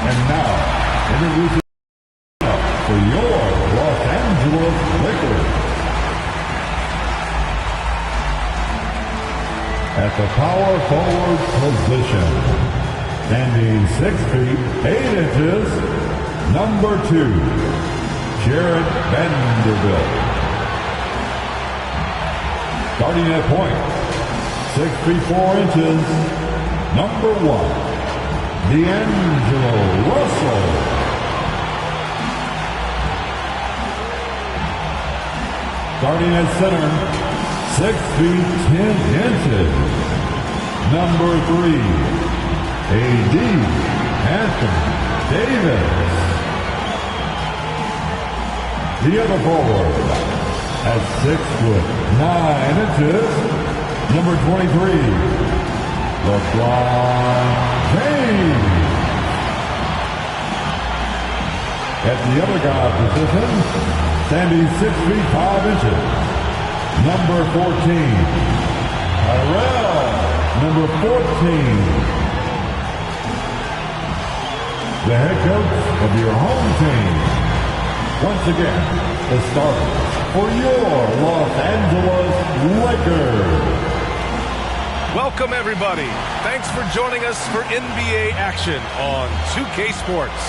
And now, introducing for your Los Angeles Lakers. At the power forward position, standing 6 feet 8 inches, number 2, Jared Vanderbilt. Starting at point, 6 feet 4 inches, number 1, D'Angelo Russell. Starting at center, 6 feet 10 inches, number 3, A.D. Anthony Davis. The other forward at 6 foot 9 inches, number 23, LeBron James. At the other guard position, standing 6 feet 5 inches, number 14, Tyrell, number 14. The head coach of your home team. Once again, the starters for your Los Angeles Lakers. Welcome, everybody. Thanks for joining us for NBA action on 2K Sports.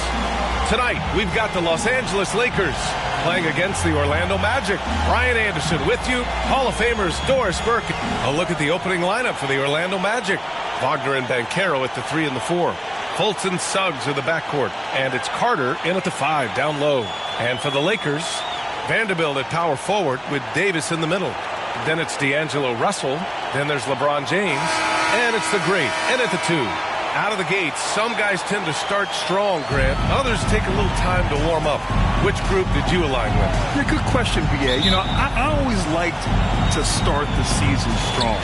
Tonight, we've got the Los Angeles Lakers playing against the Orlando Magic. Brian Anderson with you, Hall of Famers Doris Burke. A look at the opening lineup for the Orlando Magic. Wagner and Banchero at the 3 and the 4. Fultz and Suggs are the backcourt, and it's Carter in at the 5 down low. And for the Lakers, Vanderbilt at power forward with Davis in the middle. Then it's D'Angelo Russell. Then there's LeBron James, and it's the Great in at the 2. Out of the gates, some guys tend to start strong, Grant. Others take a little time to warm up. Which group did you align with? Yeah, good question, B.A. You know, I always liked to start the season strong.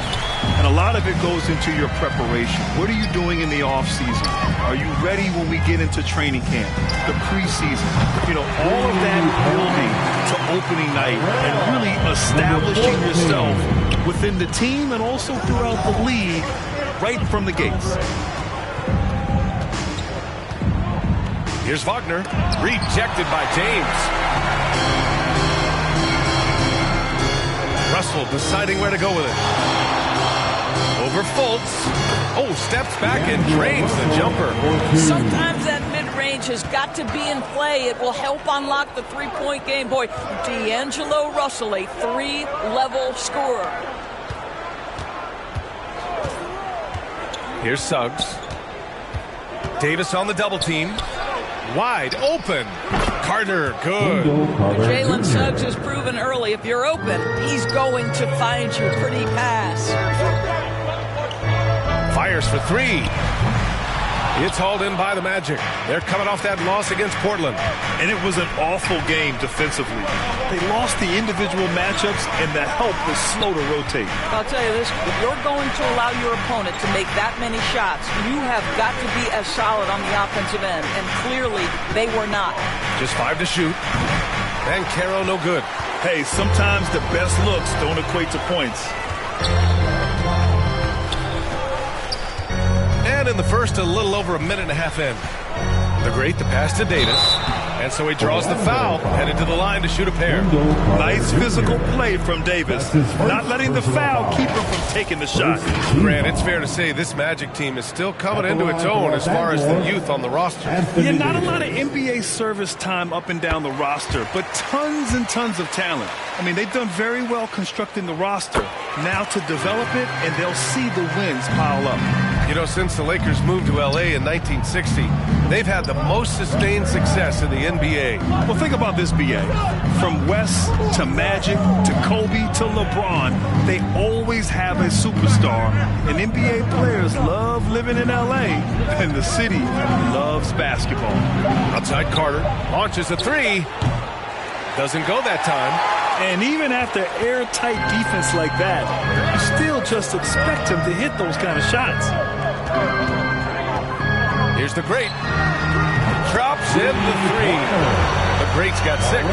And a lot of it goes into your preparation. What are you doing in the offseason? Are you ready when we get into training camp, the preseason? You know, all of that building to opening night and really establishing yourself within the team and also throughout the league right from the gates. Here's Wagner, rejected by James. Russell deciding where to go with it. Over Fultz. Oh, steps back and drains the jumper. Sometimes that mid-range has got to be in play. It will help unlock the three-point game. Boy, D'Angelo Russell, a 3-level scorer. Here's Suggs. Davis on the double team. Wide open. Carter, good. Jalen Suggs has proven early, if you're open, he's going to find you. Pretty pass. Fires for 3. It's hauled in by the Magic. They're coming off that loss against Portland. And it was an awful game defensively. They lost the individual matchups, and the help was slow to rotate. I'll tell you this, if you're going to allow your opponent to make that many shots, you have got to be as solid on the offensive end, and clearly they were not. Just 5 to shoot. And Caro no good. Hey, sometimes the best looks don't equate to points. And in the first, a little over a minute and a half in. The Great, the pass to Davis. And so he draws the foul, headed to the line to shoot a pair. Nice physical play from Davis. Not letting the foul keep him from taking the shot. Grant, it's fair to say this Magic team is still coming into its own as far as the youth on the roster. Yeah, not a lot of NBA service time up and down the roster, but tons and tons of talent. I mean, they've done very well constructing the roster. Now to develop it, and they'll see the wins pile up. You know, since the Lakers moved to L.A. in 1960, they've had the most sustained success in the NBA. Well, think about this, B.A. From West to Magic to Kobe to LeBron, they always have a superstar. And NBA players love living in L.A., and the city loves basketball. Outside Carter, launches a 3. Doesn't go that time. And even after airtight defense like that, you still just expect him to hit those kind of shots. Here's the Great. Drops in the 3. The Great's got 6.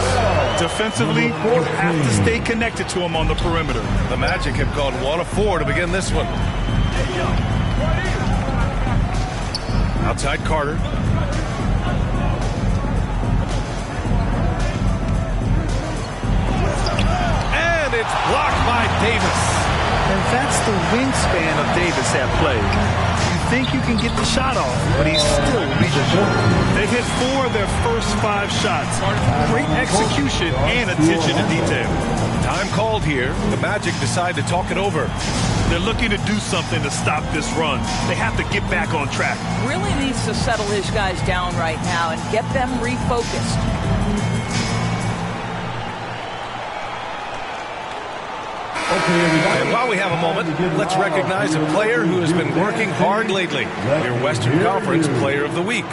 Defensively, you have to stay connected to him on the perimeter. The Magic have gone 1 of 4 to begin this one. Outside Carter. And it's blocked by Davis. And that's the wingspan of Davis at play. You think you can get the shot off, but he's still reaching. They've hit 4 of their first 5 shots. Great execution and attention to detail. Time called here. The Magic decide to talk it over. They're looking to do something to stop this run. They have to get back on track. Really needs to settle his guys down right now and get them refocused. And while we have a moment, let's recognize a player who has been working hard lately. Your Western Conference Player of the Week.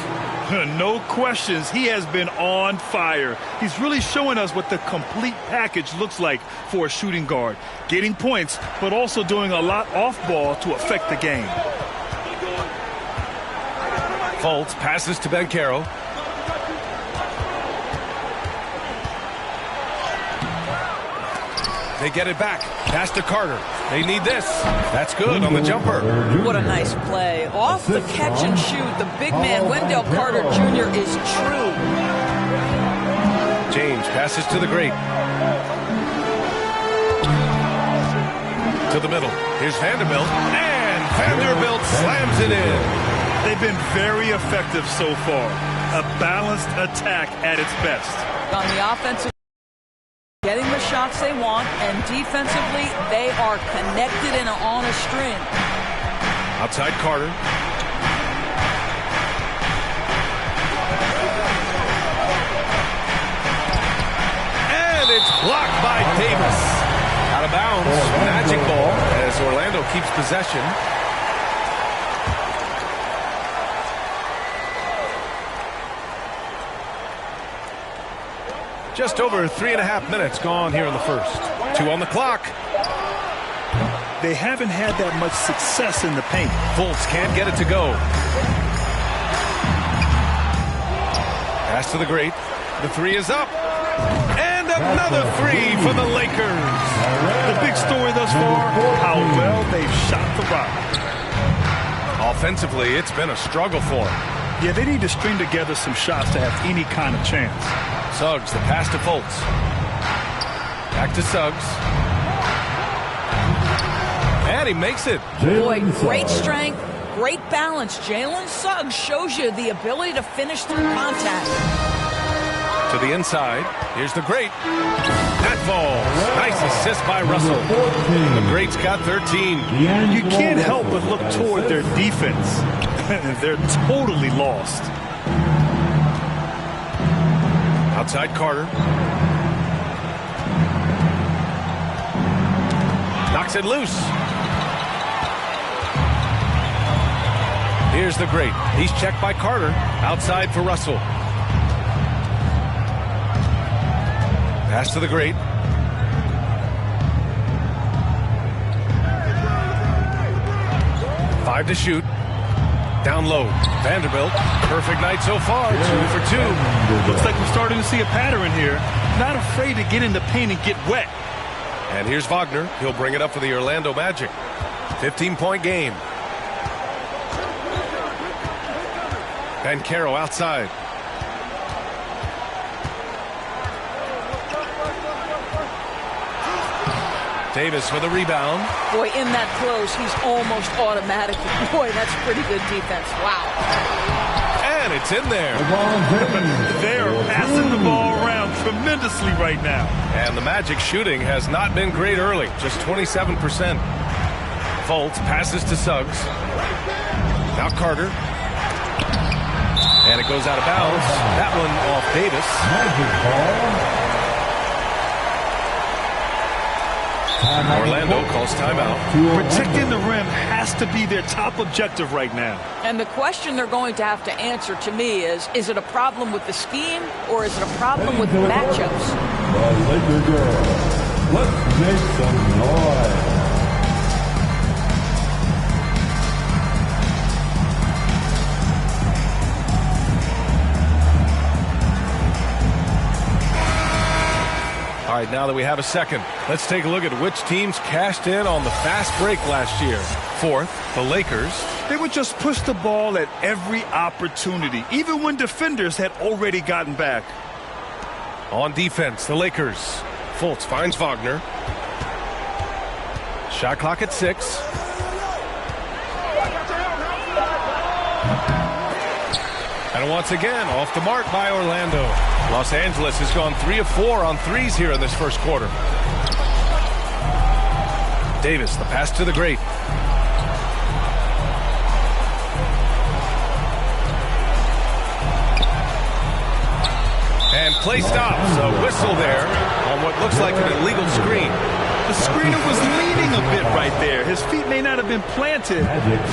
No questions, he has been on fire. He's really showing us what the complete package looks like for a shooting guard. Getting points, but also doing a lot off ball to affect the game. Fultz passes to Banchero. They get it back. Pass to Carter. They need this. That's good on the jumper. What a nice play. Off the catch and shoot, the big man, Wendell Carter Jr. is true. James passes to the great. To the middle. Here's Vanderbilt. And Vanderbilt slams it in. They've been very effective so far. A balanced attack at its best. On the offensive, getting the shots they want, and defensively, they are connected and on a string. Outside Carter. And it's blocked by Davis. Out of bounds. Magic ball as Orlando keeps possession. Just over 3.5 minutes gone here in the first. 2 on the clock. They haven't had that much success in the paint. Fultz can't get it to go. Pass to the great. The 3 is up. And another 3 for the Lakers. The big story thus far, how well they've shot the rock. Offensively, it's been a struggle for them. Yeah, they need to string together some shots to have any kind of chance. Suggs, the pass to Fultz. Back to Suggs. And he makes it. Boy, great strength, great balance. Jalen Suggs shows you the ability to finish through contact. To the inside. Here's the great. That falls. Nice assist by Russell. The great's got 13. You can't help but look toward their defense. They're totally lost. Outside Carter. Knocks it loose. Here's the great. He's checked by Carter. Outside for Russell. Pass to the great. Five to shoot. Down low. Vanderbilt. Perfect night so far. 2 for 2. Looks like we're starting to see a pattern here. Not afraid to get in the paint and get wet. And here's Wagner. He'll bring it up for the Orlando Magic. 15-point game. Banchero outside. Davis with a rebound. Boy, in that close, he's almost automatic. Boy, that's pretty good defense. Wow. And it's in there. They're passing the ball around tremendously right now. And the Magic shooting has not been great early. Just 27%. Fultz passes to Suggs. Now Carter. And it goes out of bounds. That one off Davis. Magic ball. Orlando calls timeout. Protecting the rim has to be their top objective right now. And the question they're going to have to answer to me is it a problem with the scheme or is it a problem with matchups? The Laker girls, let's make some noise. All right, now that we have a second, let's take a look at which teams cashed in on the fast break last year. Fourth, the Lakers. They would just push the ball at every opportunity, even when defenders had already gotten back. On defense, the Lakers. Fultz finds Wagner. Shot clock at 6. And once again, off the mark by Orlando. Los Angeles has gone 3 of 4 on threes here in this first quarter. Davis, the pass to the great. And play stops. A whistle there on what looks like an illegal screen. The screener was leaning a bit right there. His feet may not have been planted.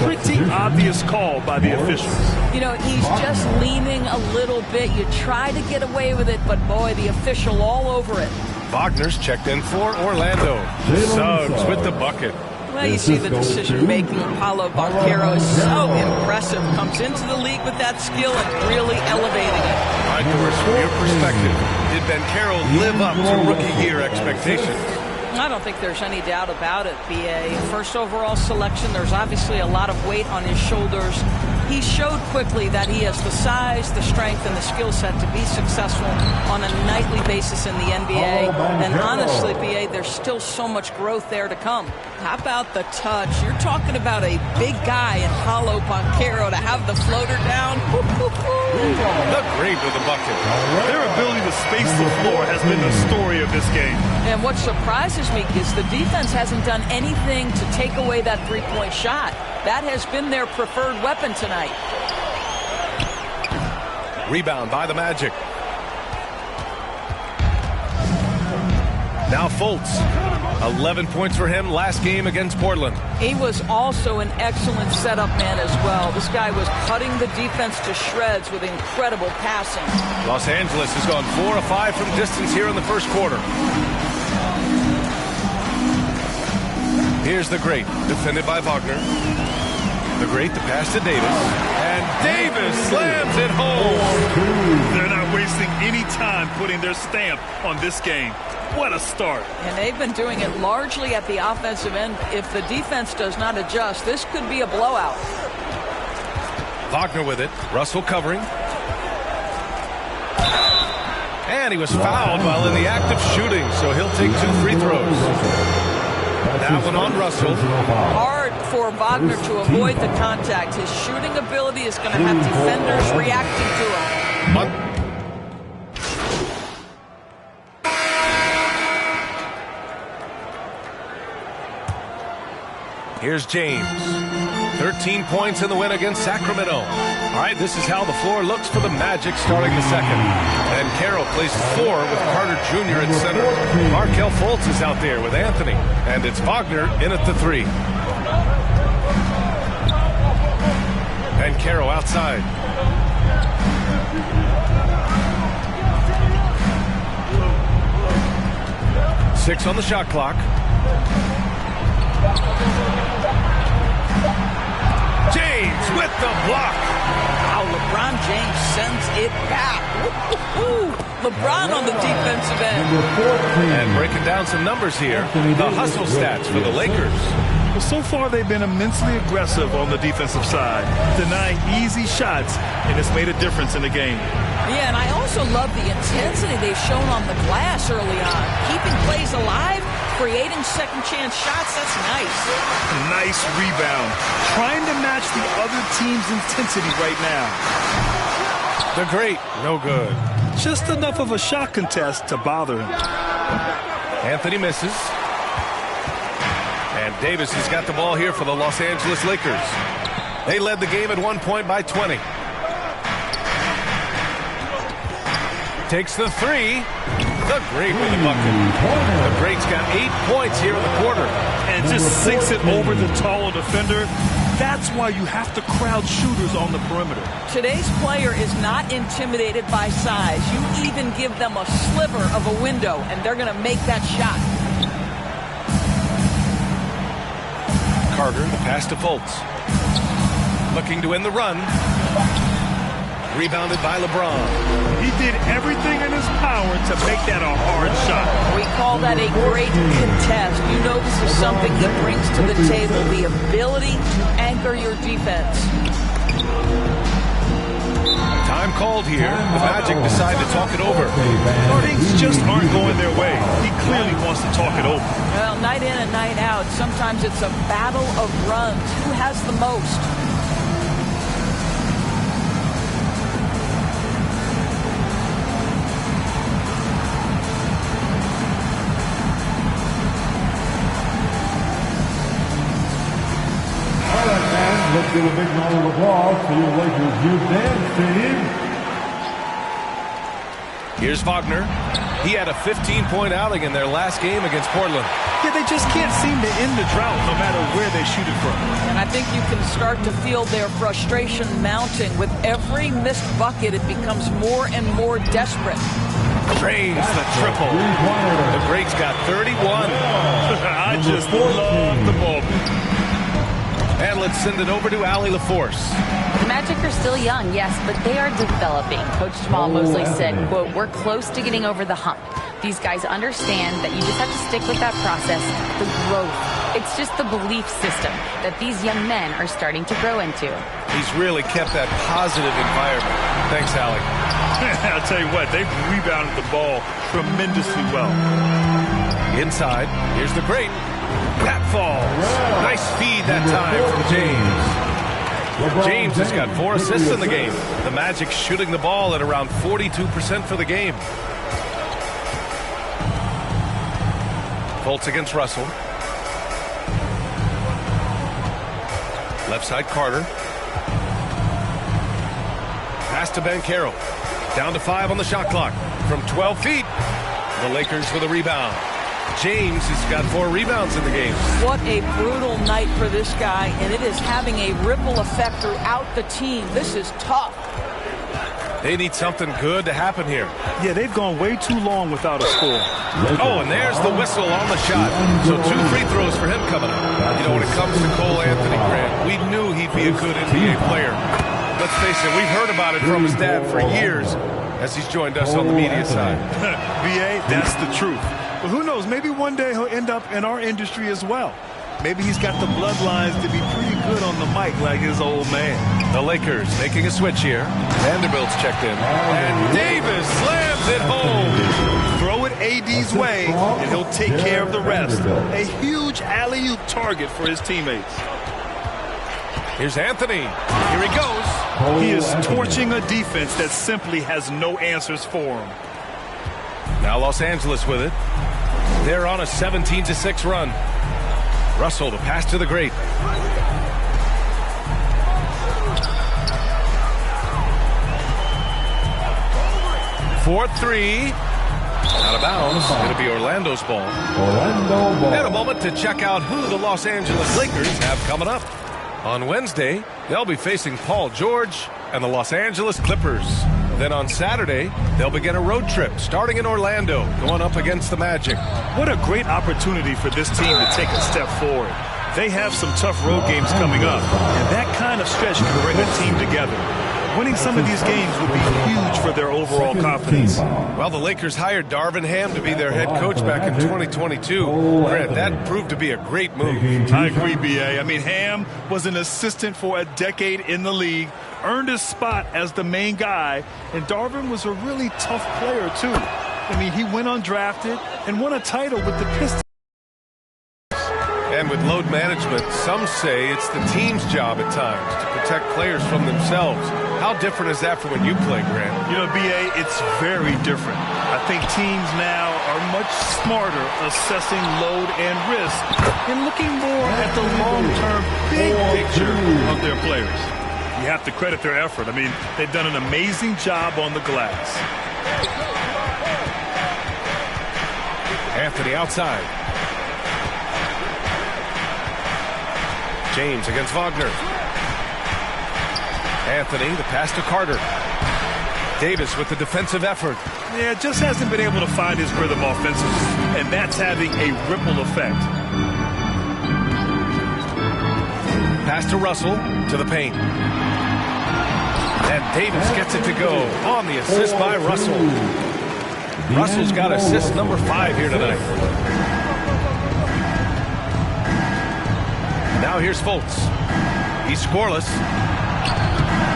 Pretty obvious call by the officials. You know, he's just leaning a little bit. You try to get away with it, but boy, the official all over it. Wagner's checked in for Orlando. Suggs with the bucket. Well, you see the decision-making of Paulo Banchero is so impressive. Comes into the league with that skill and really elevating it. All right, Doris, from your perspective, did Banchero live up to rookie year expectations? I don't think there's any doubt about it, B.A. First overall selection, there's obviously a lot of weight on his shoulders. He showed quickly that he has the size, the strength, and the skill set to be successful on a nightly basis in the NBA. And honestly, B.A., there's still so much growth there to come. How about the touch? You're talking about a big guy in Paulo Banchero to have the floater down. The great with the bucket. Their ability to space the floor has been the story of this game. And what surprises me is the defense hasn't done anything to take away that three-point shot. That has been their preferred weapon tonight. Rebound by the Magic. Now Fultz. 11 points for him last game against Portland. He was also an excellent setup man as well. This guy was cutting the defense to shreds with incredible passing. Los Angeles has gone 4 of 5 from distance here in the first quarter. Here's the great, defended by Wagner. The great, the pass to Davis. And Davis slams it home. They're not wasting any time putting their stamp on this game. What a start. And they've been doing it largely at the offensive end. If the defense does not adjust, this could be a blowout. Wagner with it. Russell covering. And he was fouled while in the act of shooting, so he'll take 2 free throws. That one on Russell. Hard for Wagner to avoid the contact. His shooting ability is going to have defenders reacting to him. Here's James. 13 points in the win against Sacramento. All right, this is how the floor looks for the Magic starting the second. And Carroll plays 4 with Carter Jr. at center. Markelle Fultz is out there with Anthony. And it's Wagner in at the 3. And Carroll outside. Six on the shot clock. James with the block. Wow, LeBron James sends it back. LeBron on the defensive end. And breaking down some numbers here, the hustle stats for the Lakers. Well, so far they've been immensely aggressive on the defensive side, denying easy shots, and it's made a difference in the game. Yeah, and I also love the intensity they've shown on the glass early on. Keeping plays alive, creating second chance shots, that's nice. Nice rebound. Trying to match the other team's intensity right now. The great, no good. Just enough of a shot contest to bother him. Anthony misses. And Davis has got the ball here for the Los Angeles Lakers. They led the game at 1 point by 20. Takes the 3. The great with the bucket. The great's got 8 points here in the quarter. And just sinks it over the taller defender. That's why you have to crowd shooters on the perimeter. Today's player is not intimidated by size. You even give them a sliver of a window, and they're going to make that shot. Carter, the pass to Fultz. Looking to win the run. Rebounded by LeBron. He did everything in his power to make that a hard shot. We call that a great contest. You know this is something he brings to the table, the ability to anchor your defense. Time called here. The Magic decide to talk it over. Things just aren't going their way. He clearly wants to talk it over. Well, night in and night out, sometimes it's a battle of runs. Who has the most? All right, fans, let's give a big round of applause to your Lakers youth dance team. Here's Wagner. He had a 15-point outing in their last game against Portland. Yeah, they just can't seem to end the drought no matter where they shoot it from. And I think you can start to feel their frustration mounting. With every missed bucket, it becomes more and more desperate. Drains the triple. The Greats got 31. I just love the moment. And let's send it over to Allie LaForce. The Magic are still young, yes, but they are developing. Coach Jamal Mosley said, quote, "We're close to getting over the hump. These guys understand that you just have to stick with that process, the growth. It's just the belief system that these young men are starting to grow into." He's really kept that positive environment. Thanks, Allie. I'll tell you what, they've rebounded the ball tremendously well. Inside, here's the Great. That falls. Nice feed that time from James. James has got 4 assists in the game. The Magic shooting the ball at around 42% for the game. Fultz against Russell. Left side, Carter. Pass to Banchero. Down to 5 on the shot clock. From 12 feet. The Lakers with a rebound. James has got 4 rebounds in the game. What a brutal night for this guy, and it is having a ripple effect throughout the team. This is tough. They need something good to happen here. Yeah, they've gone way too long without a score. Oh, and there's the whistle on the shot. So 2 free throws for him coming up. You know, when it comes to Cole Anthony, Grant, we knew he'd be a good NBA player. Let's face it, we've heard about it from his dad for years as he's joined us on the media side. BA, that's the truth. But who knows, maybe one day he'll end up in our industry as well. Maybe he's got the bloodlines to be pretty good on the mic like his old man. The Lakers making a switch here. Vanderbilt's checked in. And Davis slams it home. Throw it AD's way, and he'll take care of the rest. A huge alley-oop target for his teammates. Here's Anthony. Here he goes. He is torching a defense that simply has no answers for him. Now Los Angeles with it. They're on a 17-6 run. Russell, the pass to the Great. For 3. Out of bounds. It'll be Orlando's ball. And a moment to check out who the Los Angeles Lakers have coming up. On Wednesday, they'll be facing Paul George and the Los Angeles Clippers. Then on Saturday, they'll begin a road trip starting in Orlando, going up against the Magic. What a great opportunity for this team to take a step forward. They have some tough road games coming up, and that kind of stretch can bring a team together. Winning some of these games would be huge for their overall confidence. Well, the Lakers hired Darvin Ham to be their head coach back in 2022. Grant, that proved to be a great move. I agree, BA. I mean, Ham was an assistant for a decade in the league, earned his spot as the main guy, and Darvin was a really tough player, too. I mean, he went undrafted and won a title with the Pistons. And with load management, some say it's the team's job at times to protect players from themselves. How different is that from when you play, Grant? You know, BA, it's very different. I think teams now are much smarter assessing load and risk and looking more at the long-term big picture of their players. You have to credit their effort. I mean, they've done an amazing job on the glass. Anthony outside. James against Wagner. Anthony, the pass to Carter. Davis with the defensive effort. Yeah, just hasn't been able to find his rhythm offensively, and that's having a ripple effect. Pass to Russell, to the paint. And Davis gets it to go on the assist by Russell. Russell's got assist number 5 here tonight. Now here's Fultz. He's scoreless.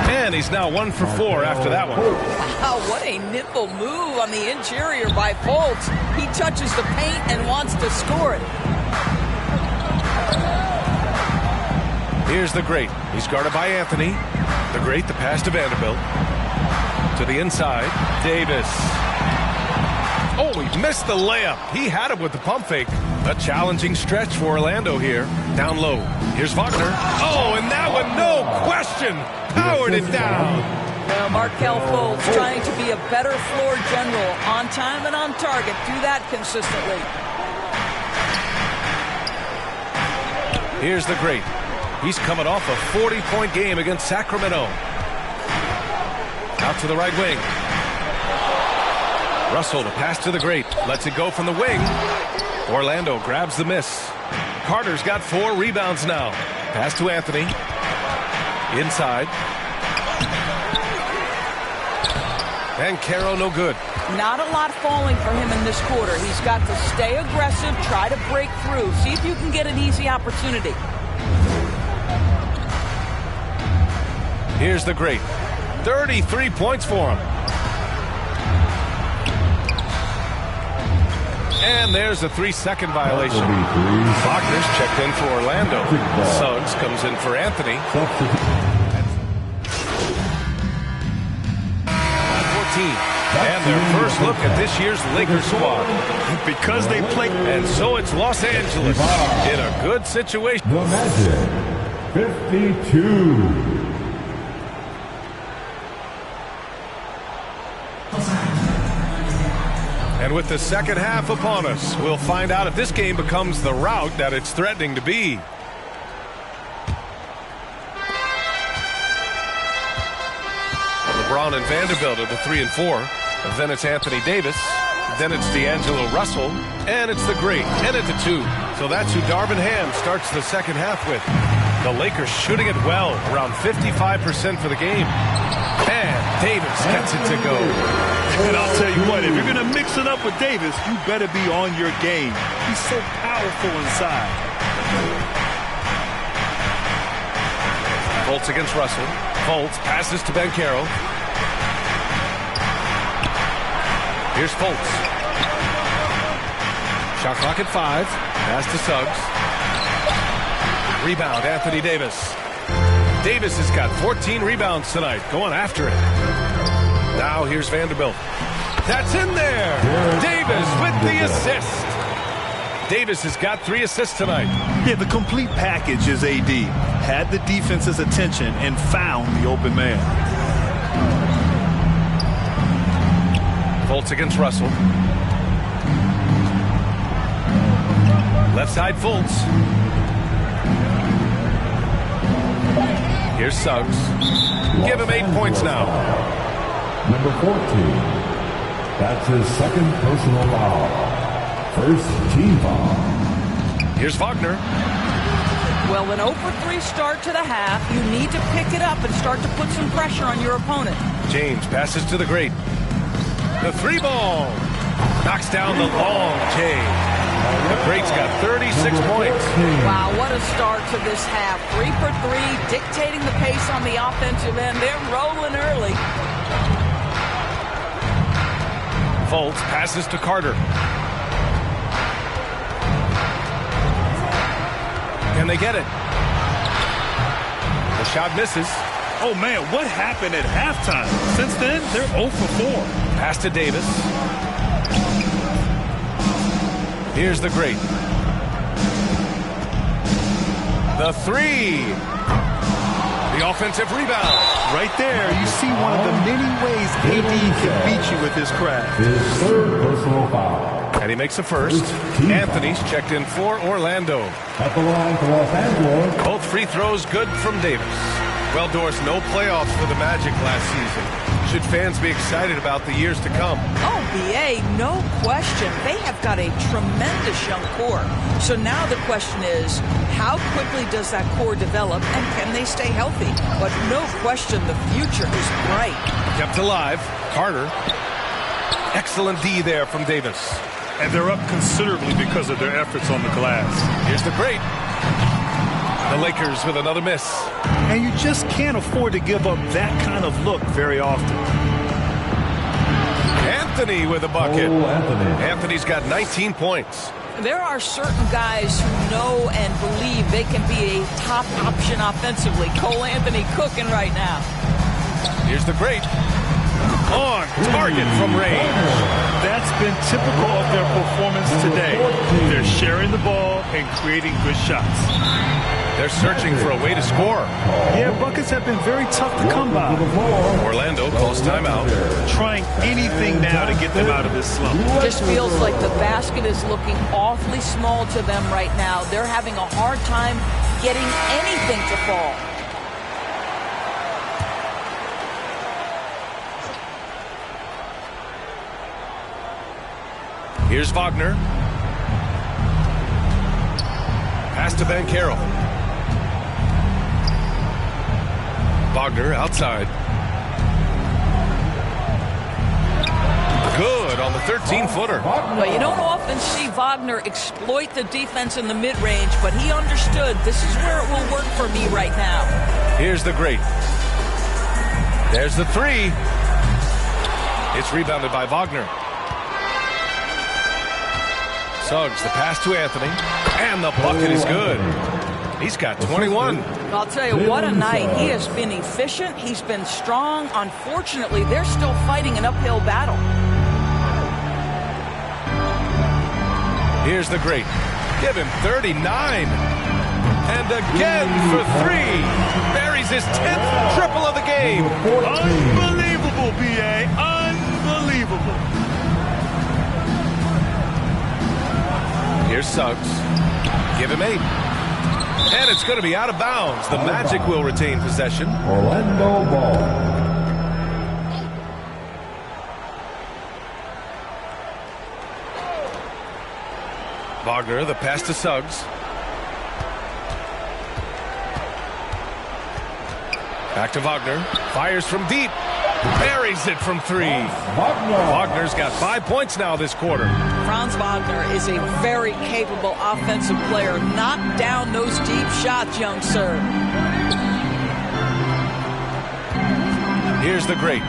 And he's now 1 for 4 after that one. Wow, what a nimble move on the interior by Fultz. He touches the paint and wants to score it. Here's the Great. He's guarded by Anthony. The Great, the pass to Vanderbilt. To the inside, Davis. Oh, he missed the layup. He had it with the pump fake. A challenging stretch for Orlando here. Down low. Here's Wagner. Oh, and that one, no question, powered it down. Now, Markelle Fultz trying to be a better floor general, on time and on target. Do that consistently. Here's the Great. He's coming off a 40-point game against Sacramento. Out to the right wing. Russell, the pass to the Great. Lets it go from the wing. Orlando grabs the miss. Carter's got 4 rebounds now. Pass to Anthony. Inside. And Caro no good. Not a lot falling for him in this quarter. He's got to stay aggressive, try to break through. See if you can get an easy opportunity. Here's the Great. 33 points for him. And there's a 3-second violation. Wagner's checked in for Orlando. Suggs comes in for Anthony. 14. And their first look at this year's Lakers squad. Because they play. And so it's Los Angeles in a good situation. The Magic, 52. And with the second half upon us, we'll find out if this game becomes the rout that it's threatening to be. LeBron and Vanderbilt are the 3 and 4. And then it's Anthony Davis. Then it's D'Angelo Russell. And it's the Great, 10 at the 2. So that's who Darvin Ham starts the second half with. The Lakers shooting it well, around 55% for the game. And Davis gets it to go. And I'll tell you what, if you're going to mix it up with Davis, you better be on your game. He's so powerful inside. Fultz against Russell. Fultz passes to Caro. Here's Fultz. Shot clock at 5. Pass to Suggs. Rebound, Anthony Davis. Davis has got 14 rebounds tonight, going after it. Now here's Vanderbilt. That's in there. Davis with the assist. Davis has got 3 assists tonight. Yeah, the complete package is AD. Had the defense's attention and found the open man. Fultz against Russell. Left side Fultz. Here's Suggs. Give him 8 points now. Number 14. That's his second personal foul. First team foul. Here's Wagner. Well, an 0 for 3 start to the half. You need to pick it up and start to put some pressure on your opponent. James passes to the Great. The 3 ball. Knocks down the long J. The Great's got 36 points. Wow, what a start to this half. 3 for 3, dictating the pace on the offensive end. They're rolling early. Fultz passes to Carter. Can they get it? The shot misses. Oh, man, what happened at halftime? Since then, they're 0 for 4. Pass to Davis. Here's the Great. The 3. The offensive rebound. Right there, you see one of the many ways AD can beat you with his craft. His third personal foul. And he makes a first. Anthony's checked in for Orlando. At the line for Los Angeles. Both free throws good from Davis. Well, Doris, no playoffs for the Magic last season. Should fans be excited about the years to come? Oh, BA, no question. They have got a tremendous young core. So now the question is, how quickly does that core develop, and can they stay healthy? But no question, the future is bright. Kept alive. Carter. Excellent D there from Davis. And they're up considerably because of their efforts on the glass. Here's the Great. The Lakers with another miss. And you just can't afford to give up that kind of look very often. Anthony with a bucket. Oh, Anthony's got 19 points. There are certain guys who know and believe they can be a top option offensively. Cole Anthony cooking right now. Here's the great. On target from range. That's been typical of their performance today. They're sharing the ball and creating good shots. They're searching for a way to score. Yeah, buckets have been very tough to come by. Orlando calls timeout. Trying anything now to get them out of this slump. Just feels like the basket is looking awfully small to them right now. They're having a hard time getting anything to fall. Here's Wagner. Pass to Banchero. Wagner outside. Good on the 13-footer. Well, you don't often see Wagner exploit the defense in the mid-range, but he understood this is where it will work for me right now. Here's the great. There's the three. It's rebounded by Wagner. Suggs, the pass to Anthony. And the bucket is good. He's got 21. I'll tell you, what a night. He has been efficient. He's been strong. Unfortunately, they're still fighting an uphill battle. Here's the great. Give him 39. And again for three. Buries his 10th triple of the game. Unbelievable, B.A. Unbelievable. Here's Suggs. Give him 8. And it's going to be out of bounds. The Magic will retain possession. Orlando ball. Wagner, the pass to Suggs. Back to Wagner. Fires from deep. Buries it from three. Wagner's got 5 points now this quarter. Franz Wagner is a very capable offensive player. Knock down those deep shots, young sir. Here's the great.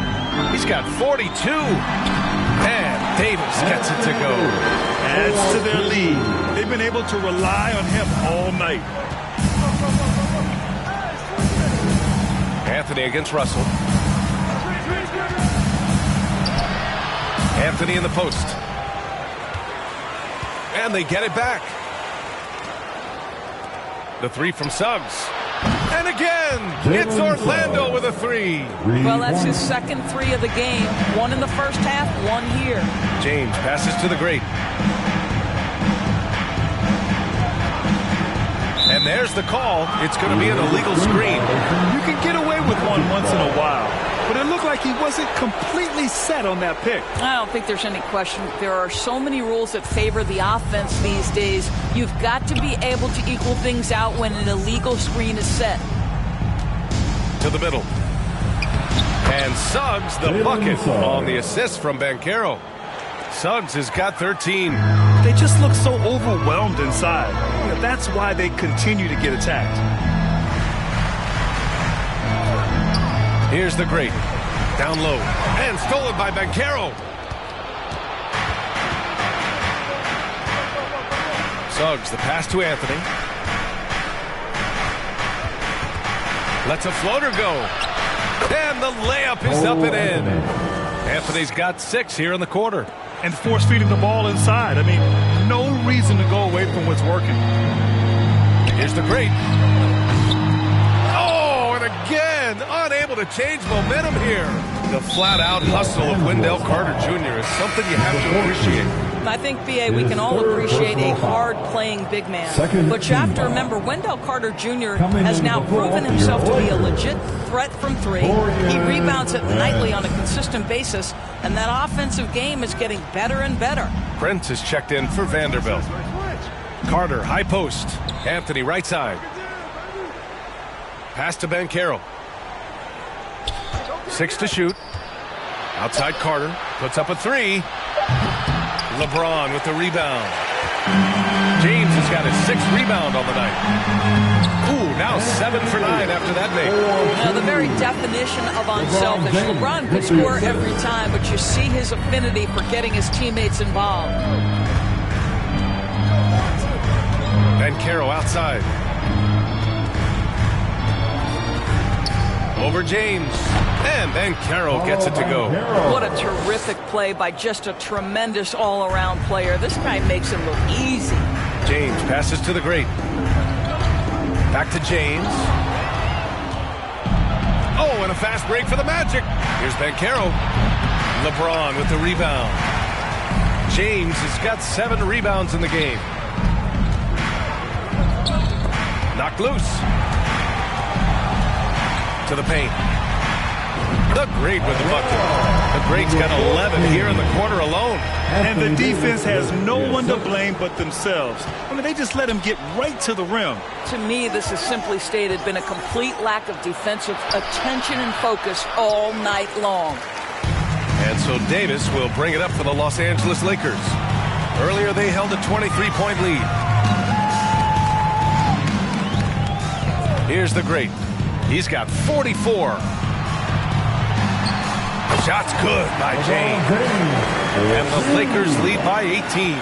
He's got 42. And Davis gets it to go. Adds to their lead. They've been able to rely on him all night. Anthony against Russell. Anthony in the post. And they get it back. The three from Suggs. And again, it's Orlando with a three. Well, that's his second three of the game. One in the first half, one here. James passes to the great. And there's the call. It's going to be an illegal screen. You can get away with one once in a while, but it looked like he wasn't completely set on that pick. I don't think there's any question. There are so many rules that favor the offense these days. You've got to be able to equal things out when an illegal screen is set. To the middle. And Suggs, the bucket on the assist from Banchero. Suggs has got 13. They just look so overwhelmed inside. You know, that's why they continue to get attacked. Here's the great. Down low. And stolen by Banchero. Suggs, the pass to Anthony. Lets a floater go. And the layup is up and in. Anthony's got 6 here in the quarter. And force-feeding the ball inside. I mean, no reason to go away from what's working. Here's the great. Oh, and again, unable to change momentum here. The flat-out hustle of Wendell Carter Jr. is something you have to appreciate. I think, B.A., we can all appreciate a hard-playing big man. But you have to remember, Wendell Carter Jr. has now proven himself to be a legit threat from three. He rebounds it nightly on a consistent basis, and that offensive game is getting better and better. Prince is checked in for Vanderbilt. Carter, high post. Anthony, right side. Pass to Banchero. 6 to shoot. Outside Carter. Puts up a 3. LeBron with the rebound. James has got his 6th rebound on the night. Cool Now 7 for 9 after that make. Now, the very definition of unselfish. LeBron could score every time, but you see his affinity for getting his teammates involved. Banchero outside. Over James. And Banchero gets it to go. What a terrific play by just a tremendous all-around player. This guy makes it look easy. James passes to the great. Back to James. Oh, and a fast break for the Magic. Here's Banchero. LeBron with the rebound. James has got 7 rebounds in the game. Knocked loose. To the paint. The great with the bucket. The great's got 11 here in the quarter alone. And the defense has no one to blame but themselves. I mean, they just let him get right to the rim. To me, this is simply stated been a complete lack of defensive attention and focus all night long. And so Davis will bring it up for the Los Angeles Lakers. Earlier, they held a 23-point lead. Here's the great. He's got 44. Shot's good by James. And the Lakers lead by 18.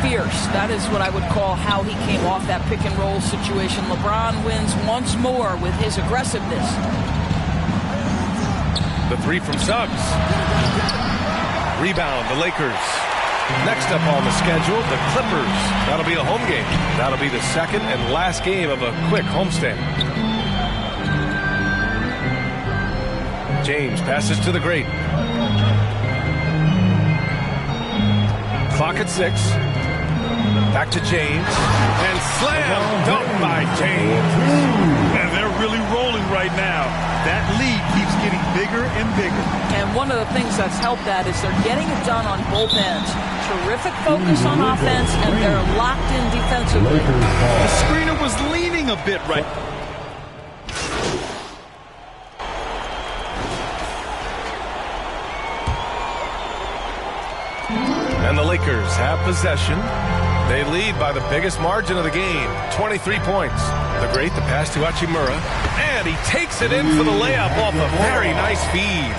Fierce. That is what I would call how he came off that pick and roll situation. LeBron wins once more with his aggressiveness. The 3 from Suggs. Rebound, the Lakers. Next up on the schedule, the Clippers. That'll be a home game. That'll be the second and last game of a quick homestand. James passes to the great. Clock at 6. Back to James. And slam dunk by James. And they're really rolling right now. That lead keeps getting bigger and bigger. And one of the things that's helped that is they're getting it done on both ends. Terrific focus on offense, and they're locked in defensively. The screener was leaning a bit right. And the Lakers have possession. They lead by the biggest margin of the game, 23 points. The great, the pass to Hachimura. And he takes it in for the layup off a very nice feed.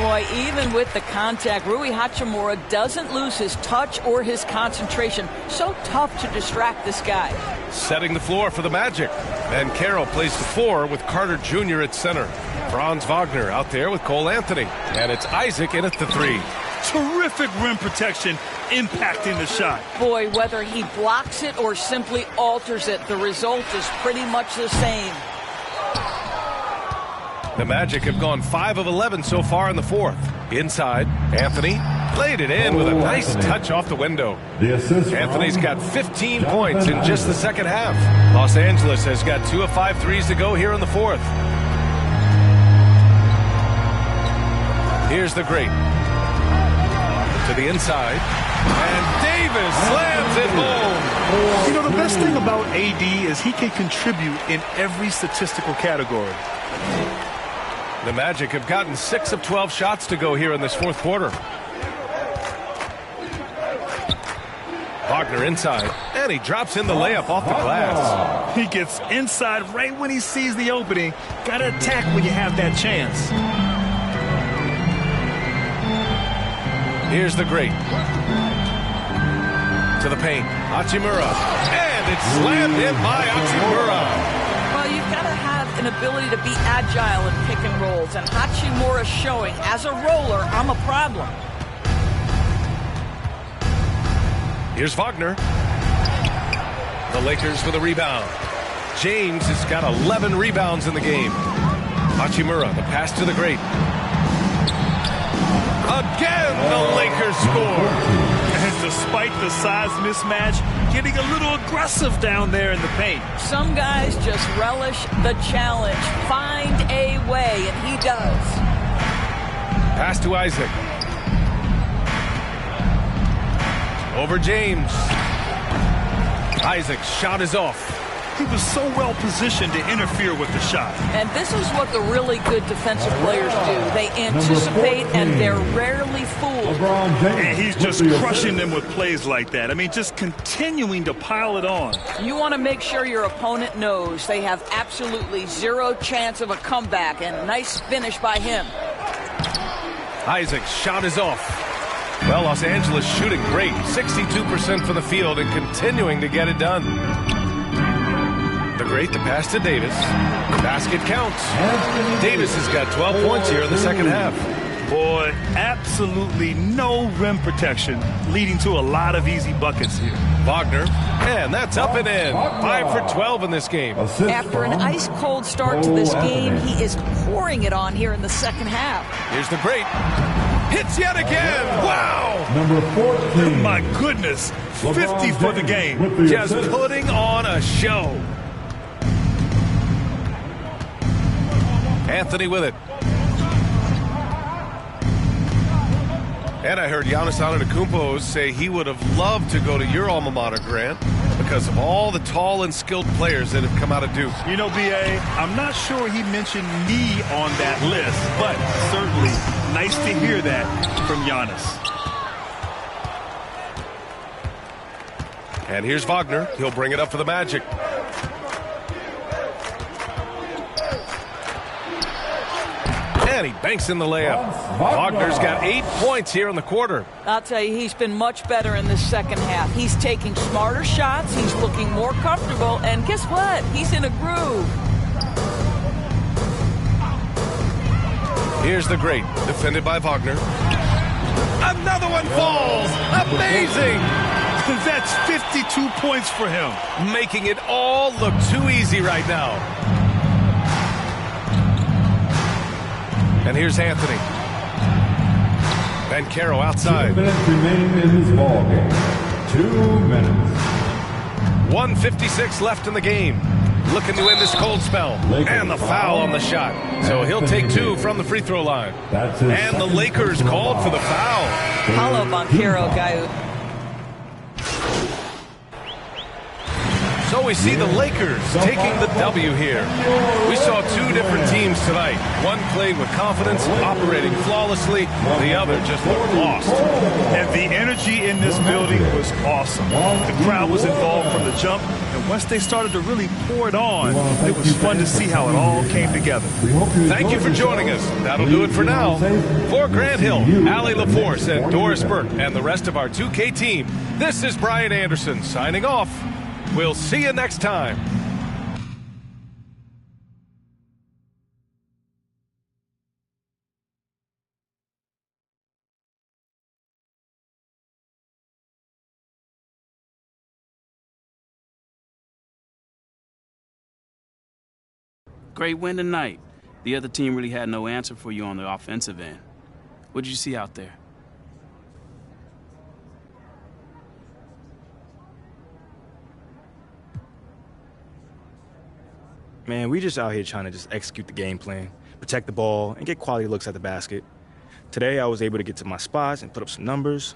Boy, even with the contact, Rui Hachimura doesn't lose his touch or his concentration. So tough to distract this guy. Setting the floor for the Magic. Banchero plays the 4 with Carter Jr. at center. Franz Wagner out there with Cole Anthony. And it's Isaac in at the 3. Terrific rim protection impacting the shot. Boy, whether he blocks it or simply alters it, the result is pretty much the same. The Magic have gone 5 of 11 so far in the 4th. Inside, Anthony laid it in with a nice touch off the window. Anthony's got 15 points in just the second half. Los Angeles has got 2 of 5 threes to go here in the 4th. Here's the great. To the inside. And Davis slams it home. You know, the best thing about AD is he can contribute in every statistical category. The Magic have gotten 6 of 12 shots to go here in this 4th quarter. Wagner inside, and he drops in the layup off the glass. He gets inside right when he sees the opening. Got to attack when you have that chance. Here's the great. To the paint, Hachimura. And it's slammed in by Hachimura. Well, you've got to have an ability to be agile in pick and rolls, and Hachimura showing, as a roller, I'm a problem. Here's Wagner. The Lakers with a rebound. James has got 11 rebounds in the game. Hachimura, the pass to the great. Again, the Lakers score. And despite the size mismatch, getting a little aggressive down there in the paint. Some guys just relish the challenge. Find a way, and he does. Pass to Isaac. Over James. Isaac's shot is off. He was so well positioned to interfere with the shot. And this is what the really good defensive players do. They anticipate and they're rarely fooled. And he's just crushing them with plays like that. I mean, just continuing to pile it on. You want to make sure your opponent knows they have absolutely zero chance of a comeback, and nice finish by him. Isaac's shot is off. Well, Los Angeles shooting great. 62% from the field and continuing to get it done. The great, the pass to Davis. Basket counts. Davis has got 12 points here in the second half. Boy, absolutely no rim protection, leading to a lot of easy buckets here. Wagner, and that's up and in. 5 for 12 in this game. After an ice-cold start to this game, he is pouring it on here in the second half. Here's the great. Hits yet again. Wow. Number 14. My goodness. 50 for the game. Just putting on a show. Anthony with it. And I heard Giannis Antetokounmpo say he would have loved to go to your alma mater, Grant, because of all the tall and skilled players that have come out of Duke. You know, B.A., I'm not sure he mentioned me on that list, but certainly nice to hear that from Giannis. And here's Wagner. He'll bring it up for the Magic. And he banks in the layup. Wagner's got 8 points here in the quarter. I'll tell you, he's been much better in this second half. He's taking smarter shots. He's looking more comfortable. And guess what? He's in a groove. Here's the great, defended by Wagner. Another one falls. Amazing. That's 52 points for him. Making it all look too easy right now. And here's Anthony. Ben Caro outside. 2 minutes remaining in this ball game. 2 minutes. 1:56 left in the game. Looking to end this cold spell. And the foul on the shot. So he'll take 2 from the free throw line. And the Lakers called for the foul. Paulo Banchero, guy who... So we see the Lakers taking the W here. We saw 2 different teams tonight. One played with confidence, operating flawlessly. The other just looked lost. And the energy in this building was awesome. The crowd was involved from the jump, and once they started to really pour it on, it was fun to see how it all came together. Thank you for joining us. That'll do it for now. For Grant Hill, Allie LaForce, and Doris Burke, and the rest of our 2K team, this is Brian Anderson signing off. We'll see you next time. Great win tonight. The other team really had no answer for you on the offensive end. What did you see out there? Man, we just out here trying to just execute the game plan, protect the ball, and get quality looks at the basket. Today, I was able to get to my spots and put up some numbers.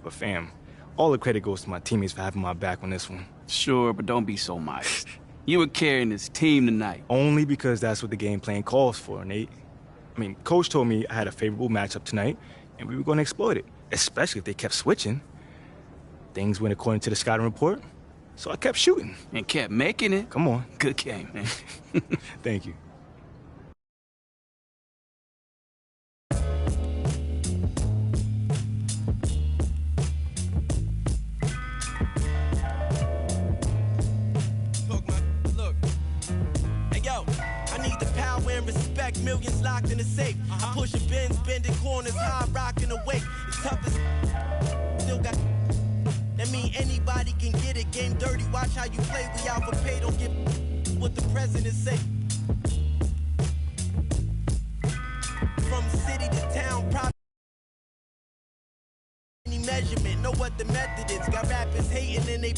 But fam, all the credit goes to my teammates for having my back on this one. Sure, but don't be so modest. You were carrying this team tonight. Only because that's what the game plan calls for, Nate. I mean, Coach told me I had a favorable matchup tonight, and we were going to exploit it, especially if they kept switching. Things went according to the scouting report. So I kept shooting. And kept making it. Come on. Good game, man. Thank you. Look. Hey, yo, I need the power and respect. Millions locked in the safe. I push a bins, bending corners, high rocking awake. It's tough as still got... That mean anybody can get it. Game dirty, watch how you play. We out for pay, don't give what the president say. From city to town, probably any measurement. Know what the method is. Got rappers hating and they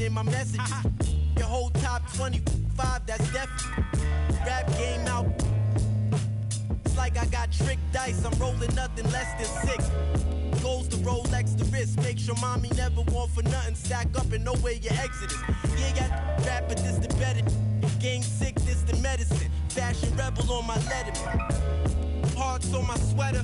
in my messages. Your whole top 25, that's definitely. Rap game out. It's like I got tricked dice. I'm rolling nothing less than 6. Goes to Rolex the wrist. Make sure mommy never want for nothing. Stack up and know where your exit is. Yeah, got rap, but this the better. Gang sick, this the medicine. Fashion rebel on my letterman. Hearts on my sweater.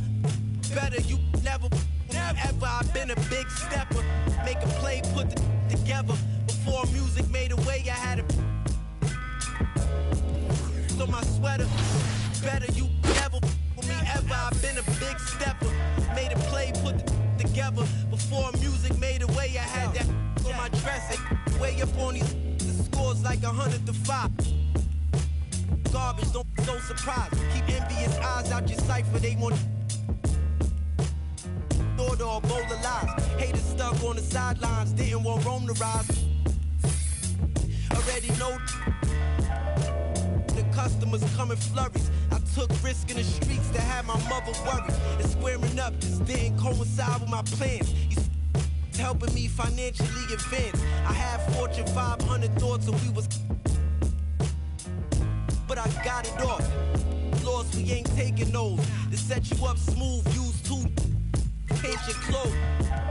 Better you never ever. I've been a big stepper. Make a play, put the together. Before music made a way, I had a on my sweater. Better you never for me ever. I've been a big stepper. Made a play, put the together. Before music made a way, I had that on my dress. Way up on these the scores like 100-5. Garbage, don't surprise. Keep envious eyes out your cipher. They want thought or bowl of lies. Haters stuck on the sidelines. Didn't want Rome to rise. Already know the customers come in flurries. I took risk in the streets to have my mother worried. And squaring up just didn't coincide with my plans. He's helping me financially advance. I had Fortune 500 thoughts and we was, but I got it off. Lost, we ain't taking those. To set you up smooth, use two, paint your clothes.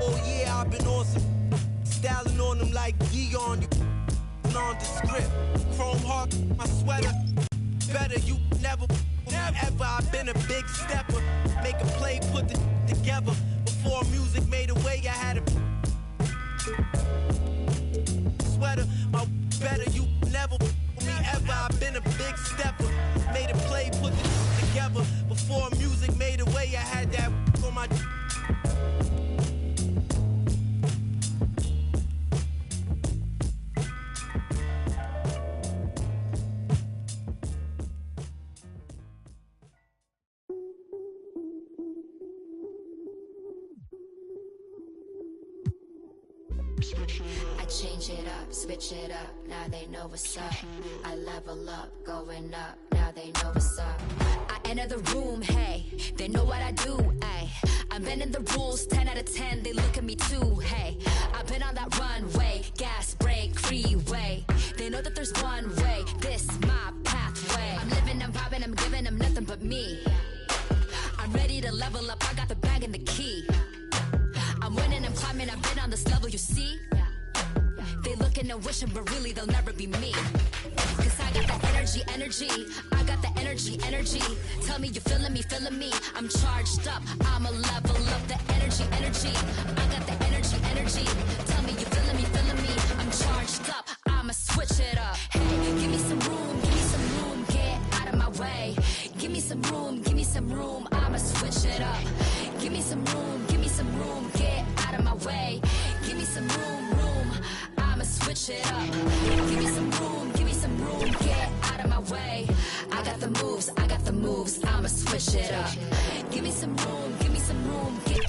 Oh yeah, I've been on some styling on them like Dion. Nondescript, chrome heart, my sweater. Better you never ever. I've been a big stepper. Make a play, put the together. Before music made a way, I had a sweater. My better you never me ever. I've been a big stepper. Made a play, put the together. Before music made a way, I had that on my. I change it up, switch it up, now they know what's up. I level up, going up, now they know what's up. I enter the room, hey, they know what I do, ay. I've been in the rules, 10 out of 10, they look at me too, hey. I've been on that runway, gas, brake, freeway. They know that there's one way, this my pathway. I'm living, I'm vibing, I'm giving them nothing but me. I'm ready to level up, I got the bag and the key. I'm winning, I'm climbing, I've been on this level, you see? They looking and wishing, but really they'll never be me. Cause I got the energy, I got the energy. Tell me you feeling me, I'm charged up, I'ma level up the energy. I got the energy. Tell me you feeling me, I'm charged up, I'ma switch it up. Hey, give me some room, get out of my way. Give me some room, I'ma switch it up. Give me some room, get out of my way. Give me some room, I'ma switch it up. Give me some room, get out of my way. I got the moves, I'ma switch it up. Give me some room, get.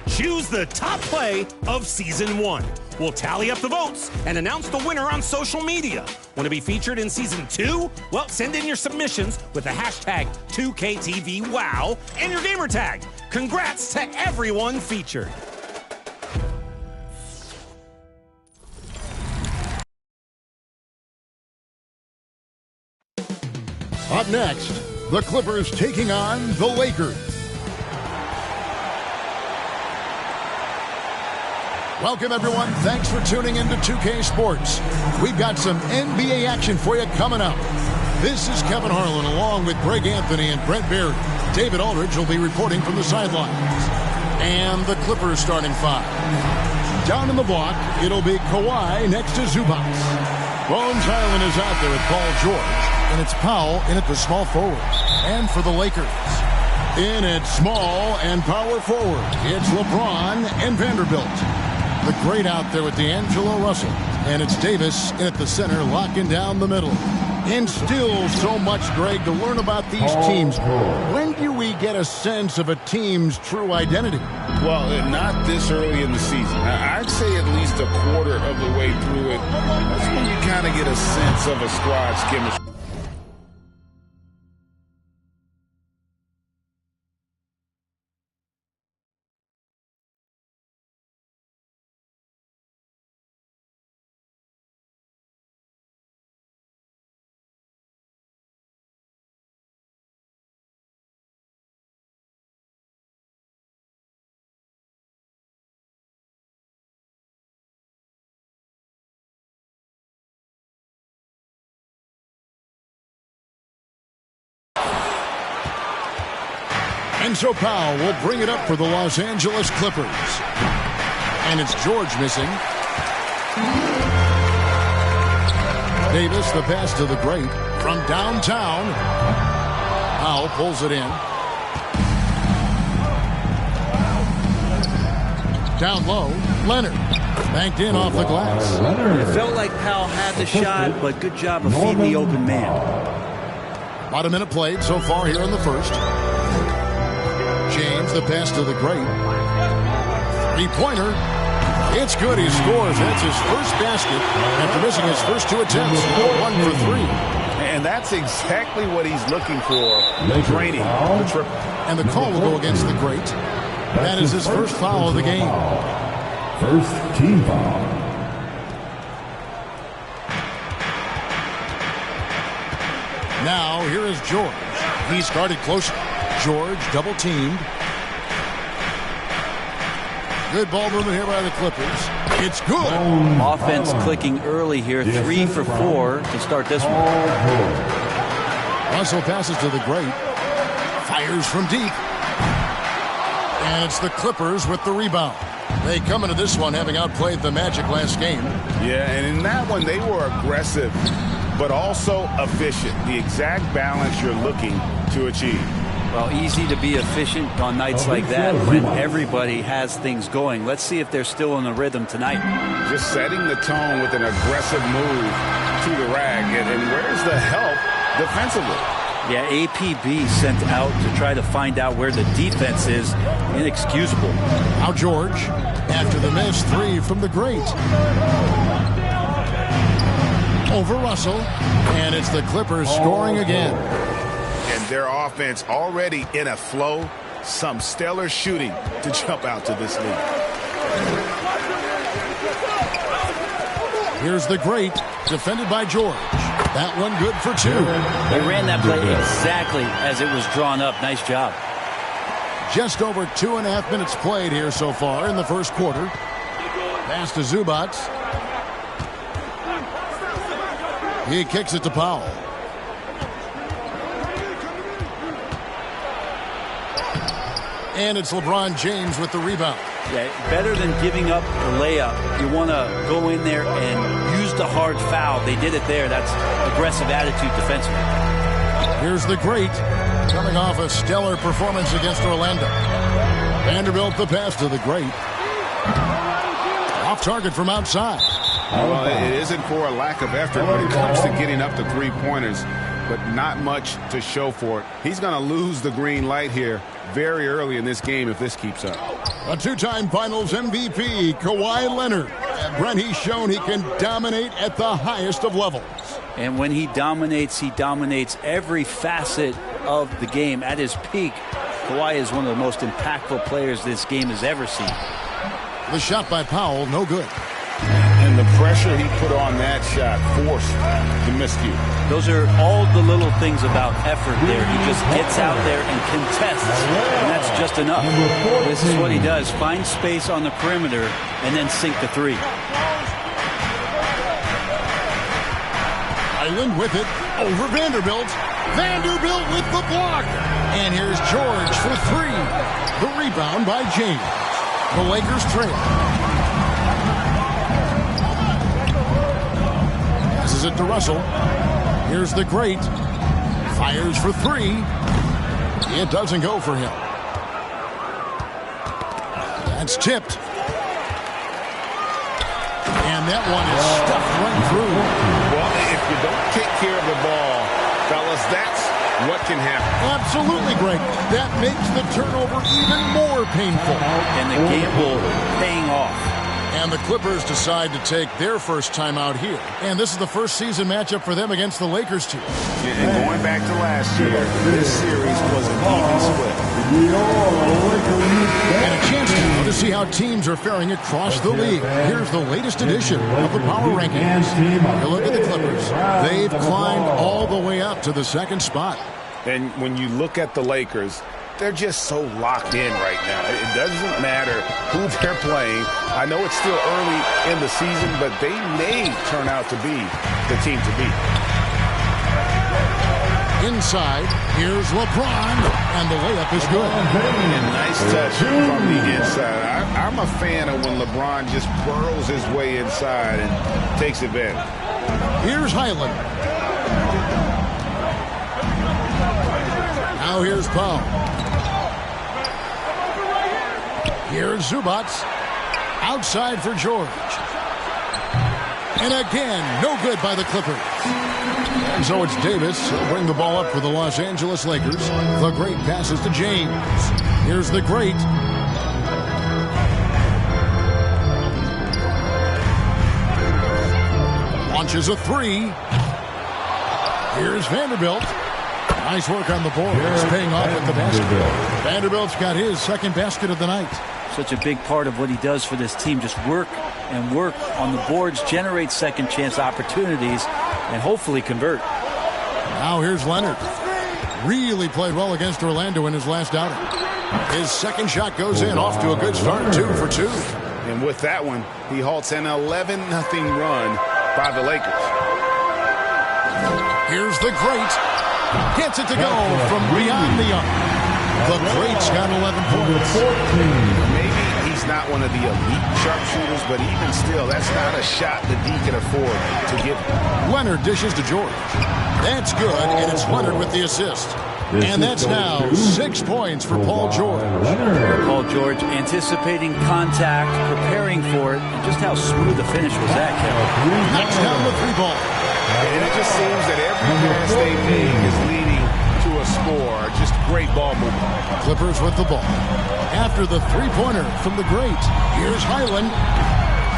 Choose the top play of Season 1. We'll tally up the votes and announce the winner on social media. Want to be featured in Season 2? Well, send in your submissions with the hashtag 2KTVWOW and your gamer tag. Congrats to everyone featured. Up next, the Clippers taking on the Lakers. Welcome, everyone. Thanks for tuning in to 2K Sports. We've got some NBA action for you coming up. This is Kevin Harlan along with Greg Anthony and Brent Barry. David Aldridge will be reporting from the sidelines. And the Clippers starting five. Down in the block, it'll be Kawhi next to Zubac. Bones Island is out there with Paul George, and it's Powell in at the small forward. And for the Lakers, in at small and power forward, it's LeBron and Vanderbilt. The great out there with D'Angelo Russell. And it's Davis in at the center, locking down the middle. And still so much, Greg, to learn about these teams. When do we get a sense of a team's true identity? Well, not this early in the season. I'd say at least a quarter of the way through it. That's when you kind of get a sense of a squad's chemistry. And so Powell will bring it up for the Los Angeles Clippers. And it's George missing. Davis, the pass to the great from downtown. Powell pulls it in. Down low, Leonard. Banked in off the glass. It felt like Powell had the shot, but good job of feeding the open man. About a minute played so far here in the first. James, the pass to the great. Three-pointer. It's good. He scores. That's his first basket after missing his first two attempts. 1 for 3. And that's exactly what he's looking for. Draining the triple. And the call will go against the great. That is his first foul of the game. First team foul. Now, here is George. He's guarded closer. George double-teamed. Good ball movement here by the Clippers. It's good. Offense clicking early here. 3 for 4 to start this one. Russell passes to the great. Fires from deep. And it's the Clippers with the rebound. They come into this one having outplayed the Magic last game. Yeah, and in that one they were aggressive, but also efficient. The exact balance you're looking to achieve. Well, easy to be efficient on nights like that when everybody has things going. Let's see if they're still in the rhythm tonight. Just setting the tone with an aggressive move to the rag. And where's the help defensively? Yeah, APB sent out to try to find out where the defense is. Inexcusable. Now George, after the miss, 3 from the great. Over Russell, and it's the Clippers scoring again. And their offense already in a flow. Some stellar shooting to jump out to this lead. Here's the great, defended by George. That one good for 2. They ran that play exactly as it was drawn up. Nice job. Just over 2.5 minutes played here so far in the first quarter. Pass to Zubac. He kicks it to Powell. And it's LeBron James with the rebound. Yeah, better than giving up the layup. You want to go in there and use the hard foul. They did it there. That's aggressive attitude defensively. Here's the great, coming off a stellar performance against Orlando. Vanderbilt the pass to the great. Off target from outside. Well, it isn't for a lack of effort when it comes to getting up to three-pointers, but not much to show for it. He's going to lose the green light here very early in this game if this keeps up. A two-time Finals MVP, Kawhi Leonard. Brent, he's shown he can dominate at the highest of levels. And when he dominates every facet of the game. At his peak, Kawhi is one of the most impactful players this game has ever seen. The shot by Powell, no good. And the pressure he put on that shot forced the miscue. Those are all the little things about effort there. He just gets out there and contests, and that's just enough. This is what he does. Find space on the perimeter and then sink the three. Island with it over Vanderbilt. Vanderbilt with the block. And here's George for 3. The rebound by James. The Lakers trail. Passes it to Russell. Here's the great. Fires for 3. It doesn't go for him. That's tipped. And that one is stuffed right through. Well, if you don't take care of the ball, fellas, that's what can happen. Absolutely, Greg. That makes the turnover even more painful. And the gamble paying off. And the Clippers decide to take their first time out here. And this is the first season matchup for them against the Lakers team. And going back to last year, this series was an even split. And a chance now to see how teams are faring across the league. Here's the latest edition of the Power Rankings. You look at the Clippers. They've climbed all the way up to the second spot. And when you look at the Lakers, they're just so locked in right now. It doesn't matter who they're playing. I know it's still early in the season, but they may turn out to be the team to beat. Inside, here's LeBron, and the layup is good. And nice touch from the inside. I'm a fan of when LeBron just burrows his way inside and takes advantage. Here's Highland. Now here's Powell. Here's Zubac. Outside for George. And again, no good by the Clippers. And so it's Davis. He'll bring the ball up for the Los Angeles Lakers. The Great passes to James. Here's the Great. Launches a three. Here's Vanderbilt. Nice work on the board. It's paying off with the basket. Vanderbilt's got his second basket of the night. Such a big part of what he does for this team. Just work and work on the boards, generate second chance opportunities, and hopefully convert. Now here's Leonard. Really played well against Orlando in his last outing. His second shot goes in, off to a good start, 2 for 2. And with that one, he halts an 11-0 run by the Lakers. Here's the Great. Gets it to go from beyond the arc. The Great's got 11 points. Maybe he's not one of the elite sharpshooters, but even still, that's not a shot that he can afford to give. Leonard dishes to George. That's good, and it's Leonard with the assist. And that's now 6 points for Paul George. Paul George anticipating contact, preparing for it, and just how smooth the finish was that, Kevin. Knocks down the 3-ball. And it just seems that every pass they make is leading to a score. Just great ball movement. Clippers with the ball. After the three-pointer from the Great, here's Highland.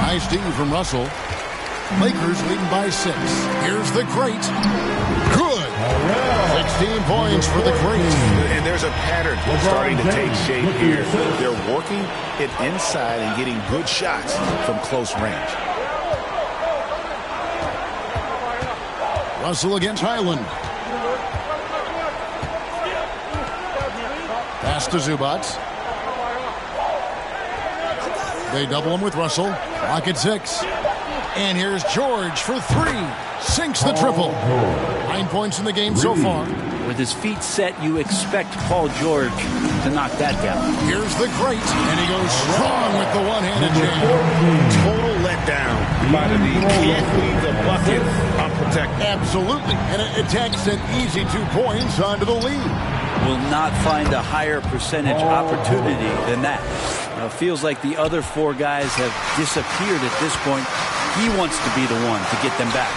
Nice D from Russell. Lakers leading by 6. Here's the Great. Good. 16 points for the Great. And there's a pattern starting to take shape here. They're working it inside and getting good shots from close range. Russell against Highland. Pass to Zubac. They double him with Russell. Lock at 6. And here's George for 3. Sinks the triple. 9 points in the game so far. With his feet set, you expect Paul George to knock that down. Here's the Great, and he goes strong with the one-handed jam. Total letdown by the lead. Can't leave the bucket unprotected. Absolutely, and it takes an easy 2 points onto the lead. Will not find a higher percentage opportunity than that. Now, it feels like the other 4 guys have disappeared at this point. He wants to be the one to get them back.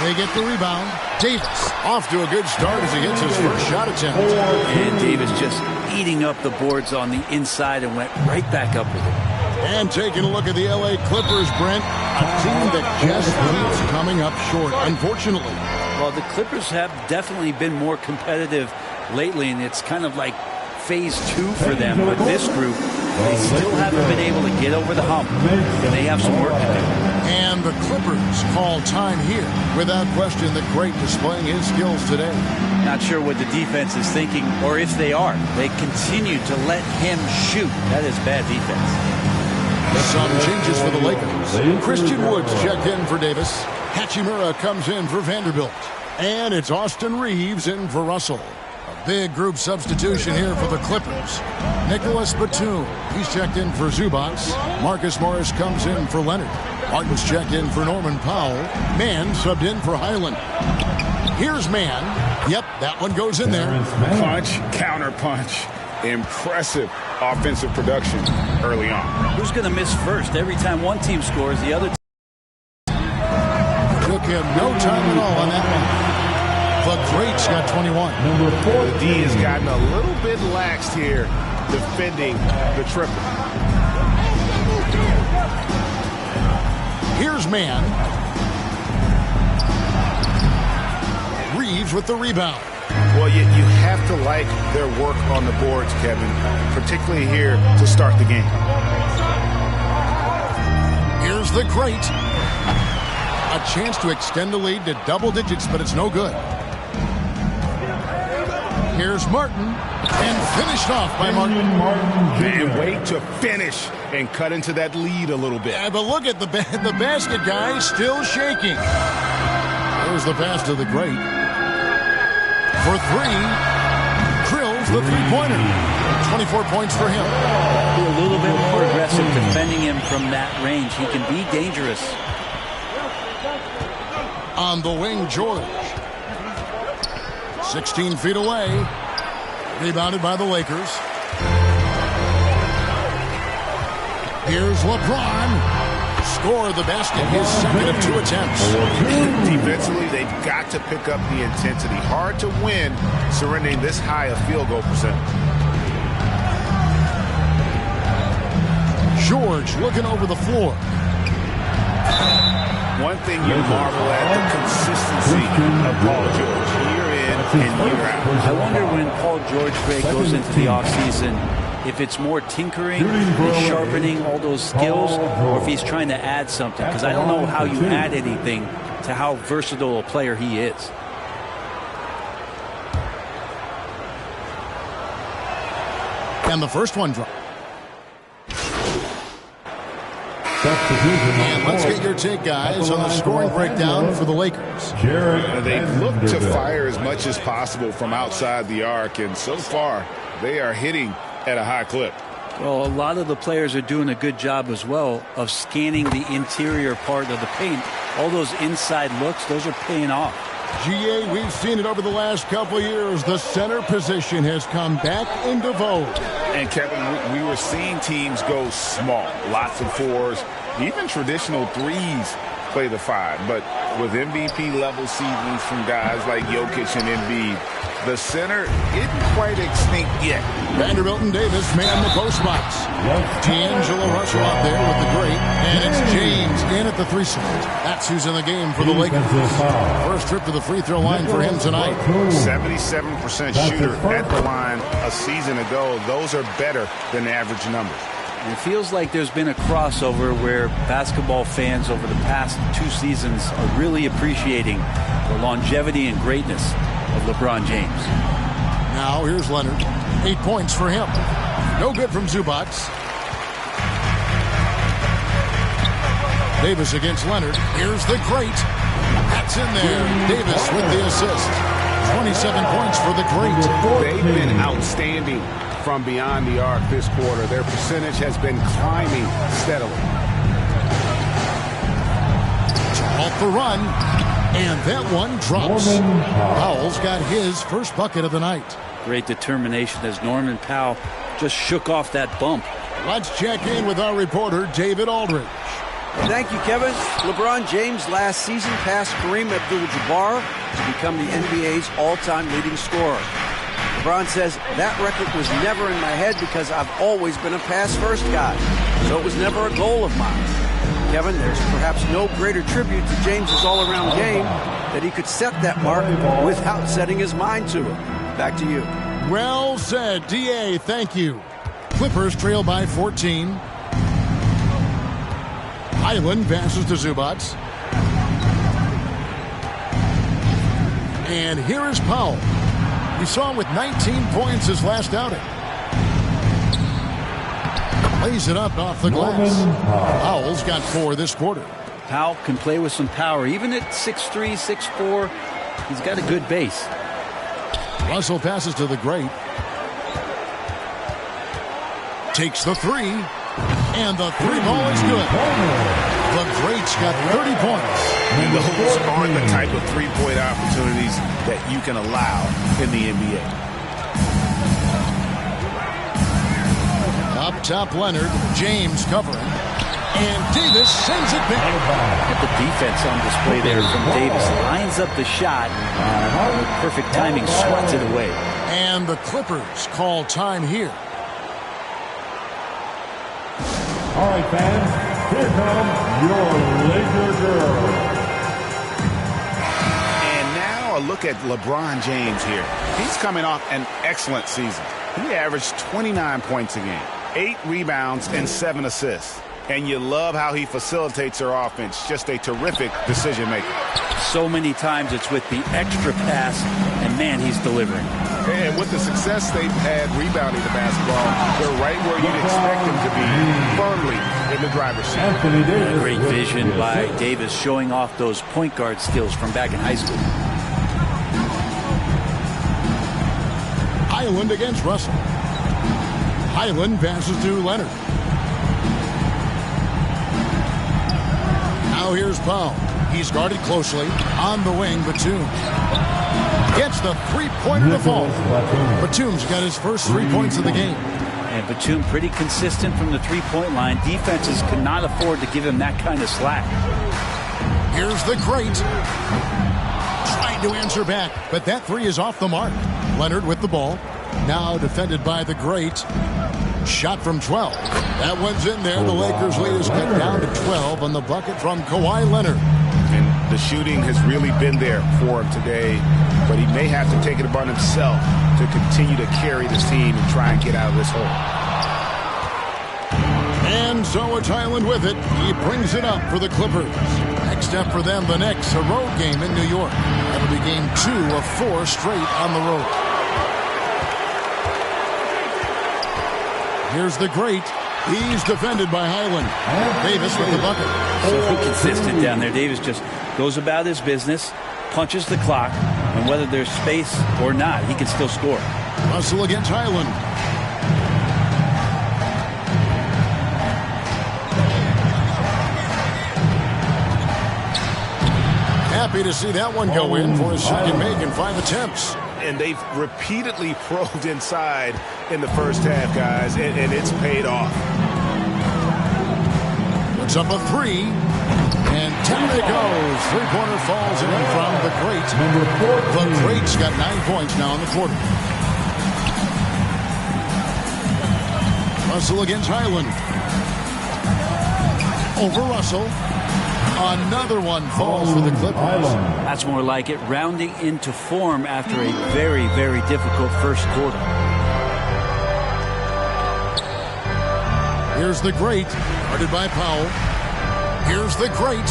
They get the rebound. Davis off to a good start as he gets his first shot attempt. And Davis just eating up the boards on the inside and went right back up with it. And taking a look at the LA Clippers, Brent, a team that just keeps coming up short, unfortunately. Well, the Clippers have definitely been more competitive lately, and it's kind of like phase 2 for them. But this group, they still haven't been able to get over the hump, and they have some work to do. And the Clippers call time here. Without question, the Great displaying his skills today. Not sure what the defense is thinking, or if they are. They continue to let him shoot. That is bad defense. Some changes for the Lakers. Christian Woods checked in for Davis. Hachimura comes in for Vanderbilt. And it's Austin Reeves in for Russell. A big group substitution here for the Clippers. Nicholas Batum, he's checked in for Zubac. Marcus Morris comes in for Leonard. Martin's checked in for Norman Powell. Mann subbed in for Highland. Here's Mann. Yep, that one goes in there. Punch, counter punch. Impressive offensive production early on. Who's going to miss first? Every time one team scores, the other Took him no time at all on that one. The Greats got 21. The D has gotten a little bit laxed here defending the triple. Here's Man. Reeves with the rebound. Well, you have to like their work on the boards, Kevin, particularly here to start the game. Here's the Great. A chance to extend the lead to double digits, but it's no good. Here's Martin, and finished off by Martin. And wait to finish and cut into that lead a little bit. Yeah, but look at the basket guy still shaking. There's the pass to the Great. For three, drills the three-pointer. 24 points for him. Be a little bit more aggressive defending him from that range. He can be dangerous. On the wing, George. 16 feet away. Rebounded by the Lakers. Here's LeBron. Score the basket, his second of 2 attempts. Defensively, they've got to pick up the intensity. Hard to win surrendering this high a field goal percentage. George looking over the floor. One thing you marvel at, the consistency of Paul George, year in and year out. I wonder when Paul George, Greg, goes into the offseason, if it's more tinkering and sharpening all those skills, or if he's trying to add something. Because I don't know how you add anything to how versatile a player he is. And the first one dropped. And let's get your take, guys, on the scoring breakdown for the Lakers. They've looked to fire as much as possible from outside the arc, and so far they are hitting at a high clip. Well, a lot of the players are doing a good job as well of scanning the interior part of the paint. All those inside looks, those are paying off. GA, we've seen it over the last couple of years. The center position has come back into vogue. And Kevin, we were seeing teams go small, lots of fours, even traditional threes play the 5. But with MVP level seasons from guys like Jokic and Embiid, the center isn't quite extinct yet. Vanderbilt and Davis man the post box. D'Angelo Russell out there with the Great. And it's James in at the 3 slot. That's who's in the game for the Lakers. First trip to the free throw line for him tonight. 77% shooter at the line a season ago. Those are better than the average numbers. It feels like there's been a crossover where basketball fans over the past 2 seasons are really appreciating the longevity and greatness of LeBron James. Now here's Leonard. 8 points for him. No good from Zubac. Davis against Leonard. Here's the Great. That's in there. Davis with the assist. 27 points for the Great. They've been outstanding from beyond the arc this quarter. Their percentage has been climbing steadily. Off the run. And that one drops. Powell's got his first bucket of the night. Great determination as Norman Powell just shook off that bump. Let's check in with our reporter, David Aldridge. Thank you, Kevin. LeBron James last season passed Kareem Abdul-Jabbar to become the NBA's all-time leading scorer. LeBron says, that record was never in my head because I've always been a pass-first guy, so it was never a goal of mine. Kevin, there's perhaps no greater tribute to James's all-around game that he could set that mark without setting his mind to it. Back to you. Well said, D.A., thank you. Clippers trail by 14. Highland passes to Zubac. And here is Powell. We saw him with 19 points his last outing. Lays it up off the glass. Powell's got 4 this quarter. Powell can play with some power. Even at 6'3", 6'4", he's got a good base. Russell passes to the Great. Takes the 3. And the three ball is good. The Greats got 30 points. And those aren't the type of three-point opportunities that you can allow in the NBA. Up top, Leonard. James covering. And Davis sends it back. Look at the defense on display there from Davis. Lines up the shot. With perfect timing, swats it away. And the Clippers call time here. All right, fans, here come your Laker girls. And now a look at LeBron James here. He's coming off an excellent season. He averaged 29 points a game, 8 rebounds, and 7 assists. And you love how he facilitates their offense. Just a terrific decision maker. So many times it's with the extra pass, and man, he's delivering. And with the success they've had rebounding the basketball, they're right where you'd expect them to be, firmly in the driver's seat. Great vision by Davis, showing off those point guard skills from back in high school. Highland against Russell. Highland passes to Leonard. Now here's Powell. He's guarded closely. On the wing, Batum. Gets the three-pointer to fall. Batum's got his first 3 points of the game. And Batum pretty consistent from the three-point line. Defenses cannot afford to give him that kind of slack. Here's the Great. Trying to answer back, but that three is off the mark. Leonard with the ball. Now defended by the Great. Shot from 12. That one's in there. The Lakers lead is cut down to 12 on the bucket from Kawhi Leonard. And the shooting has really been there for him today, but he may have to take it upon himself to continue to carry this team and try and get out of this hole. And so it's Highland with it. He brings it up for the Clippers. Next up for them, the Knicks, a road game in New York. That'll be game 2 of 4 straight on the road. Here's the Great. He's defended by Highland. Davis with the bucket. So consistent down there. Davis just goes about his business, punches the clock, and whether there's space or not, he can still score. Russell against Highland. Happy to see that one go in for his second make in 5 attempts. And they've repeatedly probed inside in the first half, guys, and it's paid off. Puts up a 3, and down it goes. Three-pointer falls in from the Great. The Great's got 9 points now in the quarter. Russell against Highland. Over Russell. Another one falls for the Clippers. That's more like it, rounding into form after a very, very difficult first quarter. Here's the Great, guarded by Powell. Here's the Great.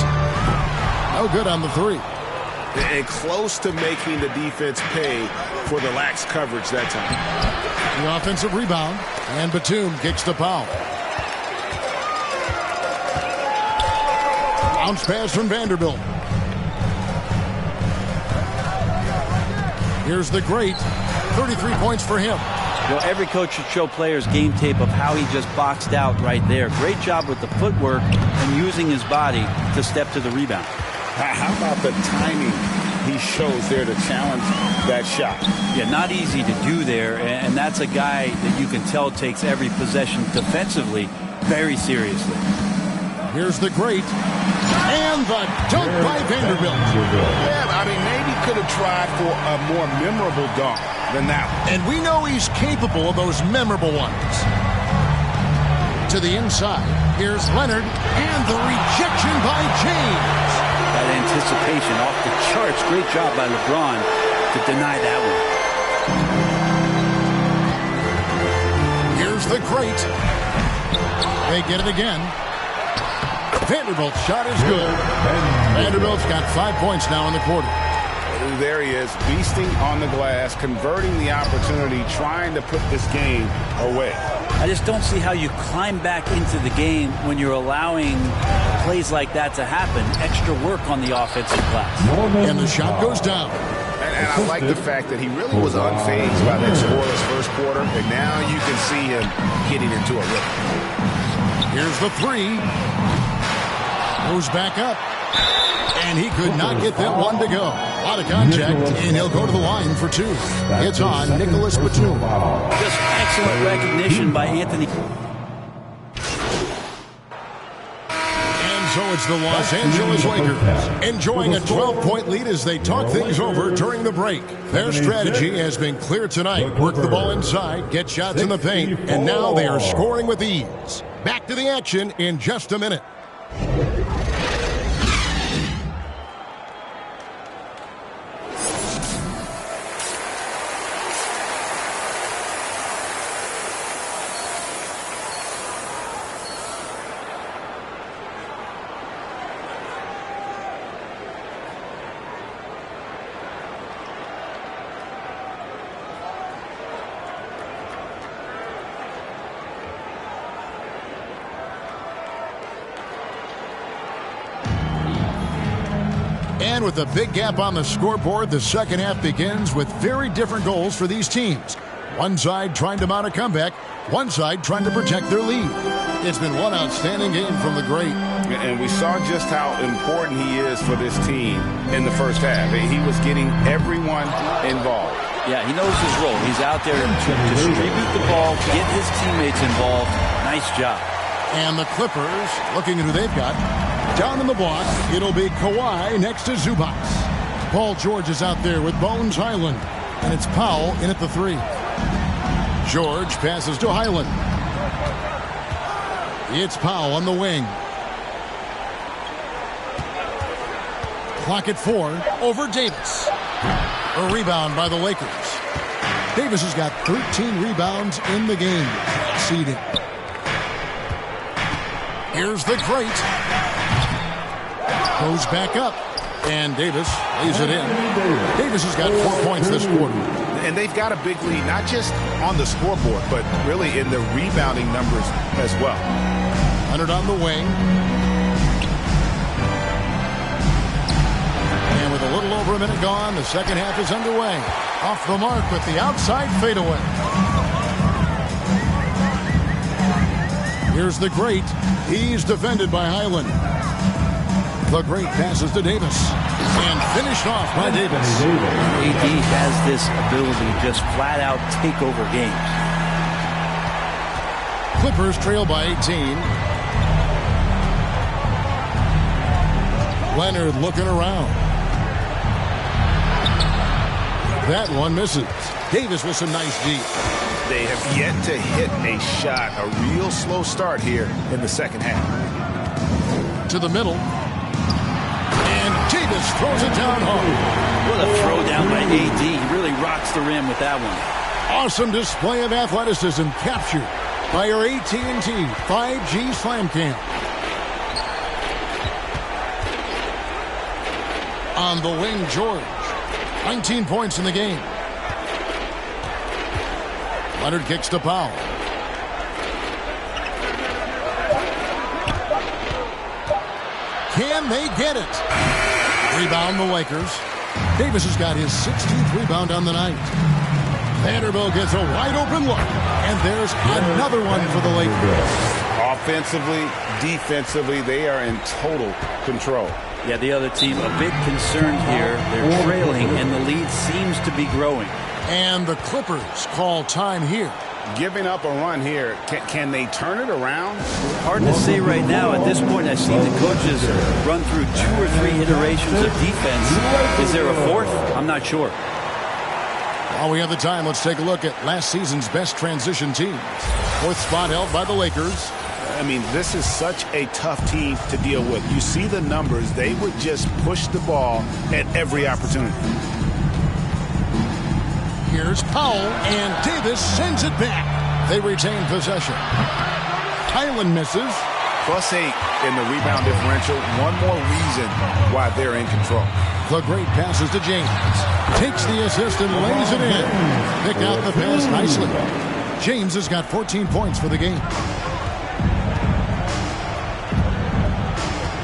No good on the 3. And close to making the defense pay for the lax coverage that time. The offensive rebound, and Batum kicks to Powell. Bounce pass from Vanderbilt. Here's the Great. 33 points for him. Well, every coach should show players game tape of how he just boxed out right there. Great job with the footwork and using his body to step to the rebound. How about the timing he shows there to challenge that shot? Yeah, not easy to do there, and that's a guy that you can tell takes every possession defensively very seriously. Here's the Great. And the dunk by Vanderbilt. Yeah, I mean, maybe could have tried for a more memorable dunk than that one. And we know he's capable of those memorable ones. To the inside, here's Leonard, and the rejection by James. That anticipation off the charts. Great job by LeBron to deny that one. Here's the Great. They get it again. Vanderbilt's shot is good. Vanderbilt's got 5 points now in the quarter. There he is, beasting on the glass, converting the opportunity, trying to put this game away. I just don't see how you climb back into the game when you're allowing plays like that to happen. Extra work on the offensive glass. And the shot goes down. And I like the fact that he really was unfazed by that scoreless first quarter, and now you can see him getting into a rhythm. Here's the three. Goes back up. And he could not get that one to go. A lot of contact, and he'll go to the line for two. It's on Nicholas Batum. Just excellent recognition by Anthony. And so it's the Los Angeles Lakers enjoying a 12-point lead as they talk things over during the break. Their strategy has been clear tonight. Work the ball inside, get shots in the paint, and now they are scoring with ease. Back to the action in just a minute. And with a big gap on the scoreboard, the second half begins with very different goals for these teams. One side trying to mount a comeback, one side trying to protect their lead. It's been one outstanding game from the great. And we saw just how important he is for this team in the first half. He was getting everyone involved. Yeah, he knows his role. He's out there to distribute the ball, get his teammates involved. Nice job. And the Clippers, looking at who they've got, down in the block, it'll be Kawhi next to Zubac. Paul George is out there with Bones Highland. And it's Powell in at the three. George passes to Highland. It's Powell on the wing. Clock at 4 over Davis. A rebound by the Lakers. Davis has got 13 rebounds in the game. Seeding. Here's the great. Goes back up. And Davis lays it in. Davis has got 4 points this quarter. And they've got a big lead, not just on the scoreboard, but really in the rebounding numbers as well. Leonard on the wing. And with a little over a minute gone, the second half is underway. Off the mark with the outside fadeaway. Here's the great. He's defended by Highland. The great passes to Davis. And finished off by Davis. AD has this ability to just flat out take over games. Clippers trail by 18. Leonard looking around. That one misses. Davis with some nice deep. They have yet to hit a shot. A real slow start here in the second half. To the middle. And Davis throws it down home. What a throw down by AD. He really rocks the rim with that one. Awesome display of athleticism captured by our AT&T 5G Slam Cam. On the wing, George. 19 points in the game. Leonard kicks to Powell. Can they get it? Rebound the Lakers. Davis has got his 16th rebound on the night. Vanderbilt gets a wide open look. And there's another one for the Lakers. Offensively, defensively, they are in total control. Yeah, the other team a bit concerned here. They're trailing, and the lead seems to be growing. And the Clippers call time here. Giving up a run here. Can they turn it around? Hard to say right now. At this point, I've seen the coaches run through 2 or 3 iterations of defense. Is there a fourth? I'm not sure. While we have the time, let's take a look at last season's best transition teams. 4th spot held by the Lakers. I mean, this is such a tough team to deal with. You see the numbers. They would just push the ball at every opportunity. Here's Powell, and Davis sends it back. They retain possession. Highland misses. +8 in the rebound differential. One more reason why they're in control. The great passes to James. Takes the assist and lays it in. Pick out the pass nicely. James has got 14 points for the game.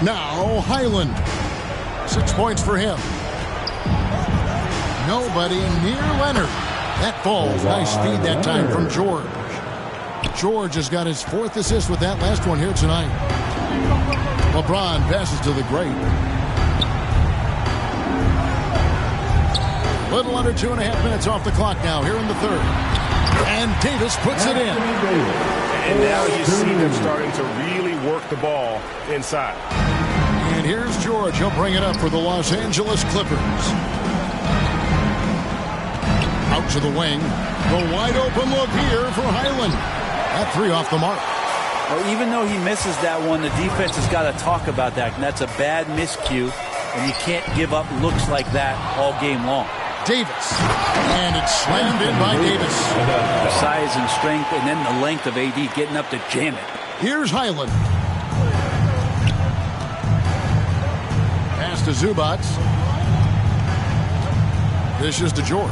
Now Highland. 6 points for him. Nobody near Leonard. That falls. Nice speed that time from George. George has got his 4th assist with that last one here tonight. LeBron passes to the great. Little under 2.5 minutes off the clock now here in the 3rd. And Davis puts it in. And now you see them starting to really work the ball inside. And here's George. He'll bring it up for the Los Angeles Clippers. Out to the wing. The wide open look here for Highland. That 3 off the mark. Well, even though he misses that one, the defense has got to talk about that. And that's a bad miscue. And you can't give up looks like that all game long. Davis. And it's slammed in by Davis. The size and strength and then the length of AD getting up to jam it. Here's Highland. Pass to Zubats. This is to George.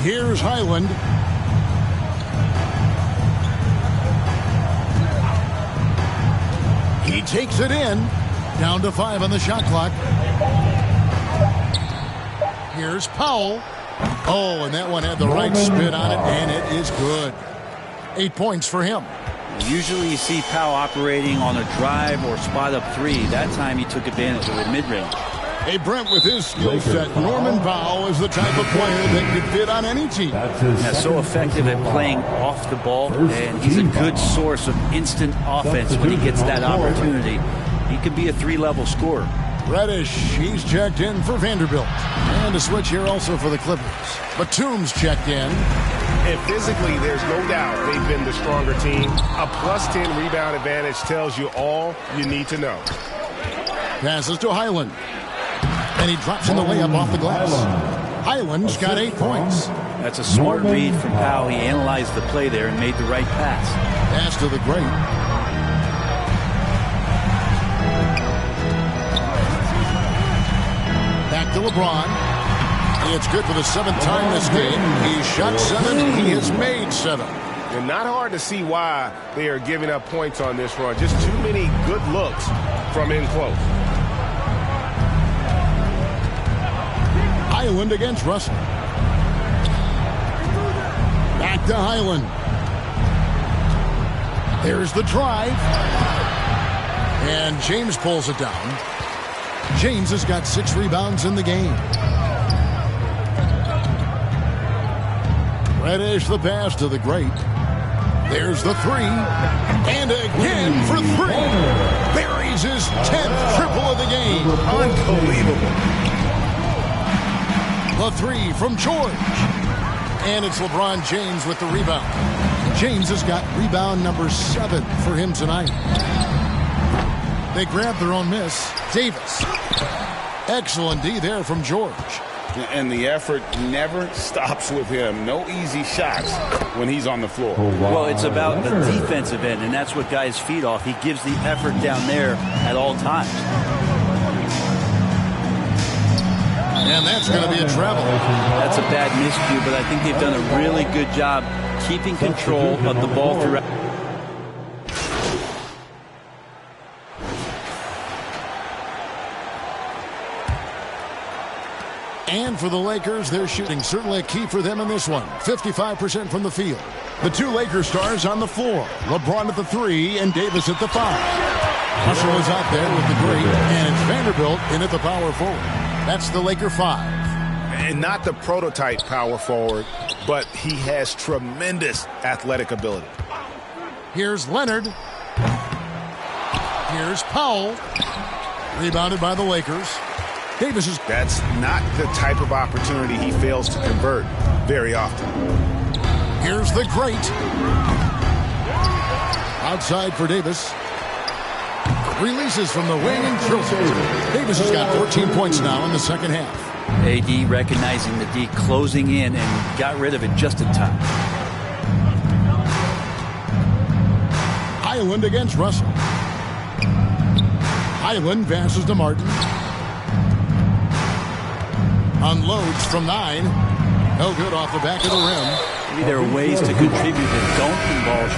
Here's Highland. He takes it in. Down to 5 on the shot clock. Here's Powell. Oh, and that one had the right spin on it, and it is good. 8 points for him. Usually you see Powell operating on a drive or spot up 3. That time he took advantage of the mid-range. Hey, Brent, with his skill set, Norman Powell is the type of player that could fit on any team. That's so effective at playing off the ball, and he's a good source of instant offense when he gets that opportunity. He could be a 3-level scorer. Reddish, he's checked in for Vanderbilt. And a switch here also for the Clippers. Batum's checked in. And physically, there's no doubt they've been the stronger team. A +10 rebound advantage tells you all you need to know. Passes to Highland. And he drops in the layup off the glass. Highland's got 8 points. That's a smart read from Powell. He analyzed the play there and made the right pass. Pass to the great. Back to LeBron. It's good for the 7th time this game. He's shot 7. He has made 7. And not hard to see why they are giving up points on this run. Just too many good looks from in close. Highland against Russell. Back to Highland. There's the drive. And James pulls it down. James has got 6 rebounds in the game. Reddish the pass to the great. There's the 3. And again for 3. Buries his 10th triple of the game. Unbelievable. The 3 from George. And it's LeBron James with the rebound. James has got rebound number 7 for him tonight. They grab their own miss. Davis. Excellent D there from George. And the effort never stops with him. No easy shots when he's on the floor. Well, it's about the defensive end, and that's what guys feed off. He gives the effort down there at all times. And that's going to be a travel. That's a bad miscue, but I think they've done a really good job keeping control of the ball throughout. And for the Lakers, their shooting certainly a key for them in this one. 55% from the field. The 2 Lakers stars on the floor. LeBron at the 3 and Davis at the 5. Russell is out there with the great, and it's Vanderbilt in at the power forward. That's the Laker 5. And not the prototype power forward, but he has tremendous athletic ability. Here's Leonard. Here's Powell. Rebounded by the Lakers. Davis is... That's not the type of opportunity he fails to convert very often. Here's the great. Outside for Davis. Releases from the wing and drills it. Davis has got 14 points now in the second half. AD recognizing the D, closing in, and got rid of it just in time. Highland against Russell. Highland passes to Martin. Unloads from 9. No good off the back of the rim. Maybe there are ways to contribute that don't involve.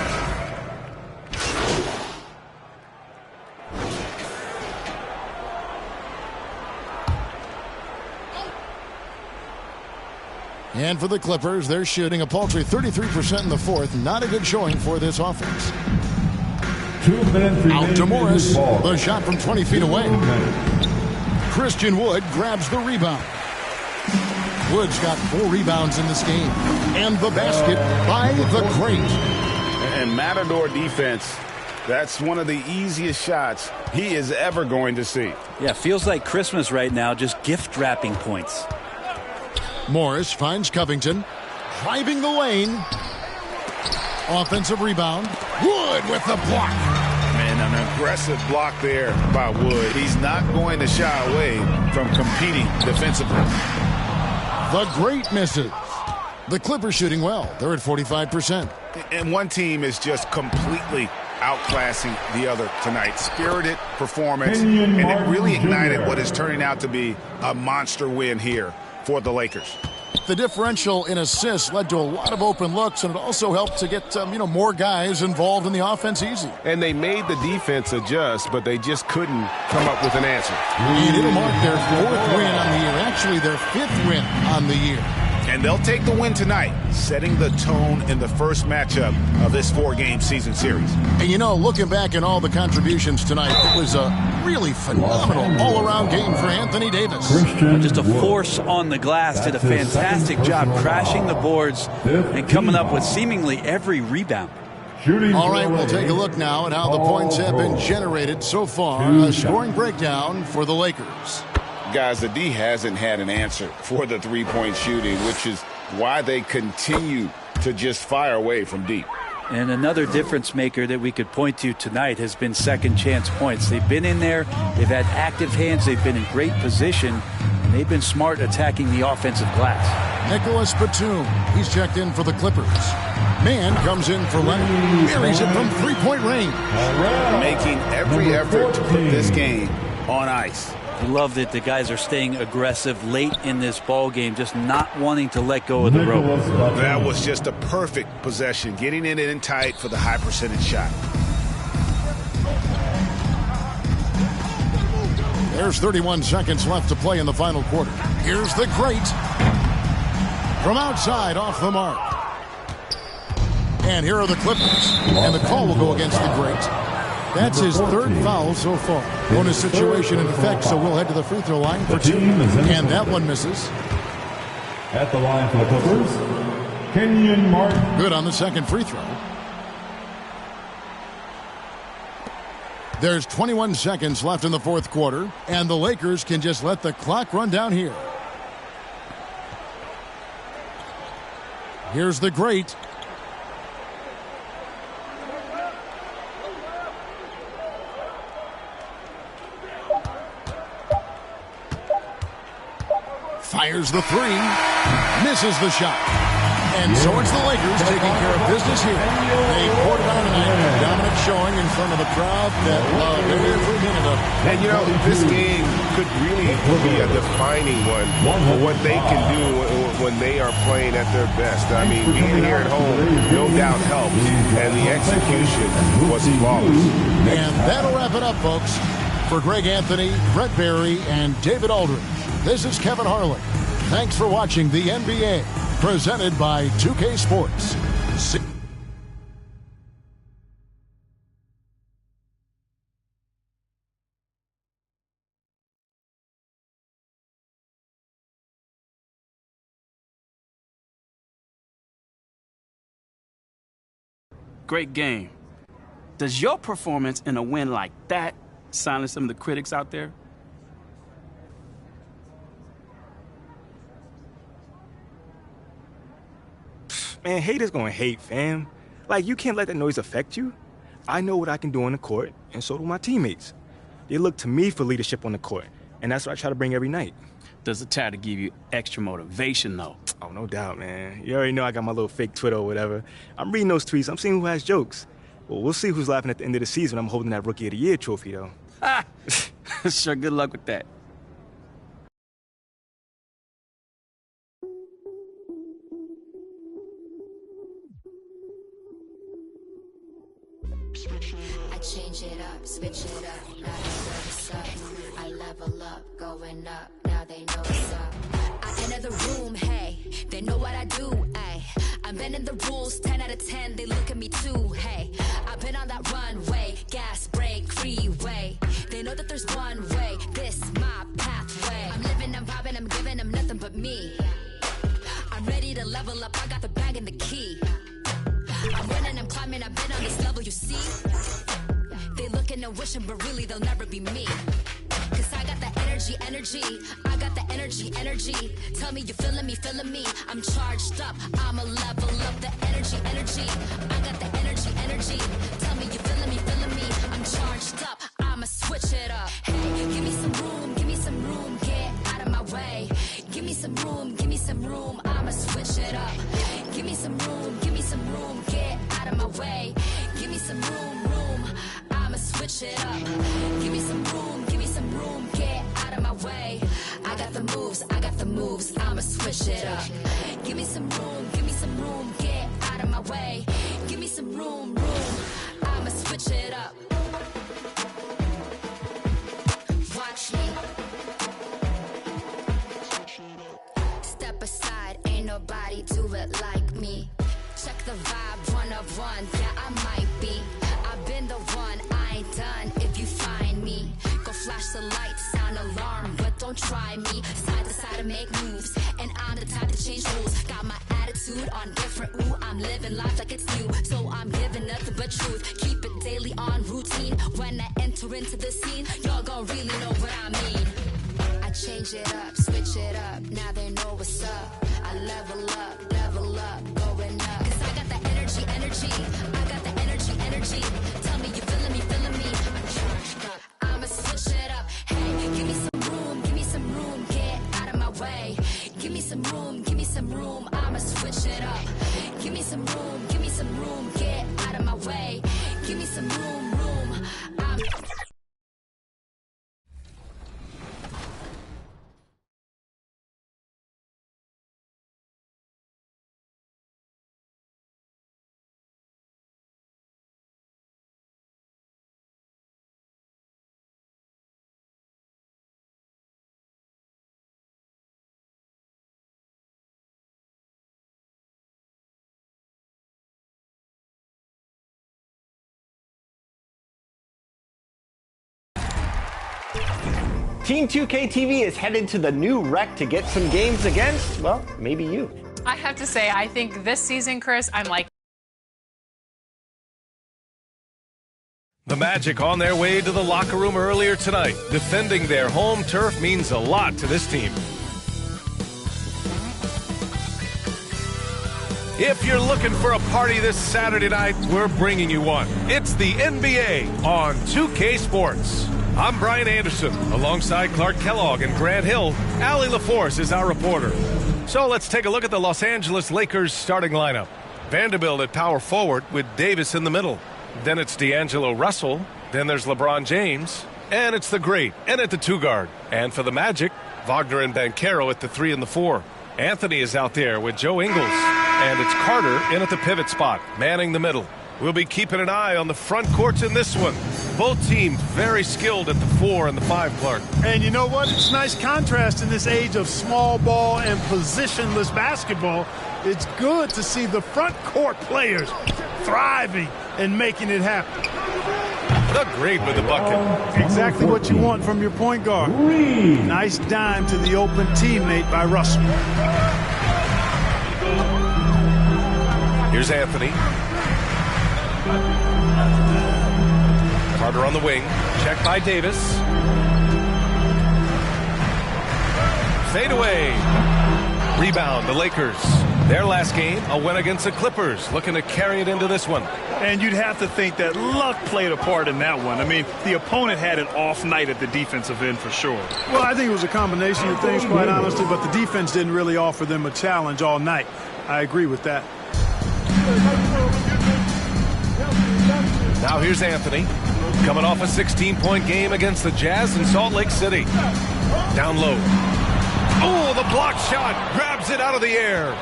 And for the Clippers, they're shooting a paltry 33% in the fourth. Not a good showing for this offense. 2 minutes remaining. Out to Morris. in the ball. The shot from 20 feet away. Christian Wood grabs the rebound. Wood's got 4 rebounds in this game. And the basket by the great. And Matador defense, that's one of the easiest shots he is ever going to see. Yeah, feels like Christmas right now, just gift wrapping points. Morris finds Covington. Driving the lane. Offensive rebound. Wood with the block. Man, an aggressive block there by Wood. He's not going to shy away from competing defensively. The great misses. The Clippers shooting well. They're at 45%. And one team is just completely outclassing the other tonight. Spirited performance, and it really ignited what is turning out to be a monster win here for the Lakers. The differential in assists led to a lot of open looks, and it also helped to get more guys involved in the offense easy. And they made the defense adjust, but they just couldn't come up with an answer. And it'll mark their 4th win on the year. Actually, their 5th win on the year. And they'll take the win tonight, setting the tone in the first matchup of this 4-game season series. And looking back at all the contributions tonight, it was a really phenomenal all-around game for Anthony Davis. Just a force on the glass, did a fantastic job crashing the boards and coming up with seemingly every rebound. All right, we'll take a look now at how the points have been generated so far. A scoring breakdown for the Lakers. Guys, the D hasn't had an answer for the three-point shooting, which is why they continue to just fire away from deep. And another difference maker that we could point to tonight has been second chance points. They've been in there, they've had active hands, they've been in great position, and they've been smart attacking the offensive glass. Nicholas Batum, he's checked in for the Clippers. Man comes in for Leonard, buries it from three-point range. Making every effort to put this game on ice. I love that the guys are staying aggressive late in this ball game, just not wanting to let go of the rope. That was just a perfect possession, getting it in tight for the high percentage shot. There's 31 seconds left to play in the final quarter. Here's the great. From outside, off the mark. And here are the Clippers. And the call will go against the great. That's his 3rd foul so far. Bonus situation in effect, so we'll head to the free throw line for 2. And that one misses. At the line for the Clippers, Kenyon Martin. Good on the second free throw. There's 21 seconds left in the 4th quarter, and the Lakers can just let the clock run down here. Here's the great. Fires the 3, misses the shot. And so it's the Lakers taking care of business here. They poured it on tonight, dominant showing in front of the crowd that every minute of. And this game could really be a defining one for what they can do when they are playing at their best. I mean, being here at home no doubt helps, and the execution was flawless. And that'll wrap it up, folks. For Greg Anthony, Brett Barry, and David Aldridge, this is Kevin Harlan. Thanks for watching the NBA, presented by 2K Sports. Great game. Does your performance in a win like that silence some of the critics out there? Man, haters gonna hate, fam. Like, you can't let that noise affect you. I know what I can do on the court, and so do my teammates. They look to me for leadership on the court, and that's what I try to bring every night. Does the tattoo give you extra motivation, though? Oh, no doubt, man. You already know I got my little fake Twitter or whatever. I'm reading those tweets. I'm seeing who has jokes. Well, we'll see who's laughing at the end of the season when I'm holding that Rookie of the Year trophy, though. Sure, good luck with that. I change it up, switch it up, now they know what's up. I level up, going up, now they know what's up. I enter the room, hey, they know what I do, ayy. I'm bending the rules, 10 out of 10, they look at me too, hey. I've been on that runway, gas, brake, freeway. They know that there's one way, this my pathway. I'm living, I'm vibing, I'm giving them nothing but me. I'm ready to level up, I got the bag and the key. I'm winning, I'm climbing, I've been on this level, you see. They looking and wishing, but really they'll never be me. Cause I got the energy, I got the energy. Tell me you feeling me. I'm charged up, I'ma level up the energy. I got the energy. Tell me you feeling me. I'm charged up, I'ma switch it up. Hey, give me some room, get out of my way. Give me some room, I'ma switch it up. Give me some room, get out of my way. Give me some room, I'ma switch it up. Give me some room, get out of my way. I got the moves, I'ma switch it up. Give me some room, get out of my way. Give me some room, I'ma switch it up. Watch me. Step aside, ain't nobody do it like me. Check the vibe, one of one, yeah, I might be. I've been the one, I ain't done if you find me. Go flash the lights, sound alarm, but don't try me. Side to side to make moves, and I'm the type to change rules. Got my attitude on different, ooh, I'm living life like it's new. So I'm giving nothing but truth, keep it daily on routine. When I enter into the scene, y'all gon' really know what I mean. I change it up, switch it up, now they know what's up. I level up, going up. Cause I got the energy, I got the energy. Tell me you feeling me. I'm charged up, I'ma switch it up. Hey, give me some room, get out of my way. Give me some room, I'ma switch it up. Give me some room, get out of my way. Give me some room, Team 2K TV is headed to the new rec to get some games against, well, maybe you. I have to say, I think this season, Chris, I'm like... The Magic on their way to the locker room earlier tonight. Defending their home turf means a lot to this team. If you're looking for a party this Saturday night, we're bringing you one. It's the NBA on 2K Sports. I'm Brian Anderson, alongside Clark Kellogg and Grant Hill. Allie LaForce is our reporter. So let's take a look at the Los Angeles Lakers starting lineup. Vanderbilt at power forward with Davis in the middle. Then it's D'Angelo Russell. Then there's LeBron James. And it's the great and at the 2 guard. And for the Magic, Wagner and Banchero at the 3 and the 4. Anthony is out there with Joe Ingles. And it's Carter in at the pivot spot, manning the middle. We'll be keeping an eye on the front courts in this one. Both teams very skilled at the 4 and the 5, Clark. And you know what? It's a nice contrast in this age of small ball and positionless basketball. It's good to see the front court players thriving and making it happen. The great with the bucket. Exactly what you want from your point guard. Nice dime to the open teammate by Russell. Here's Anthony. Carter on the wing. Check by Davis. Fade away. Rebound, the Lakers. Their last game, a win against the Clippers. Looking to carry it into this one. And you'd have to think that luck played a part in that one. I mean, the opponent had an off night at the defensive end for sure. Well, I think it was a combination of things, quite honestly, but the defense didn't really offer them a challenge all night. I agree with that. Now here's Anthony, coming off a 16-point game against the Jazz in Salt Lake City. Down low. Oh, the block shot grabs it out of the air.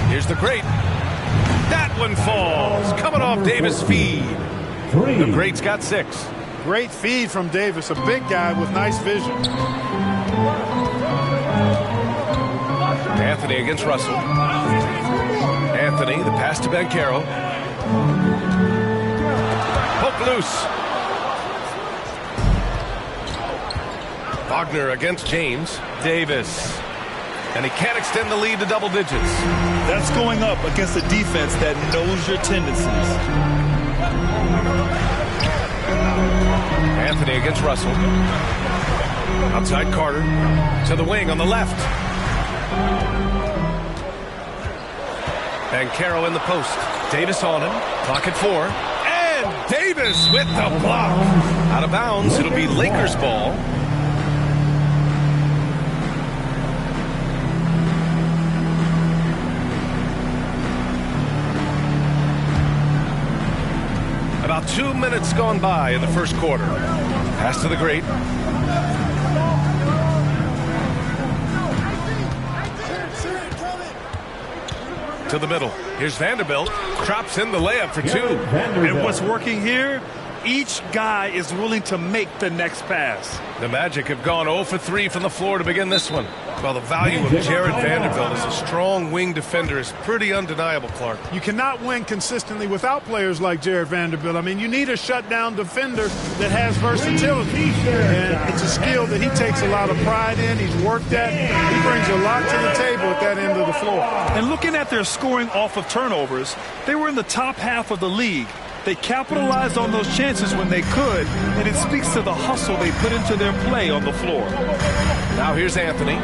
Here's the great. That one falls, coming off Davis' feed. The great's got 6. Great feed from Davis, a big guy with nice vision. Anthony against Russell. Anthony, the pass to Banchero. Poke loose. Wagner against James. Davis. And he can't extend the lead to double digits. That's going up against a defense that knows your tendencies. Anthony against Russell. Outside Carter. To the wing on the left. Banchero in the post. Davis on him. Clock at 4. And Davis with the block. Out of bounds. It'll be Lakers ball. About 2 minutes gone by in the first quarter. Pass to the great. To the middle. Here's Vanderbilt. Drops in the layup for 2. And what's working here? Each guy is willing to make the next pass. The Magic have gone 0 for 3 from the floor to begin this one. Well, the value of Jared Vanderbilt as a strong wing defender is pretty undeniable, Clark. You cannot win consistently without players like Jared Vanderbilt. I mean, you need a shutdown defender that has versatility. And it's a skill that he takes a lot of pride in. He's worked at. He brings a lot to the table at that end of the floor. And looking at their scoring off of turnovers, they were in the top half of the league. They capitalized on those chances when they could, and it speaks to the hustle they put into their play on the floor. Now here's Anthony.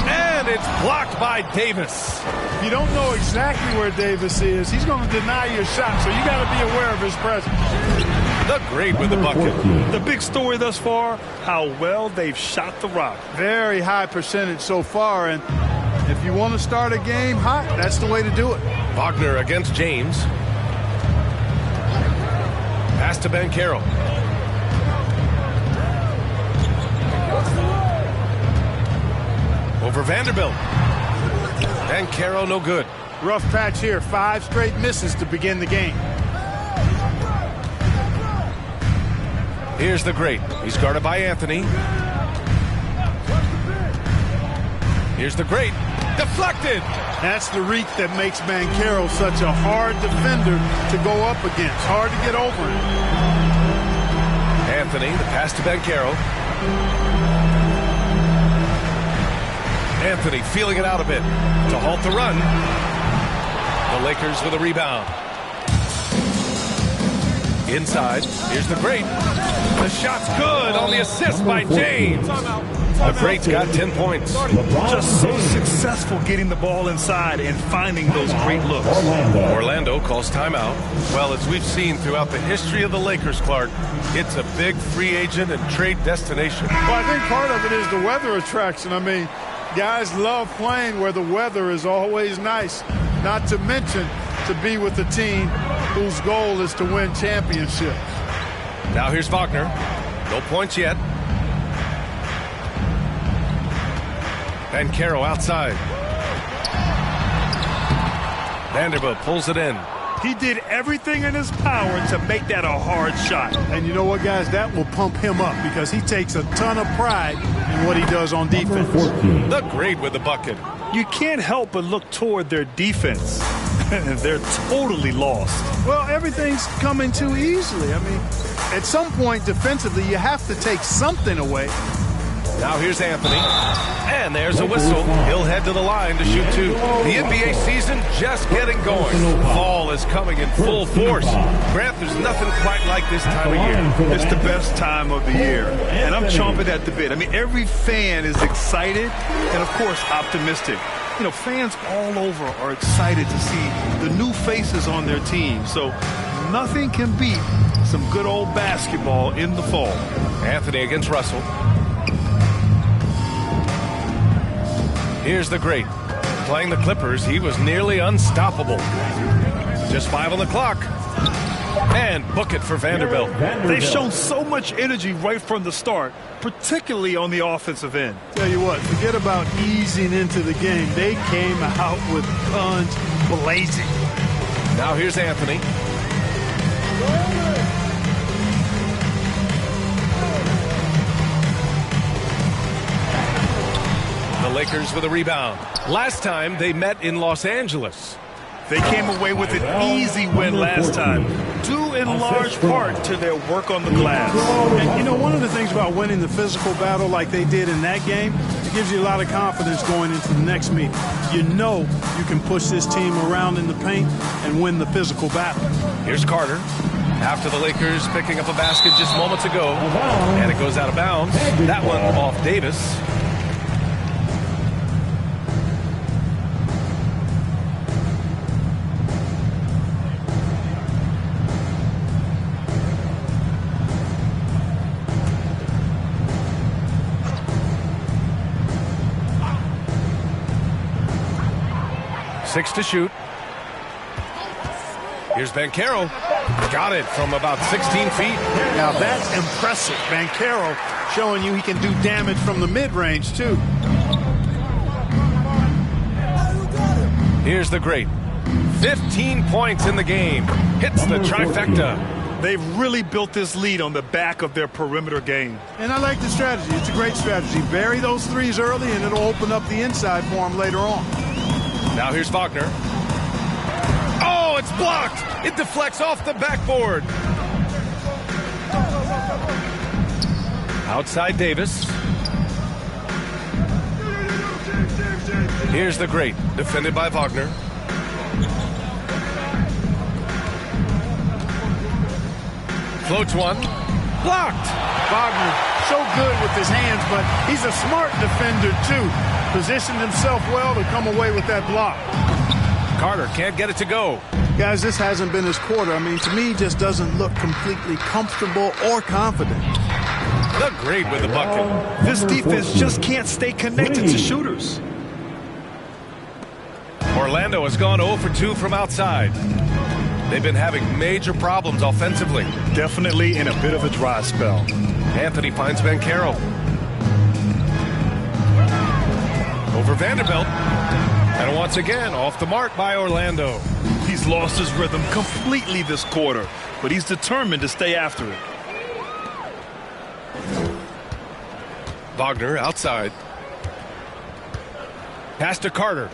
And it's blocked by Davis. You don't know exactly where Davis is. He's going to deny your shot, so you got to be aware of his presence. The great with the bucket. The big story thus far, how well they've shot the rock. Very high percentage so far, and if you want to start a game hot, that's the way to do it. Wagner against James. Pass to Banchero. Over Vanderbilt. Banchero no good. Rough patch here. 5 straight misses to begin the game. Here's the great. He's guarded by Anthony. Here's the great. Deflected. That's the reek that makes Banchero such a hard defender to go up against. Hard to get over him. Anthony, the pass to Banchero. Anthony feeling it out a bit to halt the run. The Lakers with a rebound. Inside, here's the great. The shot's good on the assist by James. The great's got 10 points. Just so successful getting the ball inside and finding those great looks. Orlando calls timeout. Well, as we've seen throughout the history of the Lakers, Clark, it's a big free agent and trade destination. Well, I think part of it is the weather attraction. I mean, guys love playing where the weather is always nice, not to mention to be with a team whose goal is to win championships. Now here's Wagner. No points yet. Banchero outside. Vanderbilt pulls it in. He did everything in his power to make that a hard shot. And you know what, guys? That will pump him up because he takes a ton of pride in what he does on defense. The great with the bucket. You can't help but look toward their defense. They're totally lost. Well, everything's coming too easily. I mean, at some point defensively, you have to take something away. Now here's Anthony. And there's a whistle. He'll head to the line to shoot 2. The NBA season just getting going. Fall is coming in full force. Grant, there's nothing quite like this time of year. It's the best time of the year. And I'm chomping at the bit. I mean, every fan is excited and, of course, optimistic. You know, fans all over are excited to see the new faces on their team. So nothing can beat some good old basketball in the fall. Anthony against Russell. Here's the great. Playing the Clippers, he was nearly unstoppable. Just 5 on the clock. And book it for Vanderbilt. They've shown so much energy right from the start, particularly on the offensive end. Tell you what, forget about easing into the game. They came out with guns blazing. Now here's Anthony. The Lakers with a rebound. Last time they met in Los Angeles. They came away with an easy win last time, due in large part to their work on the glass. And, you know, one of the things about winning the physical battle like they did in that game, it gives you a lot of confidence going into the next meeting. You know you can push this team around in the paint and win the physical battle. Here's Carter. After the Lakers picking up a basket just moments ago, and it goes out of bounds. That one off Davis. Six to shoot. Here's Banchero. Got it from about 16 feet. Now that's impressive. Banchero showing you he can do damage from the mid-range, too. Here's the great. 15 points in the game. Hits the trifecta. They've really built this lead on the back of their perimeter game. And I like the strategy. It's a great strategy. Bury those threes early, and it'll open up the inside for them later on. Now here's Wagner. Oh, it's blocked. It deflects off the backboard. Outside Davis. Here's the great. Defended by Wagner. Floats one. Blocked. Wagner, so good with his hands, but he's a smart defender, too. Positioned himself well to come away with that block. Carter can't get it to go. Guys, this hasn't been his quarter. I mean, to me, he just doesn't look completely comfortable or confident. The great with the bucket. This defense just can't stay connected to shooters. Orlando has gone 0 for 2 from outside. They've been having major problems offensively. Definitely in a bit of a dry spell. Anthony finds Banchero. Over Vanderbilt. And once again, off the mark by Orlando. He's lost his rhythm completely this quarter, but he's determined to stay after it. Wagner outside. Pass to Carter.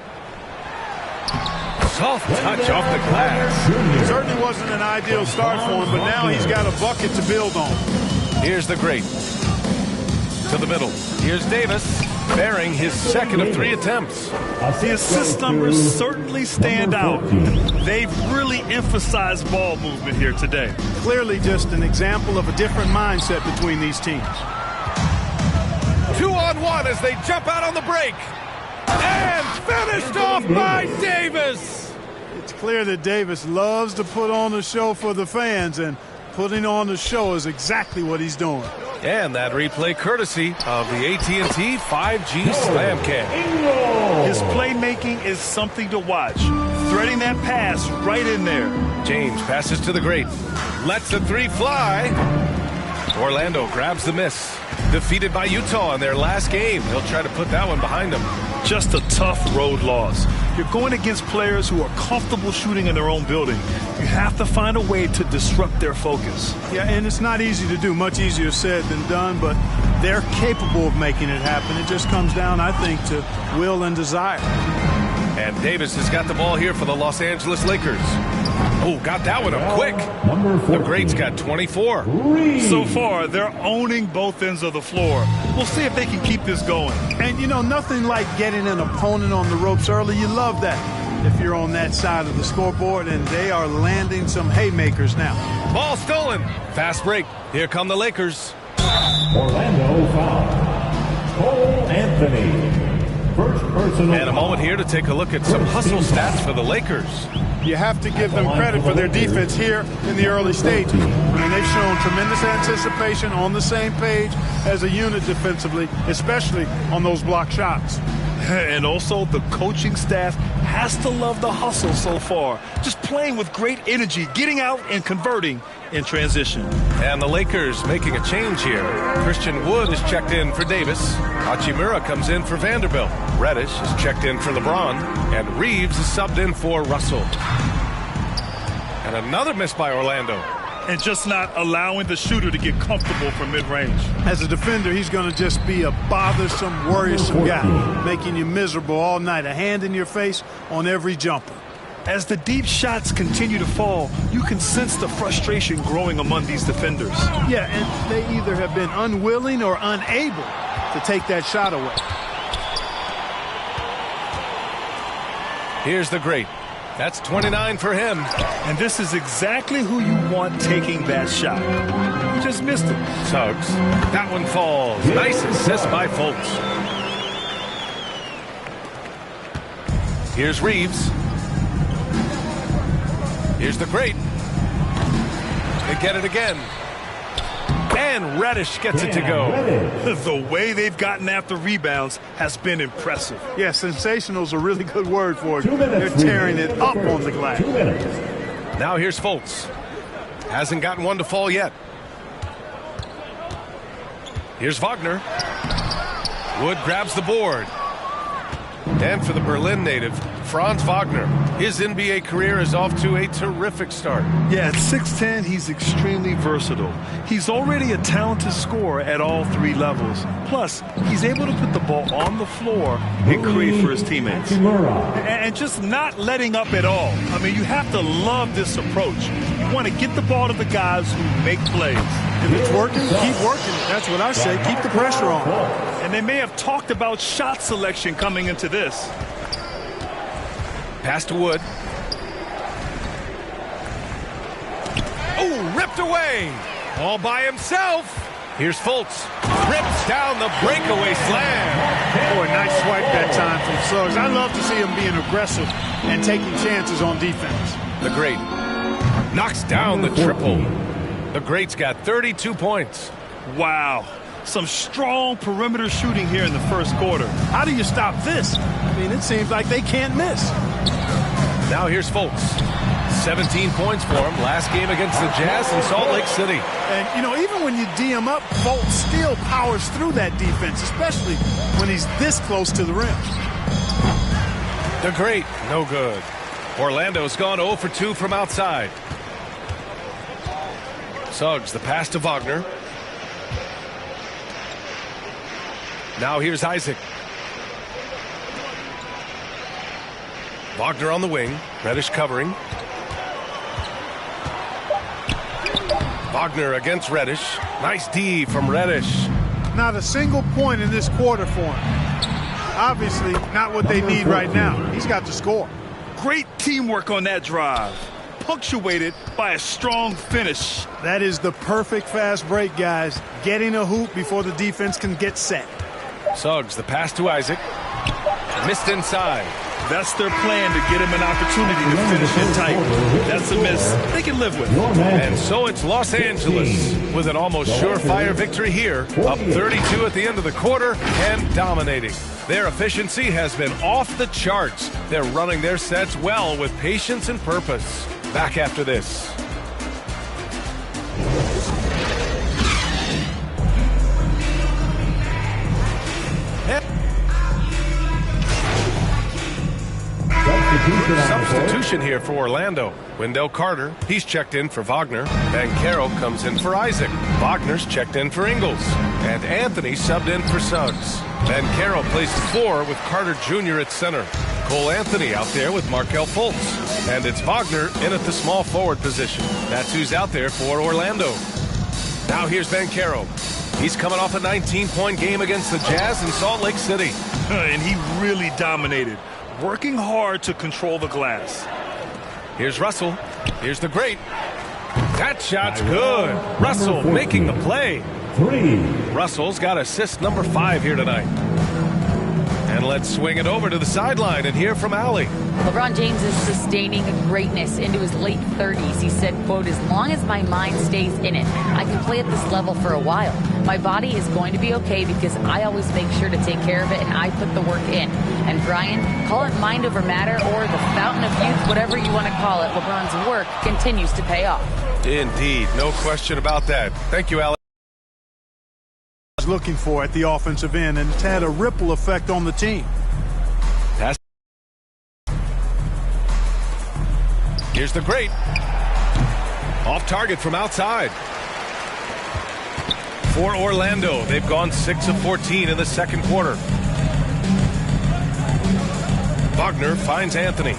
Soft touch off the glass. Certainly wasn't an ideal start for him, but now he's got a bucket to build on. Here's the great. To the middle. Here's Davis, bearing his second of 3 attempts. The assist numbers certainly stand out. They've really emphasized ball movement here today. Clearly just an example of a different mindset between these teams. 2-on-1 as they jump out on the break. And finished off by Davis. It's clear that Davis loves to put on a show for the fans, and putting on the show is exactly what he's doing. And that replay courtesy of the AT&T 5G Slam Cam. His playmaking is something to watch. Threading that pass right in there. James passes to the great. Lets the 3 fly. Orlando grabs the miss. Defeated by Utah in their last game. They'll try to put that one behind them. Just a tough road loss. You're going against players who are comfortable shooting in their own building. You have to find a way to disrupt their focus. Yeah, and it's not easy to do. Much easier said than done, but they're capable of making it happen. It just comes down, I think, to will and desire. And Davis has got the ball here for the Los Angeles Lakers. Oh, got that one up quick. The great's got 24. So far, they're owning both ends of the floor. We'll see if they can keep this going. And, you know, nothing like getting an opponent on the ropes early. You love that if you're on that side of the scoreboard, and they are landing some haymakers now. Ball stolen. Fast break. Here come the Lakers. Orlando foul. Cole Anthony. First personal. And a moment here to take a look at some hustle stats for the Lakers. You have to give them credit for their defense here in the early stages. I mean, they've shown tremendous anticipation, on the same page as a unit defensively, especially on those block shots. And also, the coaching staff has to love the hustle so far. Just playing with great energy, getting out and converting in transition. And the Lakers making a change here. Christian Wood is checked in for Davis. Hachimura comes in for Vanderbilt. Reddish is checked in for LeBron. And Reeves is subbed in for Russell. And another miss by Orlando. and just not allowing the shooter to get comfortable from mid-range. As a defender, he's going to just be a bothersome, worrisome guy, making you miserable all night, a hand in your face on every jumper. As the deep shots continue to fall, you can sense the frustration growing among these defenders. Yeah, and they either have been unwilling or unable to take that shot away. Here's the great. That's 29 for him. And this is exactly who you want taking that shot. You just missed it. Suggs. That one falls. Nice assist by Fultz. Here's Reeves. Here's the great. They get it again. And Reddish gets it to go. The way they've gotten after rebounds has been impressive. Yeah, sensational is a really good word for it. They're tearing it up on the glass. Now here's Fultz. Hasn't gotten one to fall yet. Here's Wagner. Wood grabs the board. And for the Berlin native, Franz Wagner. His NBA career is off to a terrific start. Yeah, at 6'10", he's extremely versatile. He's already a talented scorer at all three levels. Plus, he's able to put the ball on the floor and create for his teammates. And just not letting up at all. I mean, you have to love this approach. You want to get the ball to the guys who make plays. If it's working, keep working it. That's what I say. Keep the pressure on. And they may have talked about shot selection coming into this. Pass to Wood. Oh, ripped away. All by himself. Here's Fultz. Rips down the breakaway slam. Boy, nice swipe that time from Suggs. I love to see him being aggressive and taking chances on defense. The great knocks down the triple. The great's got 32 points. Wow. Some strong perimeter shooting here in the first quarter. How do you stop this? I mean, it seems like they can't miss. Now here's Fultz. 17 points for him last game against the Jazz in Salt Lake City. And, you know, even when you D him up, Fultz still powers through that defense, especially when he's this close to the rim. The great, no good. Orlando's gone 0 for 2 from outside. Suggs, the pass to Wagner. Now here's Isaac. Wagner on the wing. Reddish covering. Wagner against Reddish. Nice D from Reddish. Not a single point in this quarter for him. Obviously not what they need right now. He's got to score. Great teamwork on that drive. Punctuated by a strong finish. That is the perfect fast break, guys. Getting a hoop before the defense can get set. Suggs, the pass to Isaac. Missed inside. That's their plan, to get him an opportunity to finish it tight. That's a miss they can live with. And so it's Los Angeles with an almost surefire victory here, up 32 at the end of the quarter and dominating. Their efficiency has been off the charts. They're running their sets well with patience and purpose. Back after this. Substitution here for Orlando. Wendell Carter, he's checked in for Wagner. Banchero comes in for Isaac. Wagner's checked in for Ingles. And Anthony subbed in for Suggs. Banchero plays 4 with Carter Jr. at center. Cole Anthony out there with Markelle Fultz. And it's Wagner in at the small forward position. That's who's out there for Orlando. Now here's Banchero. He's coming off a 19-point game against the Jazz in Salt Lake City. And he really dominated, working hard to control the glass. Here's Russell. Here's the great. That shot's good. Russell making the play. Russell's got assist number 5 here tonight. And let's swing it over to the sideline and hear from Allie. LeBron James is sustaining greatness into his late 30s. He said, quote, "As long as my mind stays in it, I can play at this level for a while. My body is going to be okay because I always make sure to take care of it and I put the work in." And Brian, call it mind over matter or the fountain of youth, whatever you want to call it, LeBron's work continues to pay off. Indeed, no question about that. Thank you, Allie. Looking for at the offensive end, and it's had a ripple effect on the team. Pass. Here's the great. Off target from outside. For Orlando, they've gone 6 of 14 in the second quarter. Wagner finds Anthony.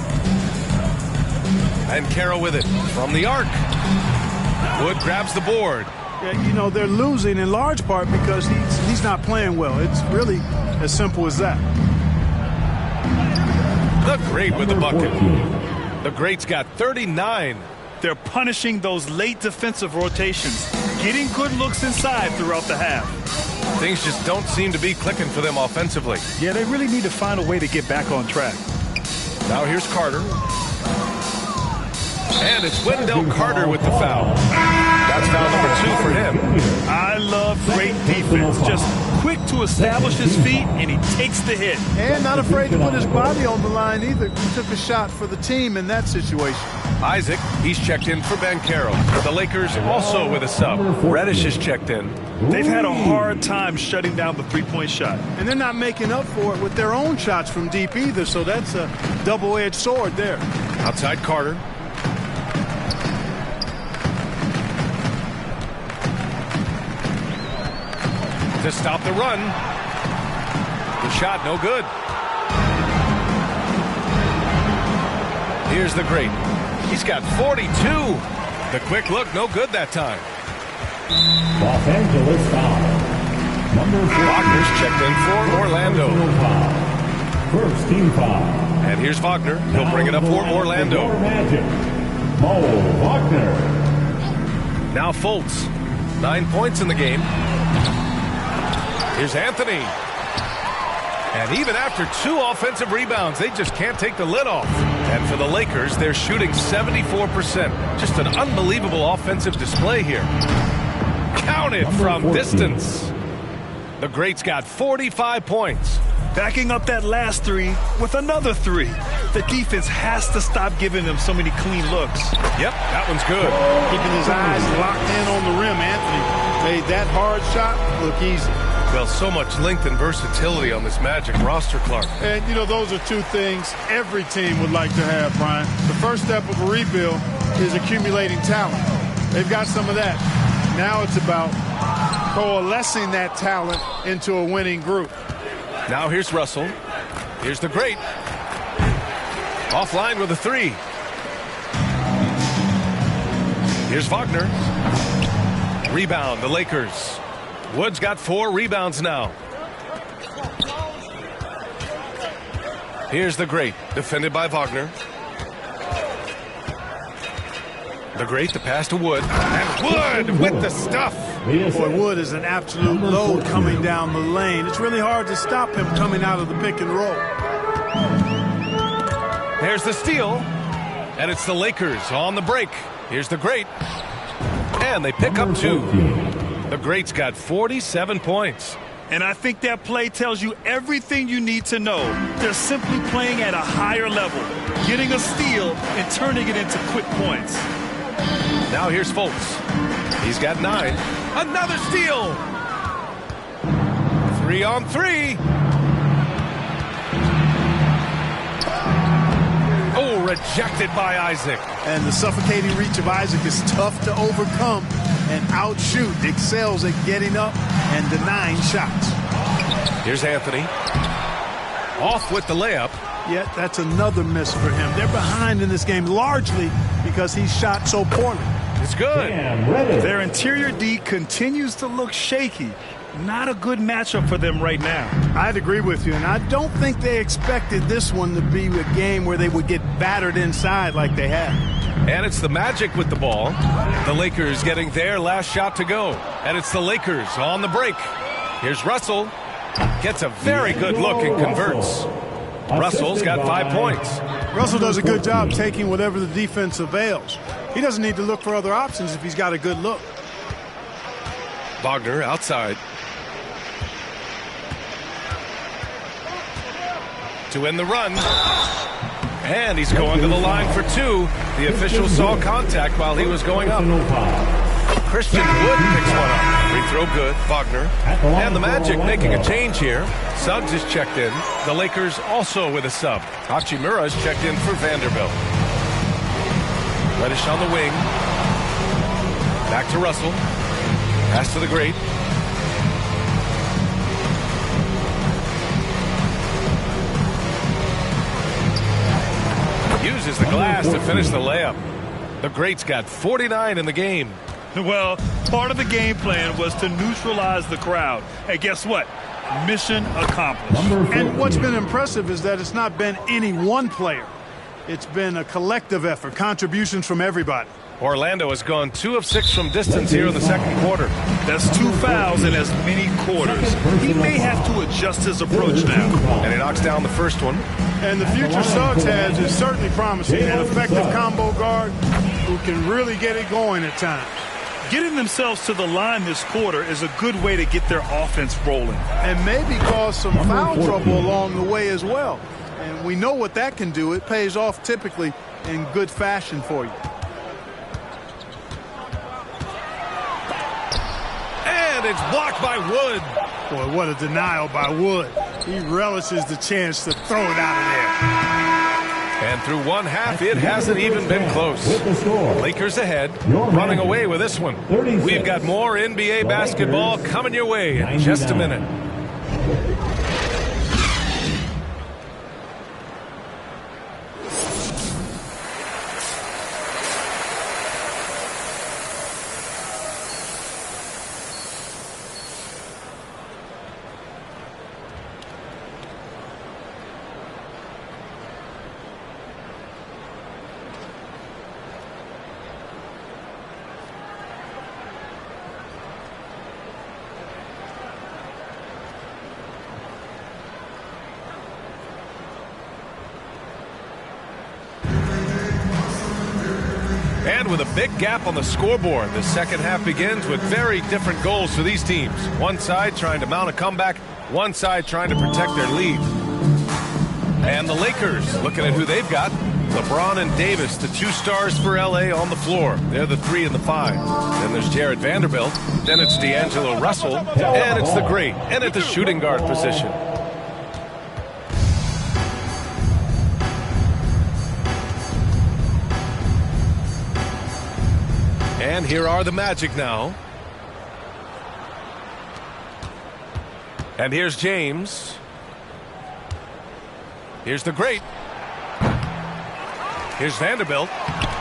And Carroll with it from the arc. Wood grabs the board. Yeah, you know, they're losing in large part because he's not playing well. It's really as simple as that. The Great with the bucket. The Great's got 39. They're punishing those late defensive rotations, getting good looks inside throughout the half. Things just don't seem to be clicking for them offensively. Yeah, they really need to find a way to get back on track. Now here's Carter. And it's Wendell Carter with the foul. That's foul number 2 for him. I love great defense. Just quick to establish his feet, and he takes the hit. And not afraid to put his body on the line either. He took a shot for the team in that situation. Isaac, he's checked in for Ben Carroll. The Lakers also with a sub. Reddish is checked in. They've had a hard time shutting down the three-point shot. And they're not making up for it with their own shots from deep either, so that's a double-edged sword there. Outside Carter. To stop the run. The shot no good. Here's the Great. He's got 42. The quick look no good that time. Los Angeles foul. Number 4. Wagner's checked in for Orlando. First team foul. And here's Wagner. He'll bring it up for Orlando. Mo Wagner. Now Fultz. 9 points in the game. Here's Anthony. And even after 2 offensive rebounds, they just can't take the lid off. And for the Lakers, they're shooting 74%. Just an unbelievable offensive display here. Counted from distance. The Great's got 45 points. Backing up that last 3 with another 3. The defense has to stop giving them so many clean looks. Yep, that one's good. Keeping his eyes locked in on the rim, Anthony made that hard shot look easy. Well, so much length and versatility on this Magic roster, Clark. And, you know, those are 2 things every team would like to have, Brian. The first step of a rebuild is accumulating talent. They've got some of that. Now it's about coalescing that talent into a winning group. Now here's Russell. Here's the Great. Offline with a 3. Here's Wagner. Rebound, the Lakers. Wood's got 4 rebounds now. Here's the Great, defended by Wagner. The Great, the pass to Wood. And Wood with the stuff. Boy, Wood is an absolute load coming down the lane. It's really hard to stop him coming out of the pick and roll. There's the steal. And it's the Lakers on the break. Here's the Great. And they pick up 2. The Great's got 47 points. And I think that play tells you everything you need to know. They're simply playing at a higher level, getting a steal and turning it into quick points. Now here's Fultz. He's got 9. Another steal. 3 on 3. Oh, rejected by Isaac. And the suffocating reach of Isaac is tough to overcome and outshoot. Excels at getting up and denying shots. Here's Anthony. Off with the layup. Yet that's another miss for him. They're behind in this game largely because he shot so poorly. It's good. Their interior D continues to look shaky. Not a good matchup for them right now. I'd agree with you, and I don't think they expected this one to be a game where they would get battered inside like they have. And it's the Magic with the ball. The Lakers getting their last shot to go. And it's the Lakers on the break. Here's Russell. Gets a very good look and converts. Russell's got 5 points. Russell does a good job taking whatever the defense avails. He doesn't need to look for other options if he's got a good look. Wagner outside. To end the run. And he's going to the line for 2. The official saw contact while he was going up. Christian Wood picks one up. Free throw good. Wagner. And the Magic making a change here. Suggs is checked in. The Lakers also with a sub. Hachimura is checked in for Vanderbilt. Reddish on the wing. Back to Russell. Pass to the great. Uses the glass to finish the layup. The great's got 49 in the game. Well, part of the game plan was to neutralize the crowd. Hey, guess what? Mission accomplished. And what's been impressive is that it's not been any one player. It's been a collective effort, contributions from everybody. Orlando has gone 2 of 6 from distance here in the second quarter. That's 2 fouls in as many quarters. He may have to adjust his approach now. And he knocks down the first one. And the future Suggs has is certainly promising. An effective combo guard who can really get it going at times. Getting themselves to the line this quarter is a good way to get their offense rolling. And maybe cause some foul trouble along the way as well. And we know what that can do. It pays off typically in good fashion for you. And it's blocked by Wood. Boy, what a denial by Wood. He relishes the chance to throw it out of there. And through one half, it hasn't even been close. Lakers ahead, running away with this one. We've got more NBA basketball coming your way in just a minute. And with a big gap on the scoreboard, the second half begins with very different goals for these teams. One side trying to mount a comeback, one side trying to protect their lead. And the Lakers looking at who they've got. LeBron and Davis, the 2 stars for LA on the floor. They're the 3 and the 5. Then there's Jared Vanderbilt. Then it's D'Angelo Russell. And it's the great. And at the shooting guard position. And here are the Magic now. And here's James. Here's the great. Here's Vanderbilt.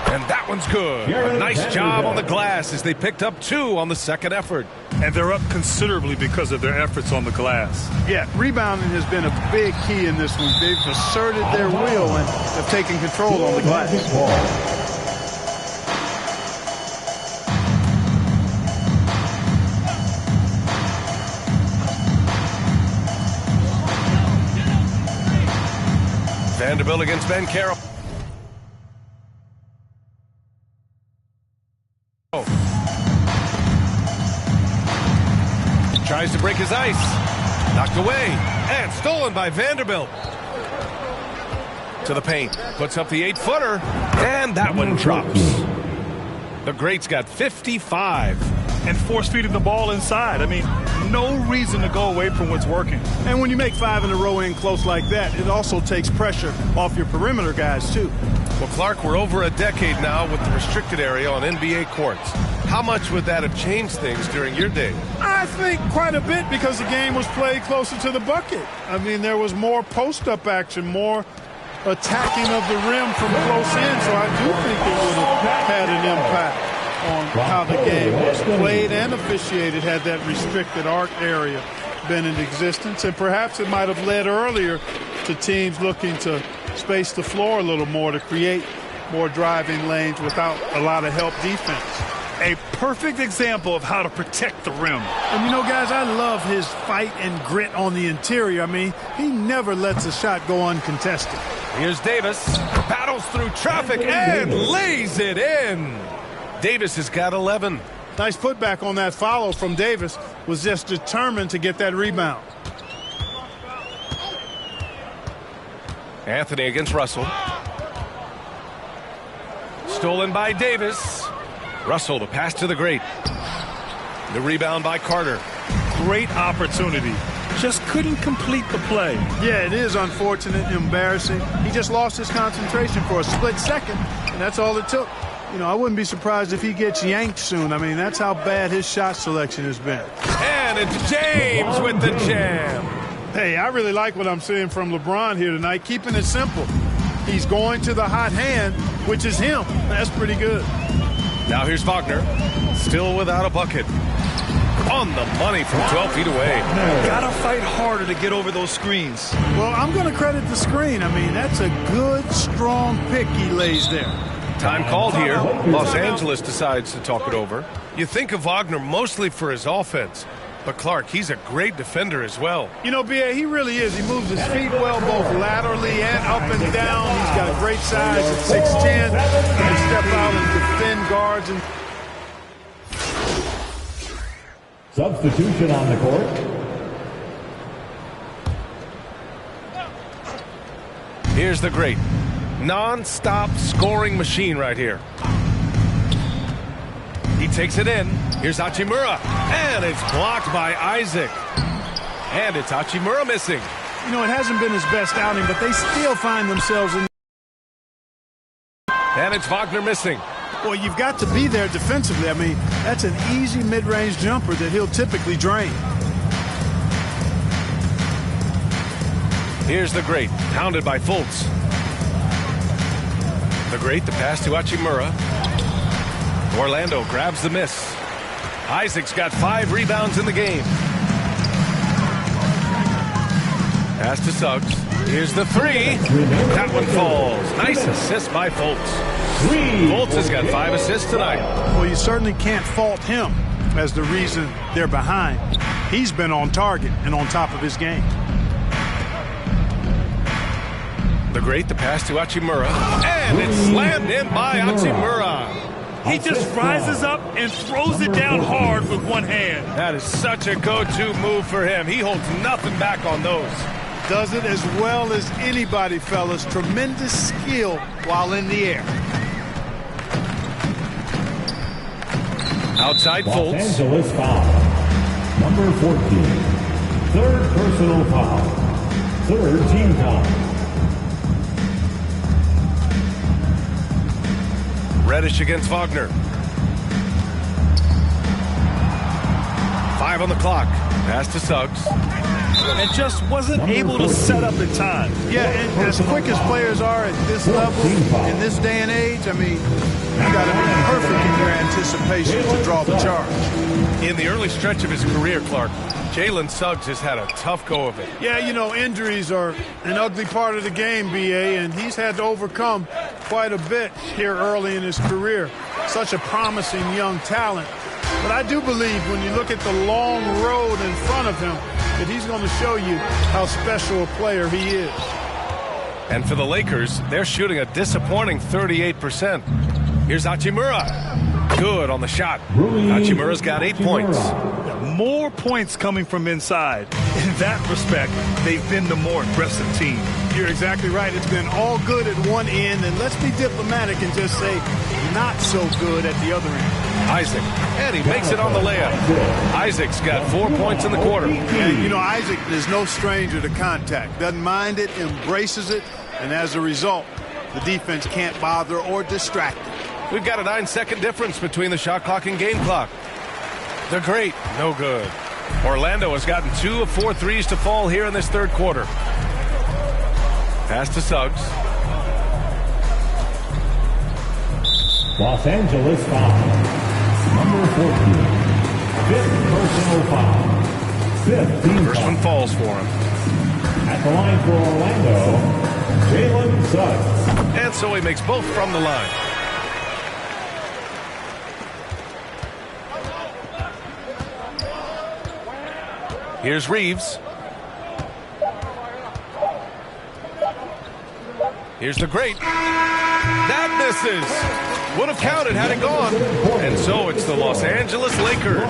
And that one's good. A nice job on the glass as they picked up 2 on the second effort. And they're up considerably because of their efforts on the glass. Yeah, rebounding has been a big key in this one. They've asserted their will and have taken control on the glass. Vanderbilt against Ben Carroll. Tries to break his ice. Knocked away. And stolen by Vanderbilt. To the paint. Puts up the 8-footer. And that one drops. The great's got 55. And force-feeding the ball inside. I mean, no reason to go away from what's working. And when you make 5 in a row in close like that, it also takes pressure off your perimeter guys, too. Well, Clark, we're over a decade now with the restricted area on NBA courts. How much would that have changed things during your day? I think quite a bit because the game was played closer to the bucket. I mean, there was more post-up action, more attacking of the rim from close in, so I do think it would have had an impact on how the game was played and officiated had that restricted arc area been in existence. And perhaps it might have led earlier to teams looking to space the floor a little more to create more driving lanes without a lot of help defense. A perfect example of how to protect the rim. And you know, guys, I love his fight and grit on the interior. I mean, he never lets a shot go uncontested. Here's Davis, battles through traffic and lays it in. Davis has got 11. Nice putback on that follow from Davis. Was just determined to get that rebound. Anthony against Russell. Stolen by Davis. Russell, the pass to the great. The rebound by Carter. Great opportunity. Just couldn't complete the play. Yeah, it is unfortunate and embarrassing. He just lost his concentration for a split second, and that's all it took. You know, I wouldn't be surprised if he gets yanked soon. I mean, that's how bad his shot selection has been. And it's James with the jam. Hey, I really like what I'm seeing from LeBron here tonight, keeping it simple. He's going to the hot hand, which is him. That's pretty good. Now here's Wagner, still without a bucket. On the money from 12 feet away. Gotta fight harder to get over those screens. Well, I'm going to credit the screen. I mean, that's a good, strong pick he lays there. Time called here. Los Angeles decides to talk it over. You think of Wagner mostly for his offense, but Clark, he's a great defender as well. You know, B.A., he really is. He moves his feet well, both laterally and up and down. He's got a great size at 6'10". He can step out and defend guards. And Substitution on the court. Here's the great non-stop scoring machine right here. He takes it in. Here's Hachimura. And it's blocked by Isaac. And it's Hachimura missing. You know, it hasn't been his best outing, but they still find themselves in. And it's Wagner missing. Well, you've got to be there defensively. I mean, that's an easy mid-range jumper that he'll typically drain. Here's the great, pounded by Fultz. The great, the pass to Hachimura. Orlando grabs the miss. Isaac's got 5 rebounds in the game. Pass to Suggs. Here's the 3. That one falls. Nice assist by Fultz. Fultz has got 5 assists tonight. Well, you certainly can't fault him as the reason they're behind. He's been on target and on top of his game. The great, the pass to Hachimura. And it's slammed in by Hachimura. He just rises up and throws it down hard with one hand. That is such a go-to move for him. He holds nothing back on those. Does it as well as anybody, fellas. Tremendous skill while in the air. Outside Fultz. Los Angeles foul. Number 14. Third personal foul. Third team foul. Reddish against Wagner. 5 on the clock. Pass to Suggs. And just wasn't able to set up in time. Yeah, and as quick as players are at this level, in this day and age, I mean, you got to be perfect in your anticipation to draw the charge. In the early stretch of his career, Clark, Jalen Suggs has had a tough go of it. Yeah, you know, injuries are an ugly part of the game, B.A., and he's had to overcome quite a bit here early in his career. Such a promising young talent. But I do believe when you look at the long road in front of him, that he's going to show you how special a player he is. And for the Lakers, they're shooting a disappointing 38%. Here's Hachimura. Good on the shot. Hachimura's got 8 points. More points coming from inside. In that respect, they've been the more aggressive team. You're exactly right. It's been all good at one end, and let's be diplomatic and just say not so good at the other end. Isaac, and he makes it on the layup. Isaac's got 4 points in the quarter. And, you know, Isaac is no stranger to contact. Doesn't mind it, embraces it, and as a result, the defense can't bother or distract him. We've got a 9-second difference between the shot clock and game clock. The great, no good. Orlando has gotten 2 of 4 threes to fall here in this third quarter. Pass to Suggs. Los Angeles foul. Number 14. Fifth personal foul. Fifth team First foul. one falls for him. At the line for Orlando, Jalen Suggs. And so he makes both from the line. Here's Reeves. Here's the great. That misses. Would have counted had it gone. And so it's the Los Angeles Lakers.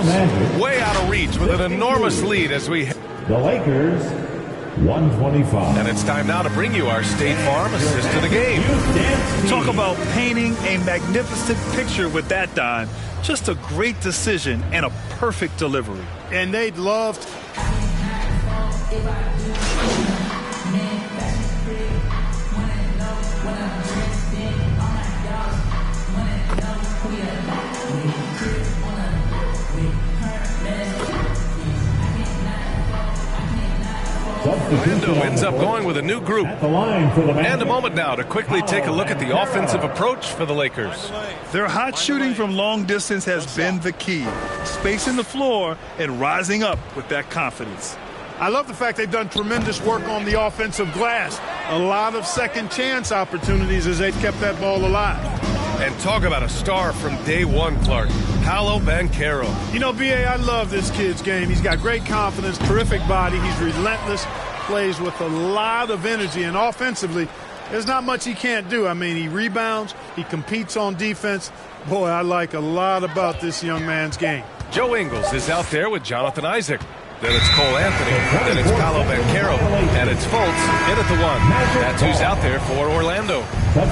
Way out of reach with an enormous lead as we... The Lakers, 125. And it's time now to bring you our State Farm assist to the game. Talk about painting a magnificent picture with that dime. Just a great decision and a perfect delivery. And they'd love to... Orlando ends up going with a new group. And a moment now to quickly take a look at the offensive approach for the Lakers. Their hot shooting from long distance has been the key. Spacing the floor and rising up with that confidence. I love the fact they've done tremendous work on the offensive glass. A lot of second chance opportunities as they've kept that ball alive. And talk about a star from day one, Clark. Paolo Banchero. You know, B.A., I love this kid's game. He's got great confidence, terrific body. He's relentless, plays with a lot of energy, and offensively, there's not much he can't do. I mean, he rebounds, he competes on defense. Boy, I like a lot about this young man's game. Joe Ingles is out there with Jonathan Isaac. Then it's Cole Anthony. Then it's Paolo Banchero. And it's Fultz in at the 1. That's who's out there for Orlando.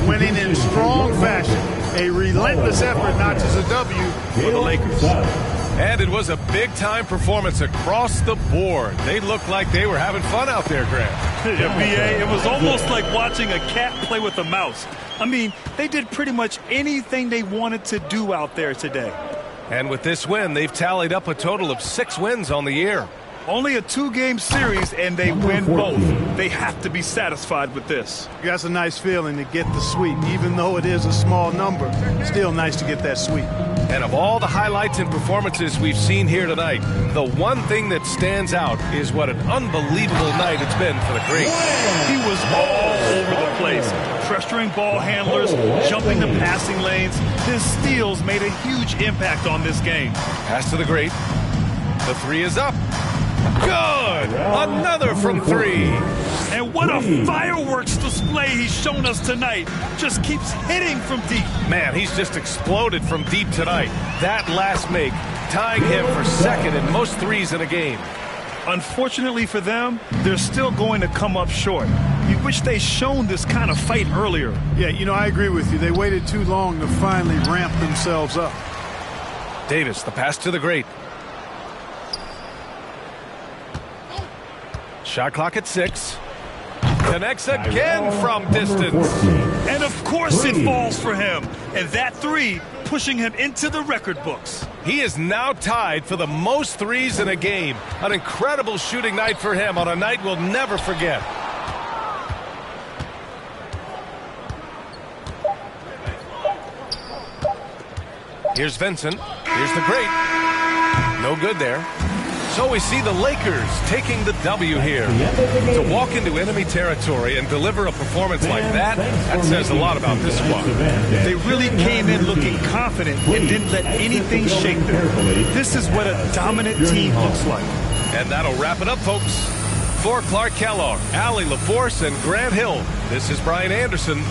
Winning in strong fashion. A relentless effort notches a W for the Lakers. And it was a big-time performance across the board. They looked like they were having fun out there, Grant. Yeah, B.A., it was almost like watching a cat play with a mouse. I mean, they did pretty much anything they wanted to do out there today. And with this win, they've tallied up a total of 6 wins on the year. Only a 2-game series, and they win both. They have to be satisfied with this. That's a nice feeling to get the sweep. Even though it is a small number, still nice to get that sweep. And of all the highlights and performances we've seen here tonight, the one thing that stands out is what an unbelievable night it's been for the Great. He was all over the place, pressuring ball handlers, jumping the passing lanes. His steals made a huge impact on this game. Pass to the Great. The 3 is up. Good! Another from 3. And what a fireworks display he's shown us tonight. Just keeps hitting from deep. Man, he's just exploded from deep tonight. That last make, tying him for second in most threes in a game. Unfortunately for them, they're still going to come up short. You wish they'd shown this kind of fight earlier. Yeah, you know, I agree with you. They waited too long to finally ramp themselves up. Davis, the pass to the Great. Shot clock at 6. Connects again from distance. And of course it falls for him. And that 3 pushing him into the record books. He is now tied for the most threes in a game. An incredible shooting night for him on a night we'll never forget. Here's Vincent. Here's the Great. No good there. So we see the Lakers taking the W here. To walk into enemy territory and deliver a performance like that, that says a lot about this squad. They really came in looking confident and didn't let anything shake them. This is what a dominant team looks like. And that'll wrap it up, folks. For Clark Kellogg, Allie LaForce, and Grant Hill, this is Brian Anderson.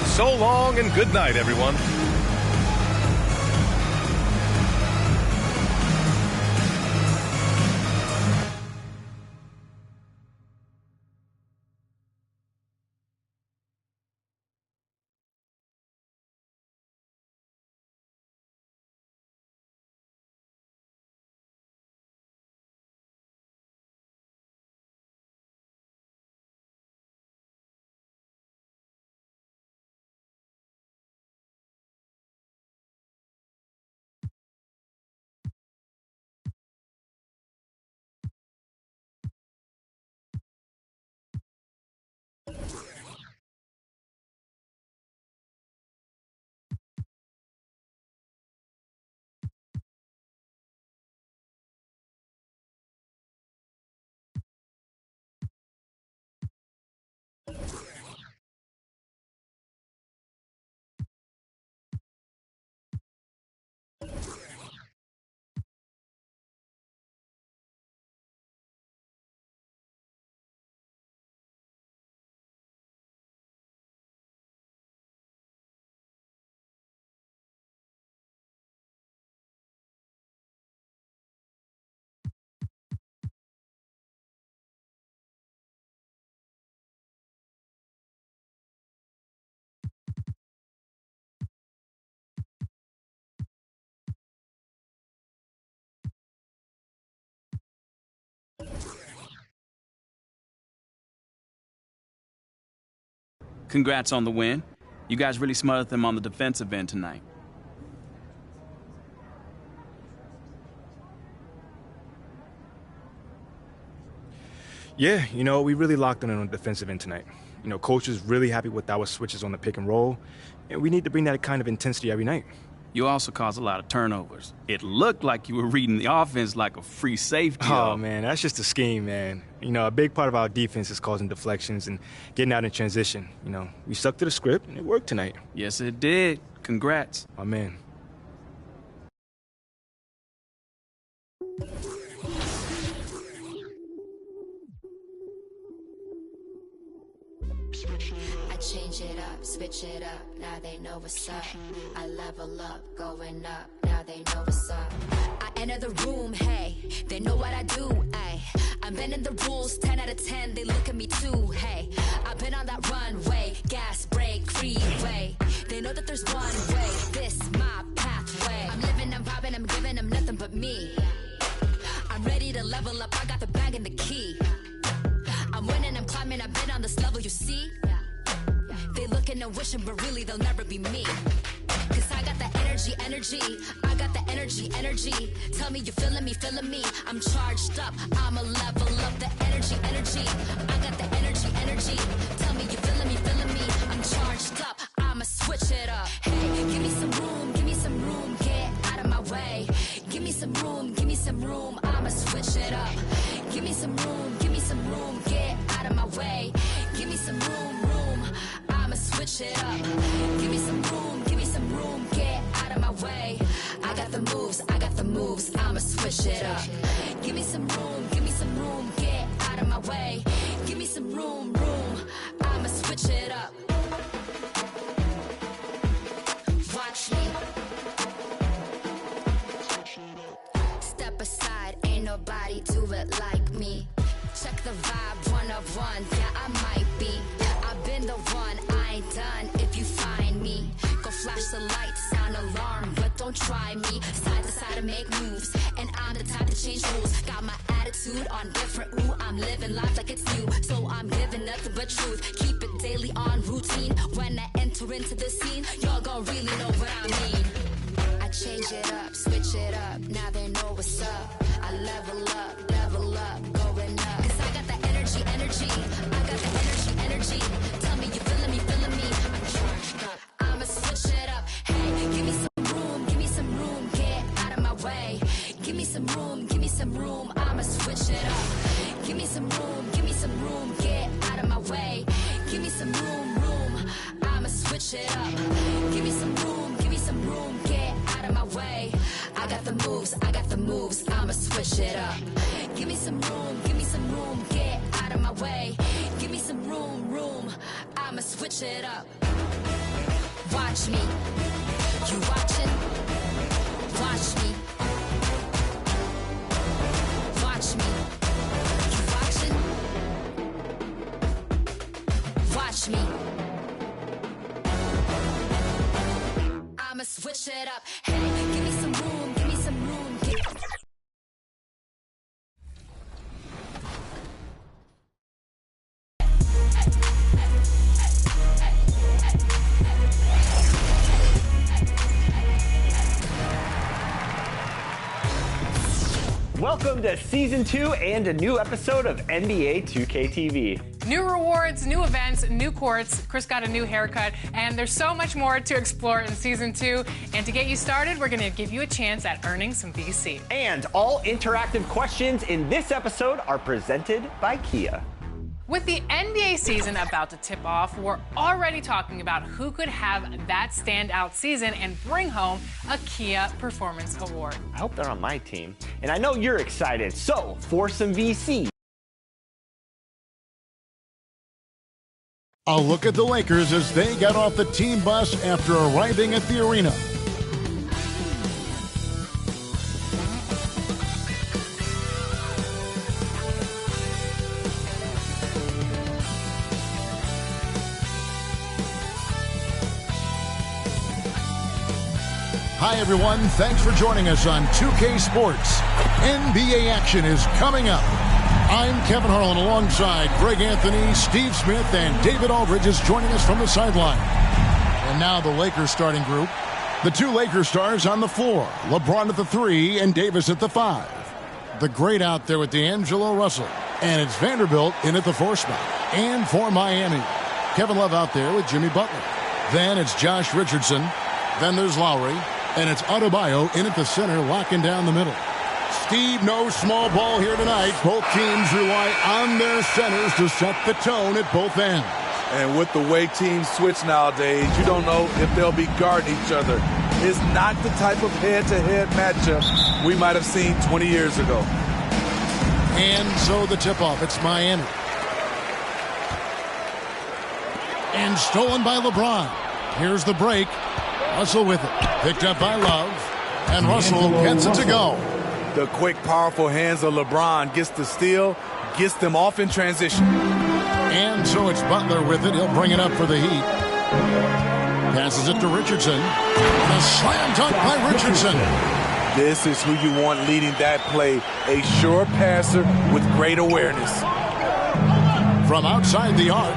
So long and good night, everyone. Congrats on the win. You guys really smothered them on the defensive end tonight. Yeah, you know, we really locked in on the defensive end tonight. You know, coach is really happy with our switches on the pick and roll, and we need to bring that kind of intensity every night. You also caused a lot of turnovers. It looked like you were reading the offense like a free safety. Oh, man, that's just a scheme, man. You know, a big part of our defense is causing deflections and getting out in transition. You know, we stuck to the script, and it worked tonight. Yes, it did. Congrats. My man. I change it up, switch it up, now they know what's up. I level up, going up, now they know what's up. I enter the room, hey, they know what I do, ay. I'm bending the rules, 10 out of 10, they look at me too, hey. I've been on that runway, gas, brake, freeway. They know that there's one way, this my pathway. I'm living, I'm vibing, I'm giving them nothing but me. I'm ready to level up, I got the bag and the key. I'm winning, I'm climbing, I've been on this level, you see? They looking and wishing, but really they'll never be me. Cause I got the energy, I got the energy. Tell me you feeling me, I'm charged up, I'ma level up the energy. I got the energy. Tell me you feeling me, I'm charged up, I'ma switch it up. Hey, give me some room, get out of my way. Give me some room, I'ma switch it up. Give me some room, get out of my way. Give me some room, I'ma switch it up. Give me some room, get out of my way. I got the moves, I'ma switch it up. Give me some room, get out of my way. Give me some room, I'ma switch it up. Watch me. Step aside, ain't nobody do it like me. Check the vibe, 1 of 1, yeah, I might be. I've been the one, I ain't done if you find me. Go flash the lights, sound alarm, but don't try me. Side to side to make moves, and I'm the type to change rules. Got my attitude on different, ooh, I'm living life like it's new. So I'm giving nothing but truth, keep it daily on routine. When I enter into the scene, y'all gon' really know what I mean. I change it up, switch it up, now they know what's up. I level up, going up. Cause I got the energy, I got the energy. Tell me you feeling me, I'm charged up, I'ma switch it up. Hey, give me some room, get out of my way. Give me some room, I'ma switch it up. Give me some room, get out of my way. Give me some room, I'ma switch it up. Give me some room, get out of my way. I got the moves, I'ma switch it up. Give me some room, get out of my way. Give me some room, I'ma switch it up. Watch me, you watching? Watch me. Watch me, you watching? Watch me. I'ma switch it up. Hey, give me some room, Welcome to Season 2 and a new episode of NBA 2K TV. New rewards, new events, new courts. Chris got a new haircut, and there's so much more to explore in Season 2. And to get you started, we're going to give you a chance at earning some VC. And all interactive questions in this episode are presented by Kia. With the NBA season about to tip off, we're already talking about who could have that standout season and bring home a Kia Performance Award. I hope they're on my team. And I know you're excited, so for some VC. A look at the Lakers as they got off the team bus after arriving at the arena. Hi, everyone. Thanks for joining us on 2K Sports. NBA action is coming up. I'm Kevin Harlan alongside Greg Anthony, Steve Smith, and David Aldridge is joining us from the sideline. And now the Lakers starting group. The two Lakers stars on the floor. LeBron at the 3 and Davis at the 5. The great out there with D'Angelo Russell. And it's Vanderbilt in at the 4 spot. And for Miami, Kevin Love out there with Jimmy Butler. Then it's Josh Richardson. Then there's Lowry. And it's Adebayo in at the center, locking down the middle. Steve, no small ball here tonight. Both teams rely on their centers to set the tone at both ends. And with the way teams switch nowadays, you don't know if they'll be guarding each other. It's not the type of head-to-head matchup we might have seen 20 years ago. And so the tip-off, it's Miami. And stolen by LeBron. Here's the break. Russell with it. Picked up by Love. And Russell gets it to go. The quick, powerful hands of LeBron gets the steal, gets them off in transition. And so it's Butler with it. He'll bring it up for the Heat. Passes it to Richardson. A slam dunk by Richardson. This is who you want leading that play. A sure passer with great awareness. From outside the arc,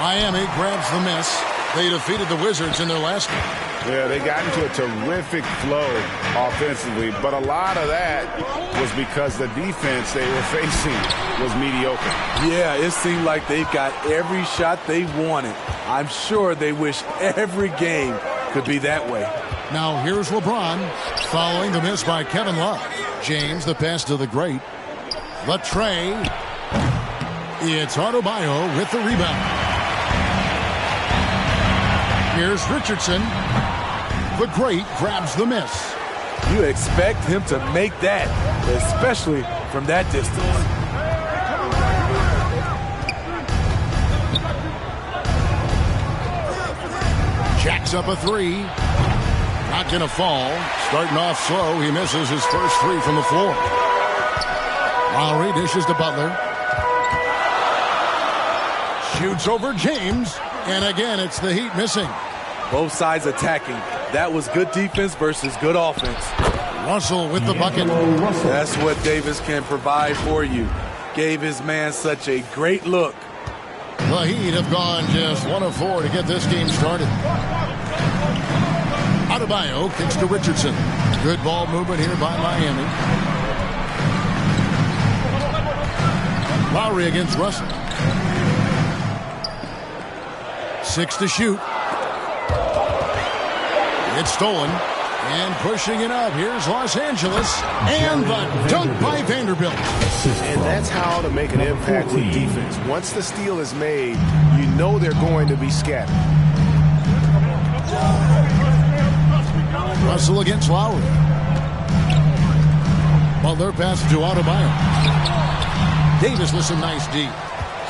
Miami grabs the miss. They defeated the Wizards in their last game. Yeah, they got into a terrific flow offensively, but a lot of that was because the defense they were facing was mediocre. Yeah, it seemed like they got every shot they wanted. I'm sure they wish every game could be that way. Now here's LeBron following the miss by Kevin Love. James, the pass to the great. The tray. It's Adebayo with the rebound. Here's Richardson. The great grabs the miss. You expect him to make that, especially from that distance. Jacks up a 3. Not going to fall. Starting off slow. He misses his first 3 from the floor. Lowry dishes to Butler. Shoots over James. And again, it's the Heat missing. Both sides attacking. That was good defense versus good offense. Russell with the bucket. That's what Davis can provide for you. Gave his man such a great look. The Heat have gone just 1 of 4 to get this game started. Adebayo kicks to Richardson. Good ball movement here by Miami. Lowry against Russell. 6 to shoot. It's stolen. And pushing it up. Here's Los Angeles. And the dunk by Vanderbilt. And that's how to make an impact with defense. Once the steal is made, you know they're going to be scattered. Russell against Lowry. Butler passes to Adebayo. Davis with some nice D.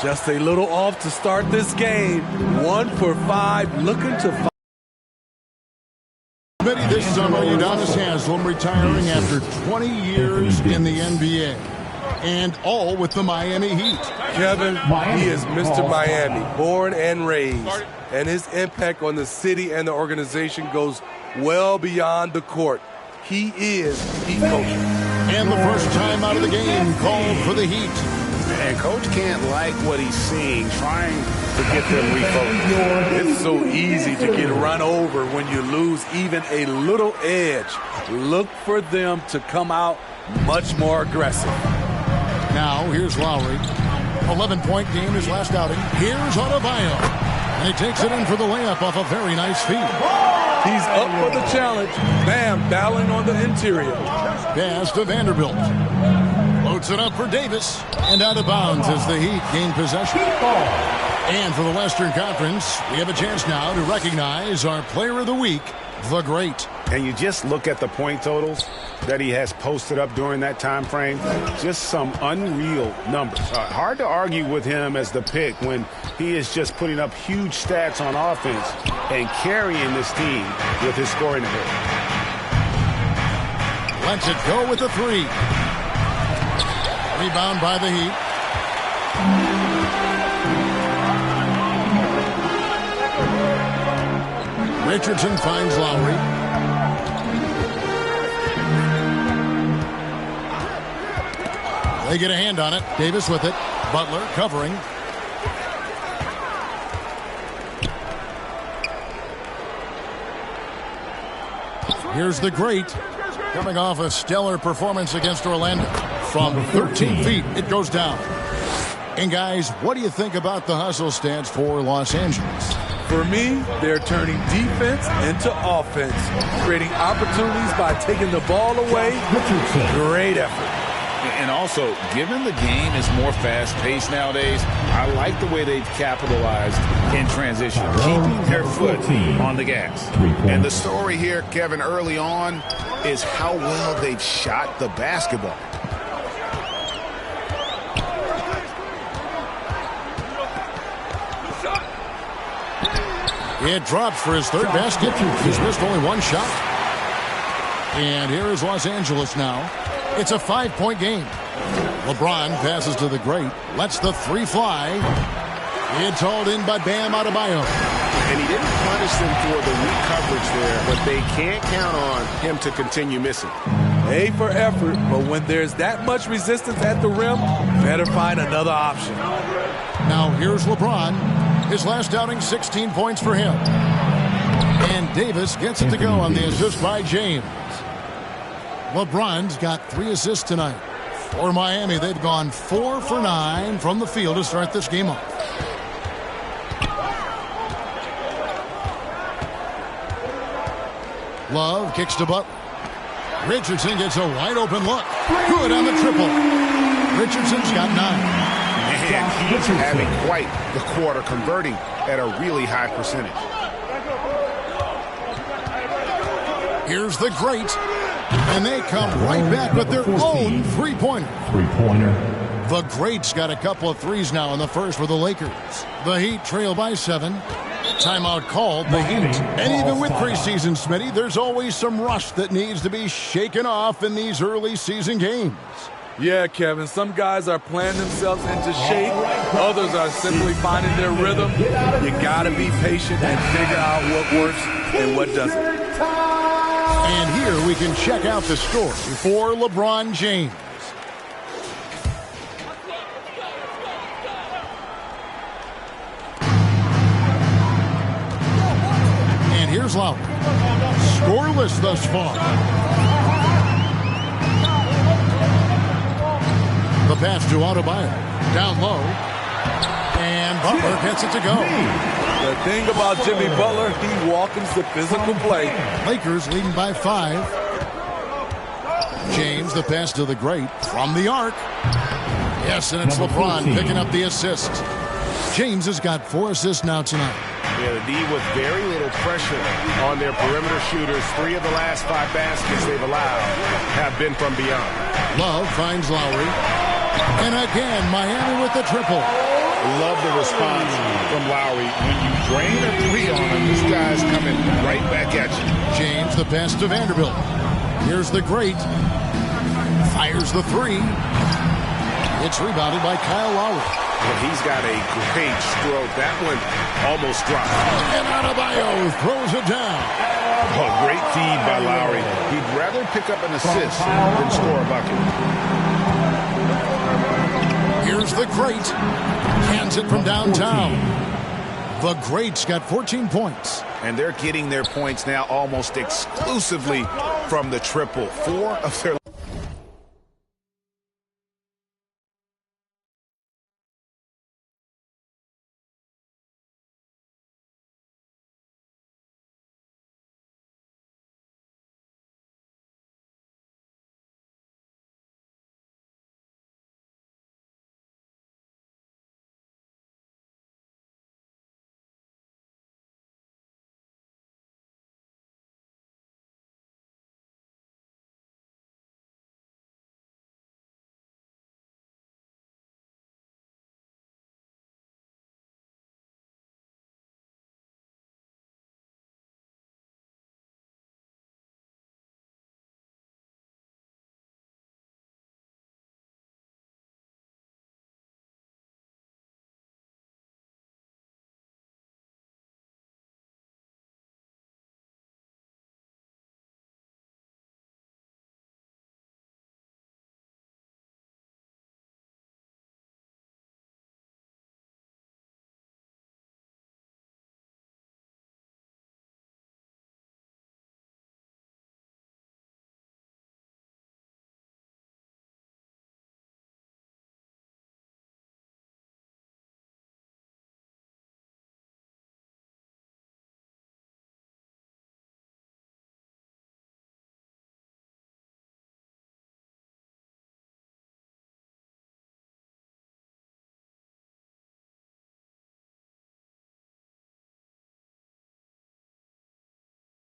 Just a little off to start this game. 1 for 5, looking to This summer, Udonis Haslem retiring after 20 years in the NBA. And all with the Miami Heat. Kevin, he is Mr. Miami, born and raised. And his impact on the city and the organization goes well beyond the court. He is Heat coach. And the first time out of the game called for the Heat. And coach can't like what he's seeing, trying to get them refocused. It's so easy to get run over when you lose even a little edge. Look for them to come out much more aggressive. Now, here's Lowry. 11-point game his last outing. Here's Adebayo. And he takes it in for the layup off a very nice feed. He's up for the challenge. Bam, battling on the interior. Pass to Vanderbilt. Floats it up for Davis. And out of bounds as the Heat gain possession. And for the Western Conference, we have a chance now to recognize our Player of the Week, the Great. And you just look at the point totals that he has posted up during that time frame. Just some unreal numbers. Hard to argue with him as the pick when he is just putting up huge stats on offense and carrying this team with his scoring ability. Lets it go with the 3. Rebound by the Heat. Richardson finds Lowry. They get a hand on it. Davis with it. Butler covering. Here's the Great. Coming off a stellar performance against Orlando. From 13 feet, it goes down. And guys, what do you think about the hustle stance for Los Angeles? For me, they're turning defense into offense, creating opportunities by taking the ball away. Great effort. And also, given the game is more fast-paced nowadays, I like the way they've capitalized in transition, keeping their foot on the gas. And the story here, Kevin, early on is how well they've shot the basketball. It drops for his third basket. He's missed only one shot. And here is Los Angeles now. It's a 5-point game. LeBron passes to the great. Lets the three fly. It's hauled in by Bam Adebayo. And he didn't punish them for the weak coverage there, but they can't count on him to continue missing. A for effort, but when there's that much resistance at the rim, better find another option. Now here's LeBron. His last outing, 16 points for him. And Davis gets it to go on the assist by James. LeBron's got 3 assists tonight. For Miami, they've gone 4 for 9 from the field to start this game off. Love kicks to Butler. Richardson gets a wide open look. Good on the triple. Richardson's got 9. And he's having quite the quarter, converting at a really high percentage. Here's the great. And they come right back with their own three-pointer. The great's got a couple of threes now in the first for the Lakers. The Heat trail by 7. Timeout called the Heat. And even with preseason, Smitty, there's always some rust that needs to be shaken off in these early season games. Yeah, Kevin, some guys are playing themselves into shape. Others are simply finding their rhythm. You got to be patient and figure out what works and what doesn't. And here we can check out the story for LeBron James. And here's Lowry. Scoreless thus far. The pass to Adebayo. Down low. And Butler gets it to go. The thing about Jimmy Butler, he welcomes the physical play. Lakers leading by 5. James, the pass to the great from the arc. Yes, and it's LeBron picking up the assist. James has got 4 assists now tonight. Yeah, the D with very little pressure on their perimeter shooters. 3 of the last 5 baskets they've allowed have been from beyond. Love finds Lowry. And again, Miami with the triple. Love the response from Lowry. When you drain a 3 on him, this guy's coming right back at you. James, the pass to Vanderbilt. Here's the great. Fires the 3. It's rebounded by Kyle Lowry. Well, he's got a great stroke. That one almost dropped. And Adebayo throws it down. Oh, great feed by Lowry. He'd rather pick up an assist than score a bucket. Here's the great. Hands it from downtown. The great's got 14 points. And they're getting their points now almost exclusively from the triple. 4 of their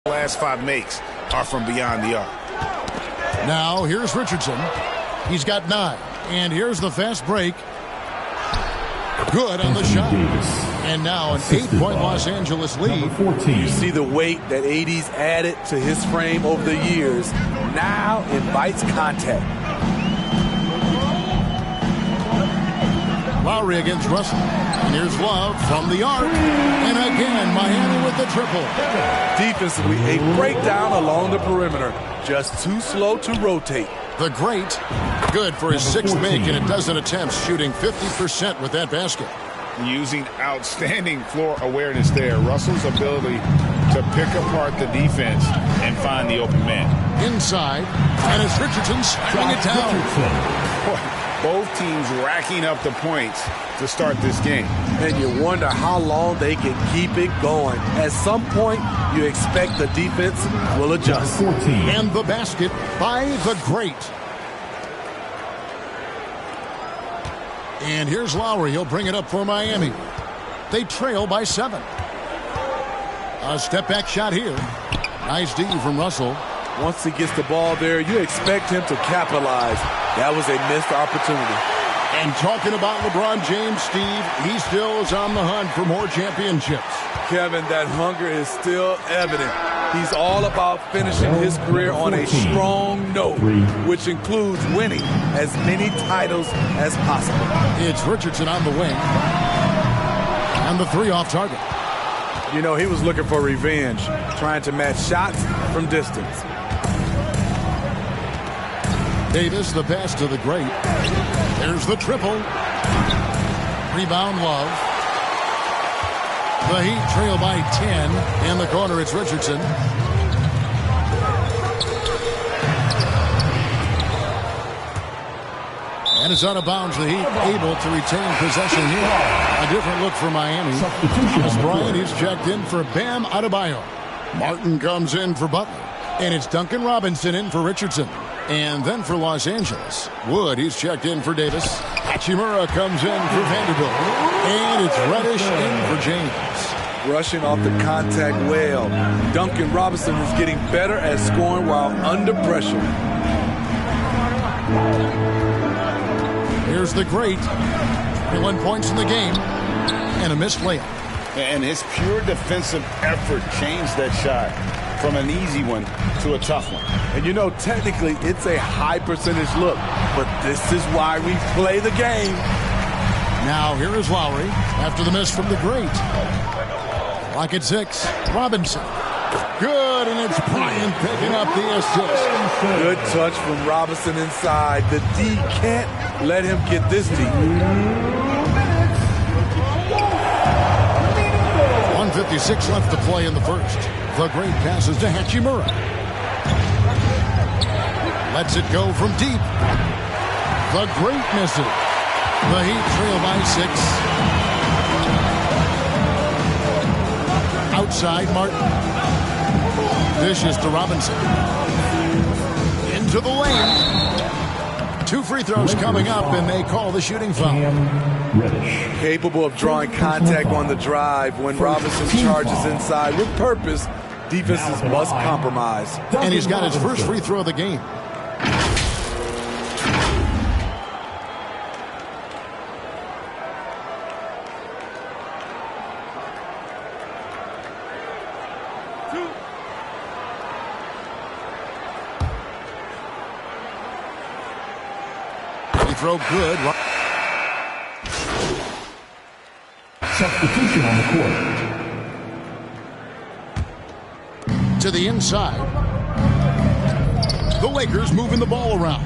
Last 5 makes are from beyond the arc. Now here's Richardson. He's got 9. And here's the fast break. Good on the shot. And now an 8-point Los Angeles lead. You see the weight that AD's added to his frame over the years. Now invites contact. Lowry against Russell. And here's Love from the arc. And again, Miami with the triple. Defensively, a breakdown along the perimeter. Just too slow to rotate. The great, good for his 6th make and a dozen attempts, shooting 50% with that basket. Using outstanding floor awareness there. Russell's ability to pick apart the defense and find the open man. Inside, and it's Richardson slamming it down. Both teams racking up the points to start this game. And you wonder how long they can keep it going. At some point, you expect the defense will adjust. And the basket by the great. And here's Lowry. He'll bring it up for Miami. They trail by 7. A step-back shot here. Nice D from Russell. Once he gets the ball there, you expect him to capitalize. That was a missed opportunity. And talking about LeBron James, Steve, he still is on the hunt for more championships. Kevin, that hunger is still evident. He's all about finishing his career on a strong note, which includes winning as many titles as possible. It's Richardson on the wing. And the 3 off target. You know, he was looking for revenge, trying to match shots from distance. Davis, the pass to the great. There's the triple. Rebound, Love. The Heat trail by 10. In the corner, it's Richardson. And it's out of bounds. The Heat able to retain possession here. A different look for Miami. As Bryant is checked in for Bam Adebayo. Martin comes in for Butler. And it's Duncan Robinson in for Richardson. And then for Los Angeles, Wood, he's checked in for Davis. Hachimura comes in for Vanderbilt. And it's Reddish in for James. Rushing off the contact well. Duncan Robinson is getting better at scoring while under pressure. Here's the great. 21 points in the game. And a missed layup. And his pure defensive effort changed that shot from an easy one to a tough one. And you know, technically, it's a high percentage look, but this is why we play the game. Now, here is Lowry after the miss from the great. Lock at 6. Robinson. Good, and it's Bryant picking up the assist. Good touch from Robinson inside. The D can't let him get this deep. 1:56 left to play in the first. The great passes to Hachimura. Lets it go from deep. The great misses. The Heat trail by 6. Outside, Martin. Dishes to Robinson. Into the lane. 2 free throws coming up, and they call the shooting foul. Capable of drawing contact on the drive when Robinson charges inside with purpose. Defenses must compromise. And he's got his first free throw of the game. Free throw good. Substitution on the court. To the inside. The Lakers moving the ball around.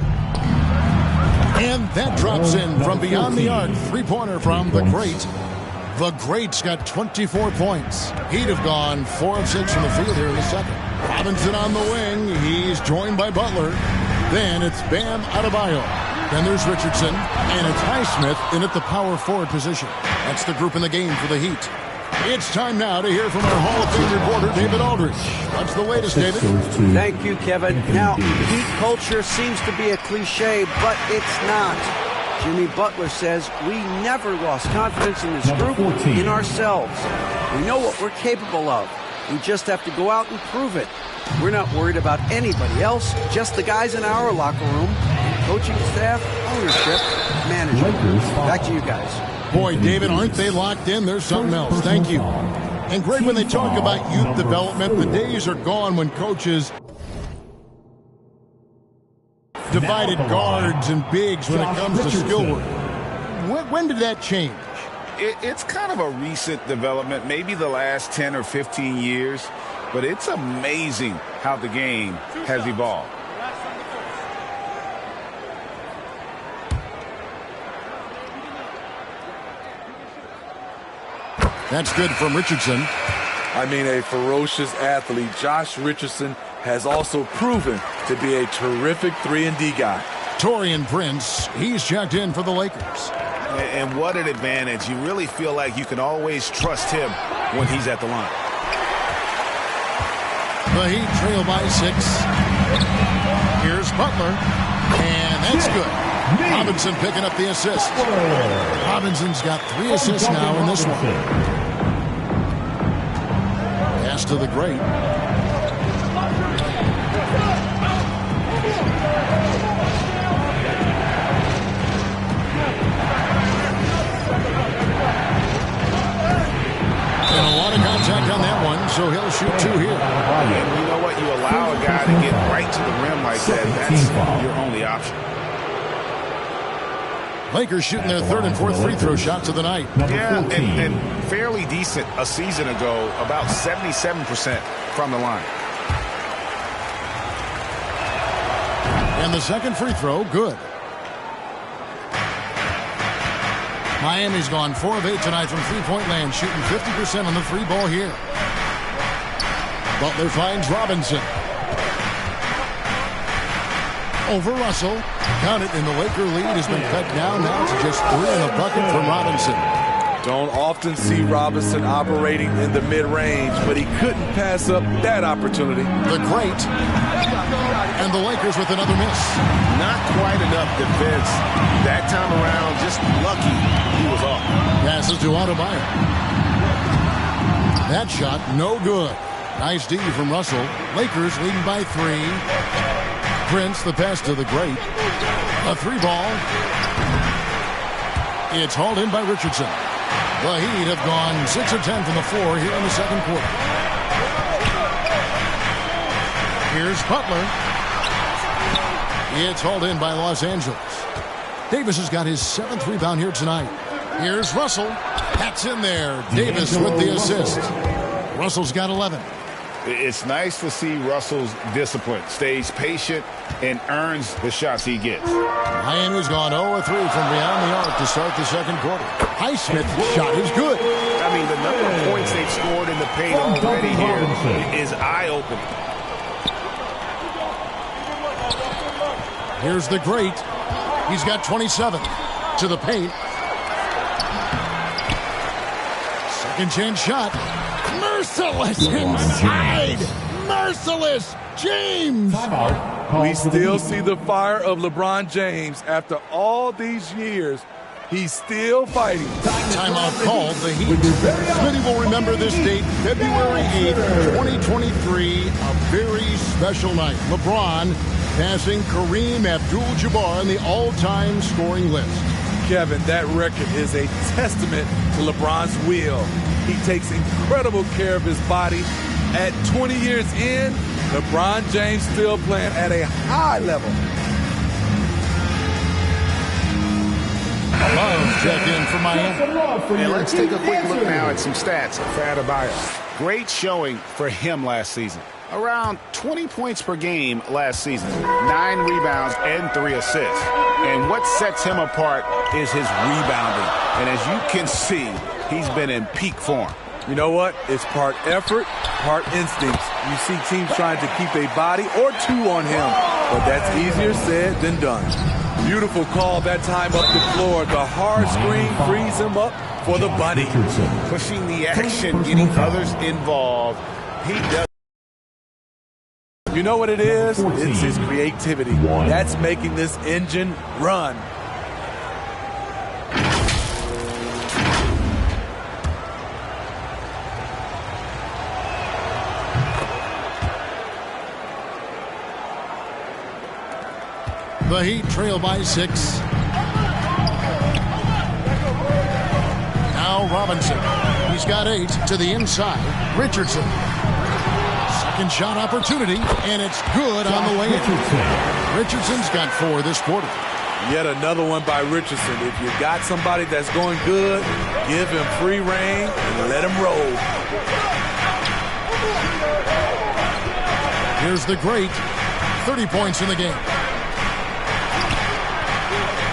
And that drops in from beyond the arc. 3-pointer from the great. The great's got 24 points. He'd have gone 4 of 6 from the field here in the second. Robinson on the wing. He's joined by Butler. Then it's Bam Adebayo. Then there's Richardson. And it's Highsmith in at the power forward position. That's the group in the game for the Heat. It's time now to hear from our Hall of Fame reporter, David Aldridge. What's the latest, David? Thank you, Kevin. Now, Heat culture seems to be a cliche, but it's not. Jimmy Butler says we never lost confidence in this group, in ourselves. We know what we're capable of. We just have to go out and prove it. We're not worried about anybody else, just the guys in our locker room, coaching staff, ownership, management. Back to you guys. Boy, David, aren't they locked in? There's something else. Thank you. And Greg, when they talk about youth development, the days are gone when coaches divided guards and bigs when it comes to skill work. When did that change? It's kind of a recent development, maybe the last 10 or 15 years, but it's amazing how the game has evolved. That's good from Richardson. I mean, a ferocious athlete. Josh Richardson has also proven to be a terrific 3-and-D guy. Taurean Prince, he's checked in for the Lakers. And what an advantage. You really feel like you can always trust him when he's at the line. The Heat trail by 6. Here's Butler. And that's good. Robinson picking up the assist. Robinson's got 3 assists now in this one. Pass to the great. And a lot of contact on that one, so he'll shoot 2 here. And you know what? You allow a guy to get right to the rim like that. That's your only option. Lakers shooting their 3rd and 4th free throw shots of the night. Yeah, and fairly decent a season ago, about 77% from the line. And the second free throw, good. Miami's gone 4 of 8 tonight from three-point land, shooting 50% on the free ball here. Butler finds Robinson. Over Russell. Count it, and the Laker lead has been cut down now to just 3 in a bucket from Robinson. Don't often see Robinson operating in the mid-range, but he couldn't pass up that opportunity. The great. And the Lakers with another miss. Not quite enough defense that time around. Just lucky he was off. Passes to Adebayo. That shot, no good. Nice D from Russell. Lakers leading by 3. Prince, the pass to the great. A 3-ball. It's hauled in by Richardson. The Heat have gone 6 of 10 from the floor here in the second quarter. Here's Butler. It's hauled in by Los Angeles. Davis has got his 7th rebound here tonight. Here's Russell. That's in there. Davis with the assist. Russell's got 11. It's nice to see Russell's discipline. Stays patient and earns the shots he gets. Miami's gone 0-3 from beyond the arc to start the second quarter. Highsmith's shot is good. I mean, the number of points they've scored in the paint already here is eye-opening. Here's the great. He's got 27 to the paint. Second chance shot. Merciless inside. Merciless James. We still see the fire of LeBron James after all these years. He's still fighting. Timeout called. The Heat. Smitty will remember this date, February 8th, 2023. A very special night. LeBron passing Kareem Abdul-Jabbar on the all-time scoring list. Kevin, that record is a testament to LeBron's will. He takes incredible care of his body. At 20 years in, LeBron James still playing at a high level. Love check in for Miami. And let's take a quick look now at some stats for Adebayo. Great showing for him last season. Around 20 points per game last season. 9 rebounds and 3 assists. And what sets him apart is his rebounding. And as you can see, he's been in peak form. You know what? It's part effort, part instincts. You see teams trying to keep a body or 2 on him, but that's easier said than done. Beautiful call that time up the floor. The hard screen frees him up for the bunny. Pushing the action, getting others involved. He does. You know what it is? It's his creativity. That's making this engine run. The Heat trail by 6. Now Robinson. He's got 8 to the inside. Richardson. Second shot opportunity, and it's good on the way in. Richardson's got 4 this quarter. Yet another one by Richardson. If you got somebody that's going good, give him free reign and let him roll. Here's the great. 30 points in the game.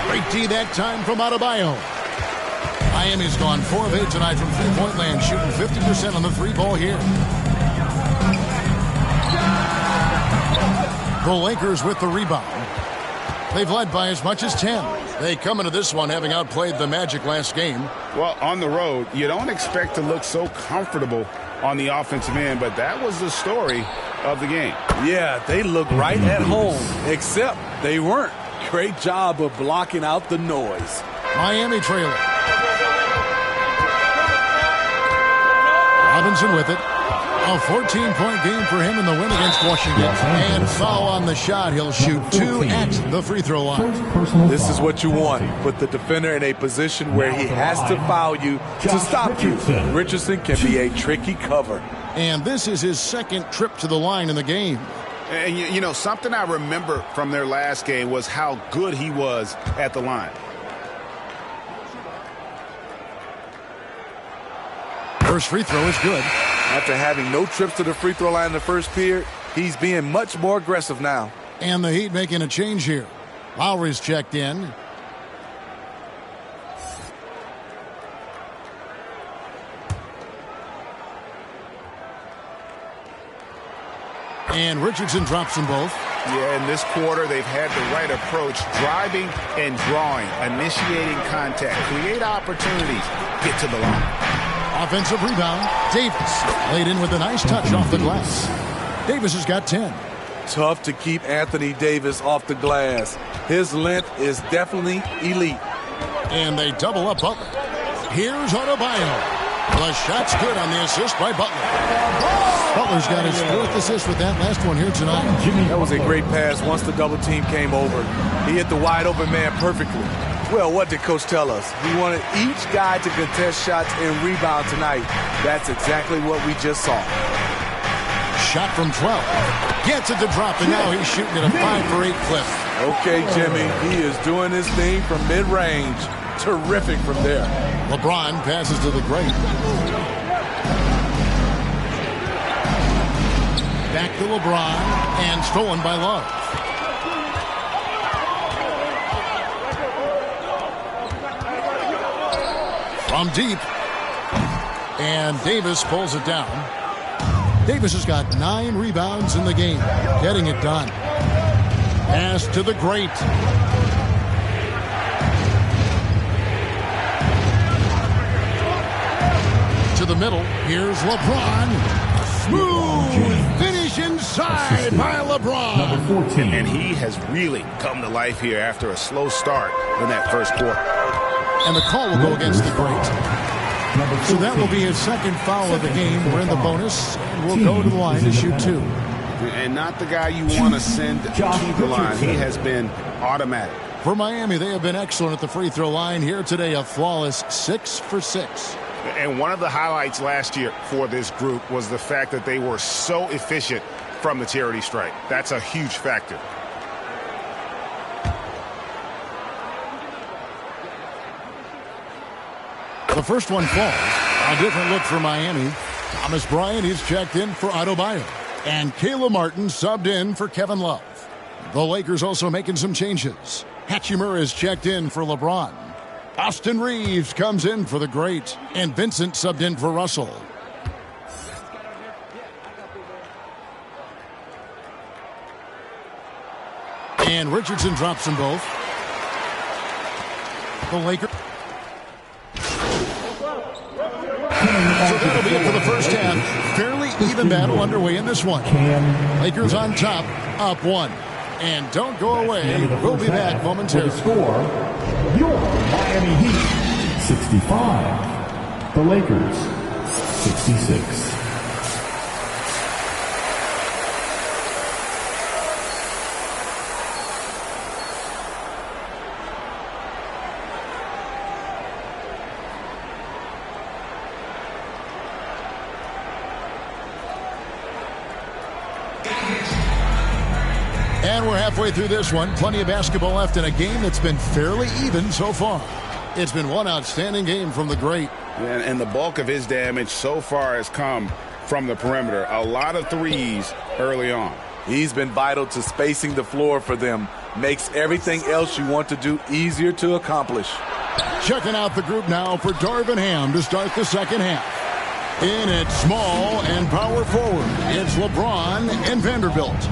Great D that time from Adebayo. Miami's gone 4 of 8 tonight from three-point land, shooting 50% on the 3-ball here. The Lakers with the rebound. They've led by as much as 10. They come into this one having outplayed the Magic last game. Well, on the road, you don't expect to look so comfortable on the offensive end, but that was the story of the game. Yeah, they look right at home, except they weren't. Great job of blocking out the noise. Miami trailing. Robinson with it. A 14-point game for him in the win against Washington. And foul on the shot. He'll shoot 2 at the free throw line. This is what you want. Put the defender in a position where he has to foul you to stop you. Richardson can be a tricky cover. And this is his second trip to the line in the game. And, you know, something I remember from their last game was how good he was at the line. First free throw is good. After having no trips to the free throw line in the first period, he's being much more aggressive now. And the Heat making a change here. Lowry's checked in. And Richardson drops them both. Yeah, in this quarter, they've had the right approach, driving and drawing, initiating contact, create opportunities, get to the line. Offensive rebound. Davis laid in with a nice touch off the glass. Davis has got 10. Tough to keep Anthony Davis off the glass. His length is definitely elite. And they double up Butler. Here's Adebayo. The shot's good on the assist by Butler. Butler's got his 4th assist with that last one here tonight. That was a great pass once the double team came over. He hit the wide open man perfectly. Well, what did Coach tell us? He wanted each guy to contest shots and rebound tonight. That's exactly what we just saw. Shot from 12. Gets it to drop, and now he's shooting at a 5 for 8 clip. Okay, Jimmy, he is doing his thing from mid-range. Terrific from there. LeBron passes to the great. Back to LeBron, and stolen by Love. From deep. And Davis pulls it down. Davis has got 9 rebounds in the game. Getting it done. Pass to the great. To the middle. Here's LeBron. Smooth finish inside by LeBron. Number 14. And he has really come to life here after a slow start in that first quarter. And the call will go against the great. So that will be his second foul of the game. We're in the bonus. And we'll go to the line to shoot 2. And not the guy you want to send to the line. He has been automatic. For Miami, they have been excellent at the free throw line. Here today, a flawless 6 for 6. And one of the highlights last year for this group was the fact that they were so efficient from the charity stripe. That's a huge factor. The first one falls. A different look for Miami. Thomas Bryant is checked in for Adebayo. And Kayla Martin subbed in for Kevin Love. The Lakers also making some changes. Hachimura is checked in for LeBron. Austin Reeves comes in for the great. And Vincent subbed in for Russell. And Richardson drops them both. The Lakers. So that'll be it for the first half. Fairly even battle underway in this one. Lakers on top, up 1. And don't go away. We'll be back momentarily. For the score, your Miami Heat 65. The Lakers 66. And we're halfway through this one. Plenty of basketball left in a game that's been fairly even so far. It's been one outstanding game from the great. And the bulk of his damage so far has come from the perimeter. A lot of threes early on. He's been vital to spacing the floor for them. Makes everything else you want to do easier to accomplish. Checking out the group now for Darvin Ham to start the second half. In at small and power forward, it's LeBron and Vanderbilt.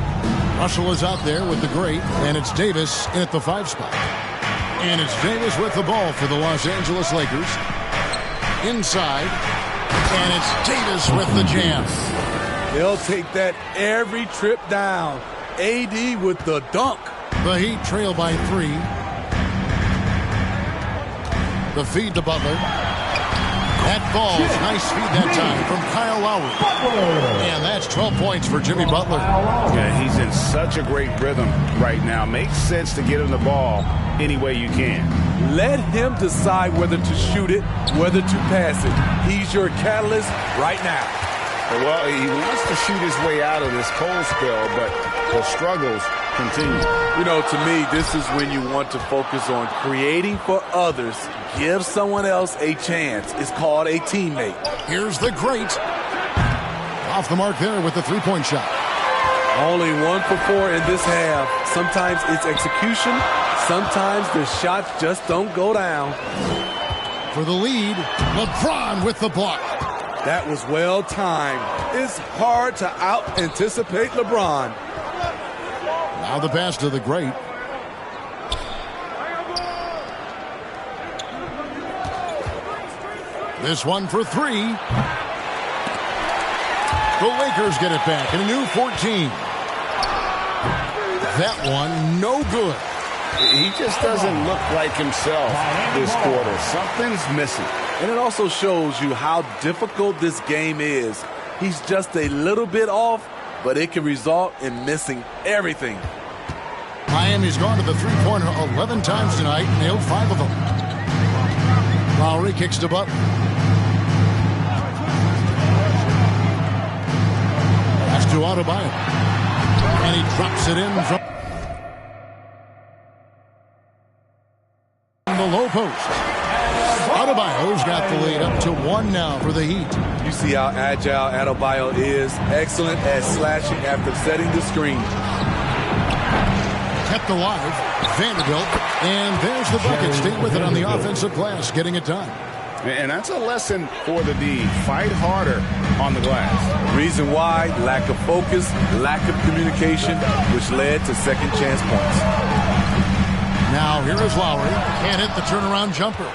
Russell is out there with the great, and it's Davis in at the 5 spot. And it's Davis with the ball for the Los Angeles Lakers. Inside, and it's Davis with the jam. They'll take that every trip down. AD with the dunk. The Heat trail by 3. The feed to Butler. That ball's nice feed that time from Kyle Lowry. And that's 12 points for Jimmy Butler. Yeah, he's in such a great rhythm right now. Makes sense to get him the ball any way you can. Let him decide whether to shoot it, whether to pass it. He's your catalyst right now. Well, he wants to shoot his way out of this cold spell, but the struggles continue. You know, to me, this is when you want to focus on creating for others. Give someone else a chance. It's called a teammate. Here's the great. Off the mark there with the three-point shot. Only 1 for 4 in this half. Sometimes it's execution. Sometimes the shots just don't go down. For the lead, LeBron with the block. That was well timed. It's hard to out-anticipate LeBron. Now the pass to the great. This one for 3. The Lakers get it back in a new 14. That one, no good. He just doesn't look like himself this quarter. Something's missing. And it also shows you how difficult this game is. He's just a little bit off, but it can result in missing everything. Miami's gone to the three-pointer 11 times tonight, nailed 5 of them. Lowry kicks to Butler. That's to Adebayo. And he drops it in from the low post. Adebayo's got the lead up to 1 now for the Heat. You see how agile Adebayo is. Excellent at slashing after setting the screen. Kept alive. Vanderbilt. And there's the bucket. Stay with it on the offensive glass, getting it done. And that's a lesson for the D. Fight harder on the glass. Reason why, lack of focus, lack of communication, which led to second chance points. Now here is Lowry. Can't hit the turnaround jumper.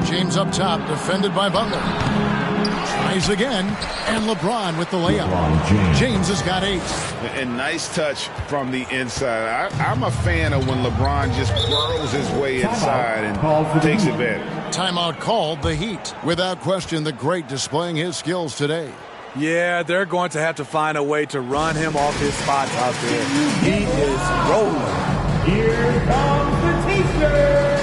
James up top, defended by Butler. Tries again, and LeBron with the layup. James has got 8. And nice touch from the inside. I'm a fan of when LeBron just burrows his way inside and takes advantage. Timeout called, the Heat. Without question, the great displaying his skills today. Yeah, they're going to have to find a way to run him off his spots out there. He is rolling. Here comes the T-shirt.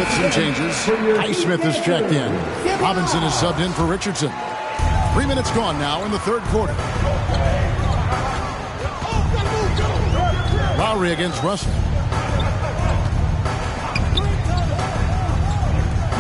Some changes. Highsmith is checked in. Robinson is subbed in for Richardson. 3 minutes gone now in the third quarter. Lowry against Russell.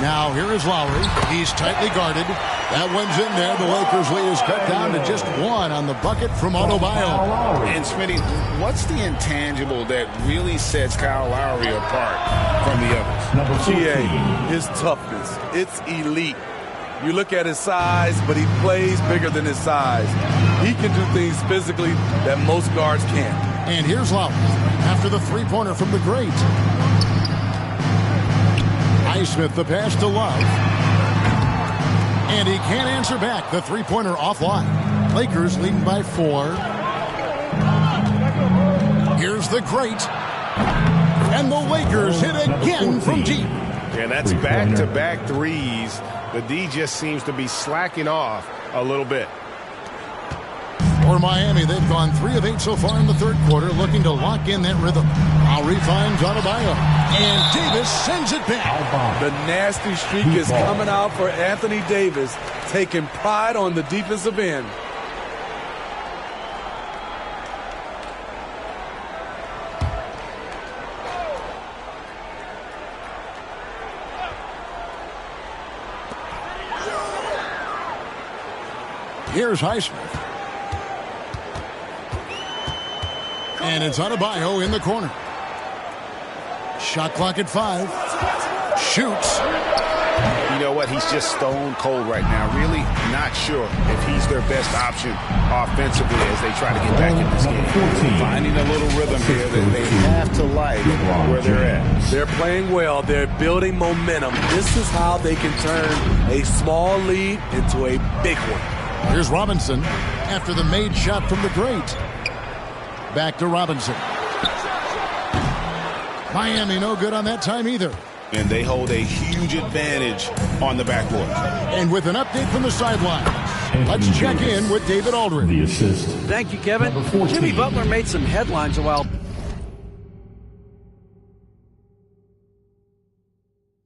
Now here is Lowry. He's tightly guarded. That one's in there. The Lakers lead is cut down to just 1 on the bucket from Adebayo. And Smitty, what's the intangible that really sets Kyle Lowry apart from the others? GA, his toughness. It's elite. You look at his size, but he plays bigger than his size. He can do things physically that most guards can't. And here's Lowry after the three-pointer from the great. Highsmith, the pass to Love. And he can't answer back. The three-pointer offline. Lakers leading by 4. Here's the great. And the Lakers hit again from deep. And that's back-to-back threes. The D just seems to be slacking off a little bit. For Miami, they've gone 3 of 8 so far in the third quarter, looking to lock in that rhythm. Lowry finds Adebayo, and Davis sends it back. The nasty streak is coming out for Anthony Davis, taking pride on the defensive end. Here's Highsmith. And it's Adebayo in the corner. Shot clock at 5. Shoots. You know what? He's just stone cold right now. Really not sure if he's their best option offensively as they try to get back in this game. Finding a little rhythm here that they have to like where they're at. They're playing well. They're building momentum. This is how they can turn a small lead into a big one. Here's Robinson after the made shot from the great. Back to Robinson. Miami no good on that time either. And they hold a huge advantage on the backboard. And with an update from the sideline, let's check in with David Aldridge. The assist. Thank you, Kevin. Jimmy Butler made some headlines a while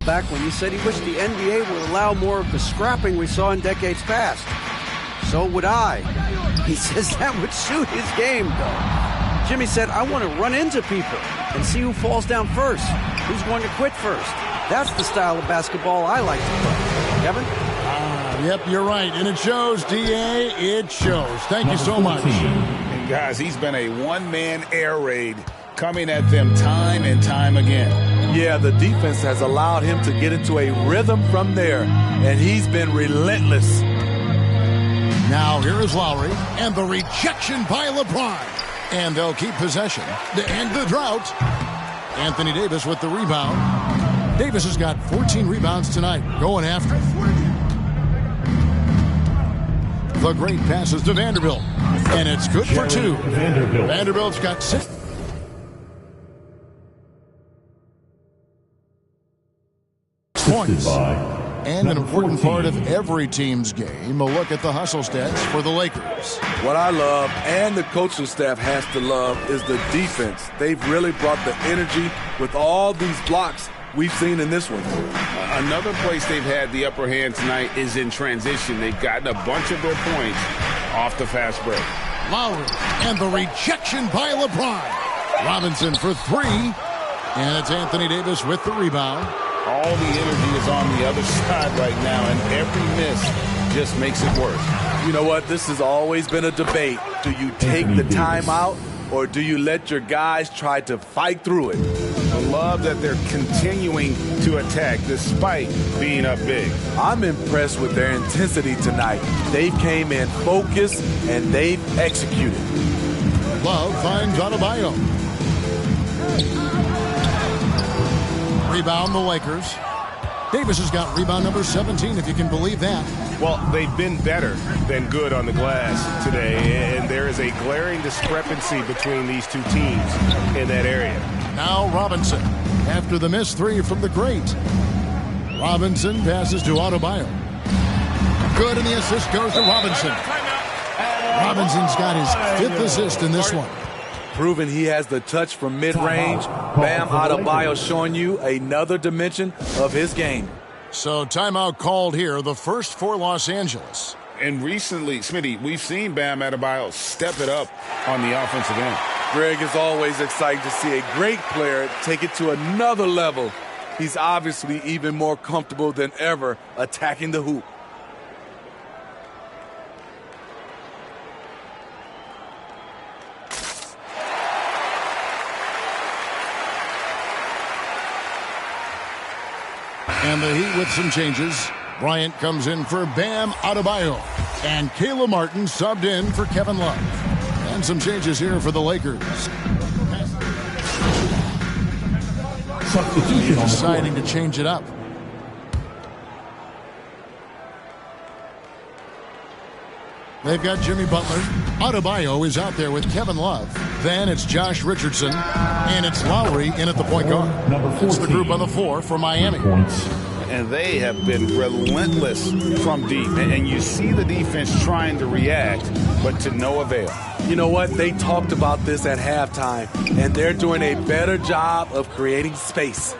back when he said he wished the NBA would allow more of the scrapping we saw in decades past. So would I. He says that would suit his game, though. Jimmy said, I want to run into people and see who falls down first, who's going to quit first. That's the style of basketball I like to play. Kevin? Yep, you're right. And it shows, D.A. It shows. Thank you so much. And guys, he's been a one-man air raid coming at them time and time again. Yeah, the defense has allowed him to get into a rhythm from there, and he's been relentless. Now here is Lowry, and the rejection by LeBron. And they'll keep possession to end the drought. Anthony Davis with the rebound. Davis has got 14 rebounds tonight, going after. The great passes to Vanderbilt. And it's good for 2. Vanderbilt's got 6 points. And an important part of every team's game, a look at the hustle stats for the Lakers. What I love, and the coaching staff has to love, is the defense. They've really brought the energy with all these blocks we've seen in this one. Another place they've had the upper hand tonight is in transition. They've gotten a bunch of their points off the fast break. Lowry, and the rejection by LeBron. Robinson for 3, and it's Anthony Davis with the rebound. All the energy is on the other side right now, and every miss just makes it worse. You know what? This has always been a debate. Do you take the timeout, or do you let your guys try to fight through it? I love that they're continuing to attack despite being up big. I'm impressed with their intensity tonight. They came in focused, and they've executed. Love finds Adebayo. Rebound the Lakers. Davis has got rebound number 17, if you can believe that. Well, they've been better than good on the glass today, and there is a glaring discrepancy between these two teams in that area. Now Robinson, after the missed 3 from the great. Robinson passes to Adebayo. Good, and the assist goes to Robinson. Robinson's got his 5th assist in this one. Proving he has the touch from mid-range. Bam Adebayo showing you another dimension of his game. So timeout called here, the first for Los Angeles. And recently, Smitty, we've seen Bam Adebayo step it up on the offensive end. Greg, is always exciting to see a great player take it to another level. He's obviously even more comfortable than ever attacking the hoop. And the Heat with some changes. Bryant comes in for Bam Adebayo. And Kayla Martin subbed in for Kevin Love. And some changes here for the Lakers. Substitution deciding to change it up. They've got Jimmy Butler. Adebayo is out there with Kevin Love. Then it's Josh Richardson. And it's Lowry in at the point guard. It's the group on the floor for Miami. And they have been relentless from deep. And you see the defense trying to react, but to no avail. You know what? They talked about this at halftime, and they're doing a better job of creating space.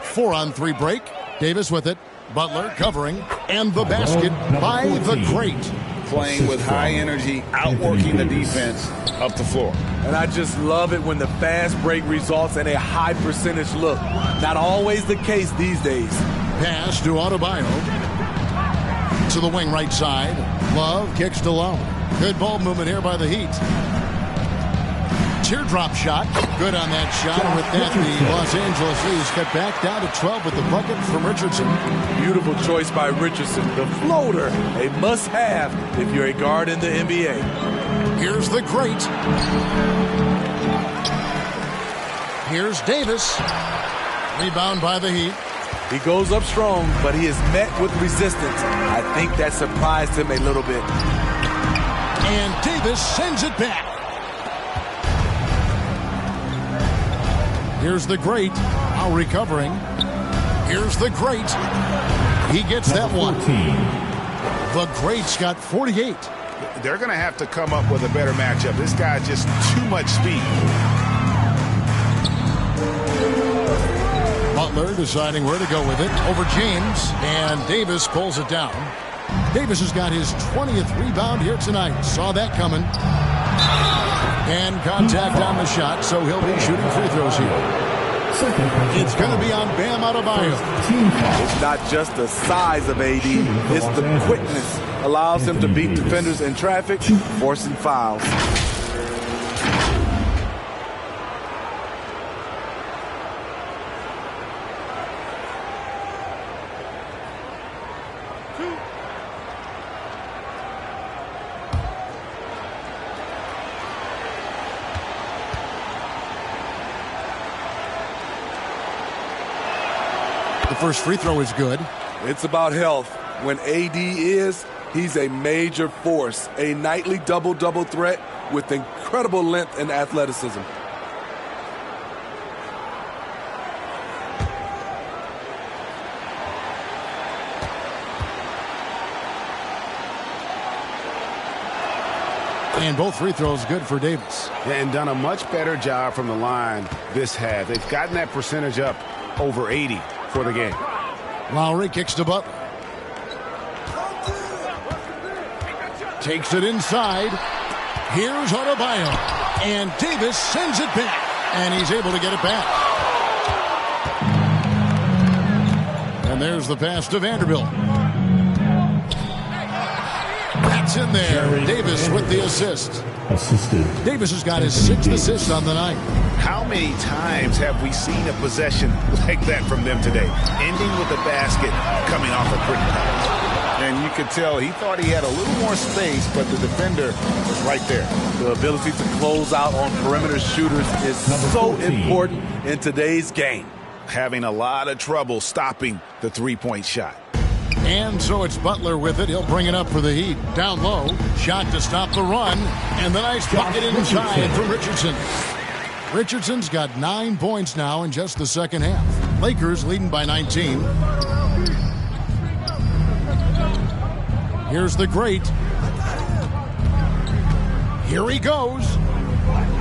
4-on-3 break. Davis with it. Butler covering. And the basket by the great. Playing with high energy, outworking the defense up the floor. And I just love it when the fast break results in a high percentage look. Not always the case these days. Pass to Adebayo. To the wing right side. Love kicks to Lowe. Good ball movement here by the Heat. Teardrop shot. Good on that shot. And with that, the Los Angeles Leafs cut back down to 12 with the bucket from Richardson. Beautiful choice by Richardson. The floater, a must-have if you're a guard in the NBA. Here's the great. Here's Davis. Rebound by the Heat. He goes up strong, but he is met with resistance. I think that surprised him a little bit. And Davis sends it back. Here's the great. Now recovering. Here's the great. He gets that one. The great's got 48. They're going to have to come up with a better matchup. This guy's just too much speed. Butler deciding where to go with it. Over James. And Davis pulls it down. Davis has got his 20th rebound here tonight. Saw that coming. And contact on the shot, so he'll be shooting free throws here. It's going to be on Bam Adebayo. It's not just the size of AD, it's the quickness. Allows him to beat defenders in traffic, forcing fouls. The first free throw is good. It's about health. When AD is, he's a major force. A nightly double-double threat with incredible length and athleticism. And both free throws good for Davis. And done a much better job from the line this half. They've gotten that percentage up over 80 for the game. Lowry kicks to Butler. Takes it inside. Here's Adebayo. And Davis sends it back. And he's able to get it back. And there's the pass to Vanderbilt. That's in there. Davis with the assist. Davis has got his 6th assist on the night. How many times have we seen a possession like that from them today? Ending with a basket coming off a quick pass. And you could tell he thought he had a little more space, but the defender was right there. The ability to close out on perimeter shooters is so important in today's game. Having a lot of trouble stopping the three-point shot. And so it's Butler with it. He'll bring it up for the Heat. Down low. Shot to stop the run. And the nice bucket inside for Richardson. Richardson's got 9 points now in just the second half. Lakers leading by 19. Here's the great. Here he goes.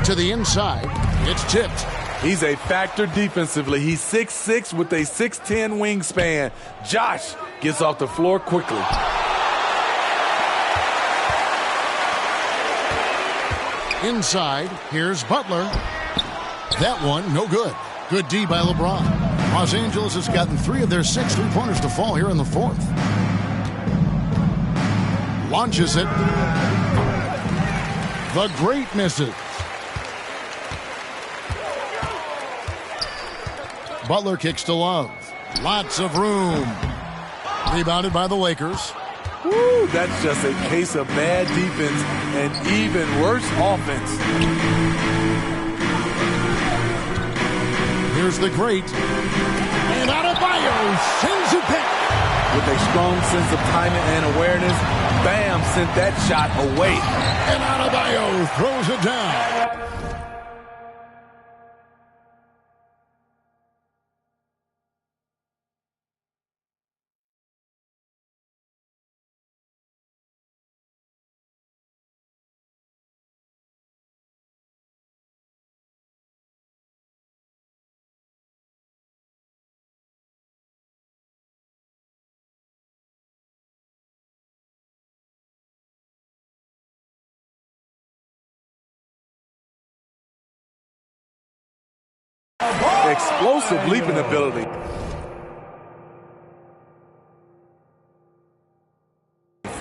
To the inside. It's tipped. He's a factor defensively. He's 6'6" with a 6'10" wingspan. Josh gets off the floor quickly. Inside, here's Butler. That one, no good. Good D by LeBron. Los Angeles has gotten 3 of their 6 three-pointers to fall here in the 4th. Launches it. The great misses. Butler kicks to Love. Lots of room. Rebounded by the Lakers. Woo, that's just a case of bad defense and even worse offense. Here's the great. And Adebayo sends it back. with a strong sense of timing and awareness. Bam, sent that shot away. And Adebayo throws it down. Explosive leaping ability.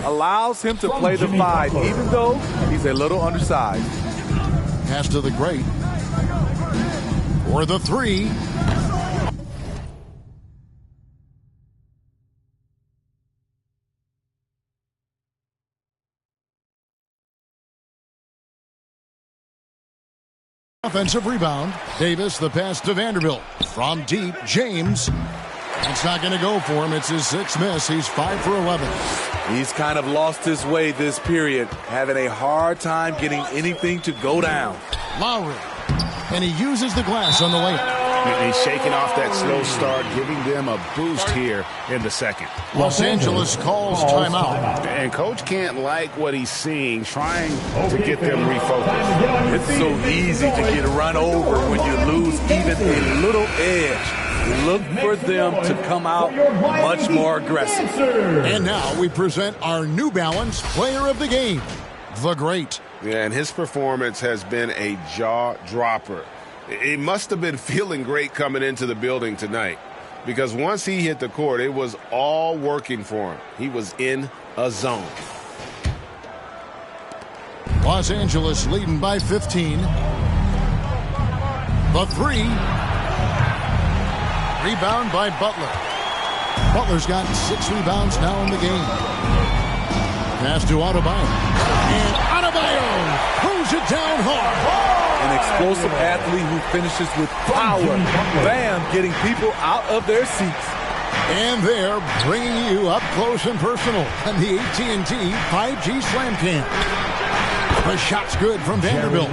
Allows him to play the 5, even though he's a little undersized. Pass to the great. For the 3. Offensive rebound. Davis, the pass to Vanderbilt. From deep, James. It's not going to go for him. It's his 6th miss. He's 5 for 11. He's kind of lost his way this period, having a hard time getting anything to go down. Lowry. And he uses the glass on the layup. He's shaking off that slow start, giving them a boost here in the second. Los Angeles calls timeout. And coach can't like what he's seeing, trying to get them refocused. It's so easy to get run over when you lose even a little edge. Look for them to come out much more aggressive. And now we present our New Balance player of the game, the Great. Yeah, and his performance has been a jaw-dropper. He must have been feeling great coming into the building tonight, because once he hit the court, it was all working for him. He was in a zone. Los Angeles leading by 15. The 3. Rebound by Butler. Butler's got 6 rebounds now in the game. Pass to Adebayo. And Adebayo throws it down hard. An explosive athlete who finishes with power. Bam, getting people out of their seats. And they're bringing you up close and personal on the AT&T 5G Slam Cam. The shot's good from Vanderbilt.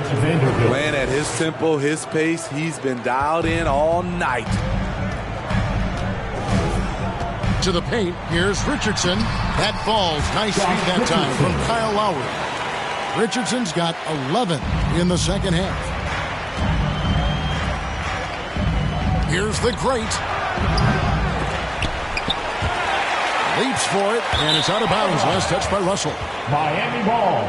Playing at his tempo, his pace. He's been dialed in all night. To the paint, here's Richardson. That falls. Nice feed that time from Kyle Lowry. Richardson's got 11 in the second half. Here's the Great. Leaps for it, and it's out of bounds. Last touch by Russell. Miami ball.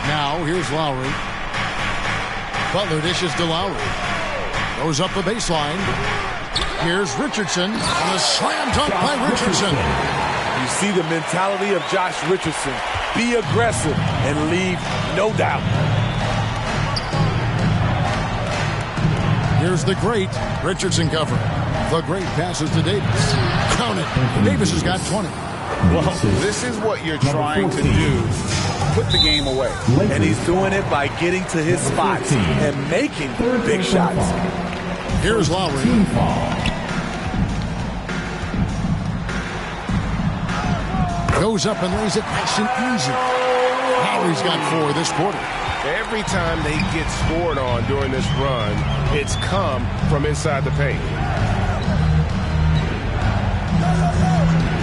Now, here's Lowry. Butler dishes to Lowry. Goes up the baseline. Here's Richardson. And a slam dunk by Richardson. You see the mentality of Josh Richardson. Be aggressive and leave no doubt. Here's the Great. Richardson cover. The Great passes to Davis. Count it. Davis has got 20. Well, this is what you're trying to do. Put the game away. And he's doing it by getting to his spots and making big shots. Here's Lowry. Goes up and lays it nice and easy. Lowry's got 4 this quarter. Every time they get scored on during this run, it's come from inside the paint.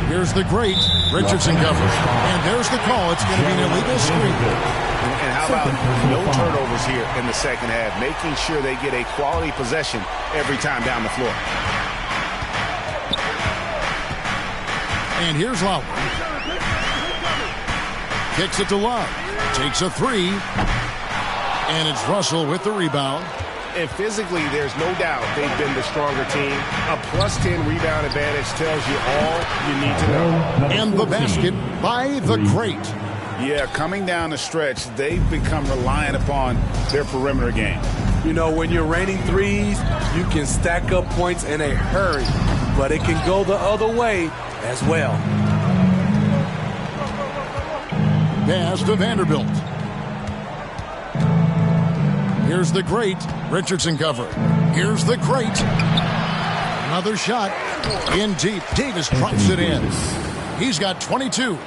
Here's the Great. Richardson covers. And there's the call. It's going to be an illegal screen. And how about no turnovers here in the second half, making sure they get a quality possession every time down the floor. And here's Lowry. Kicks it to Love. Takes a 3. And it's Russell with the rebound. And physically, there's no doubt they've been the stronger team. A +10 rebound advantage tells you all you need to know. And the basket by the Great. Yeah, coming down the stretch, they've become reliant upon their perimeter game. You know, when you're raining threes, you can stack up points in a hurry, but it can go the other way as well. pass to Vanderbilt. Here's the great Richardson cover. Here's the great. Another shot in deep. Davis drops it in. He's got 22.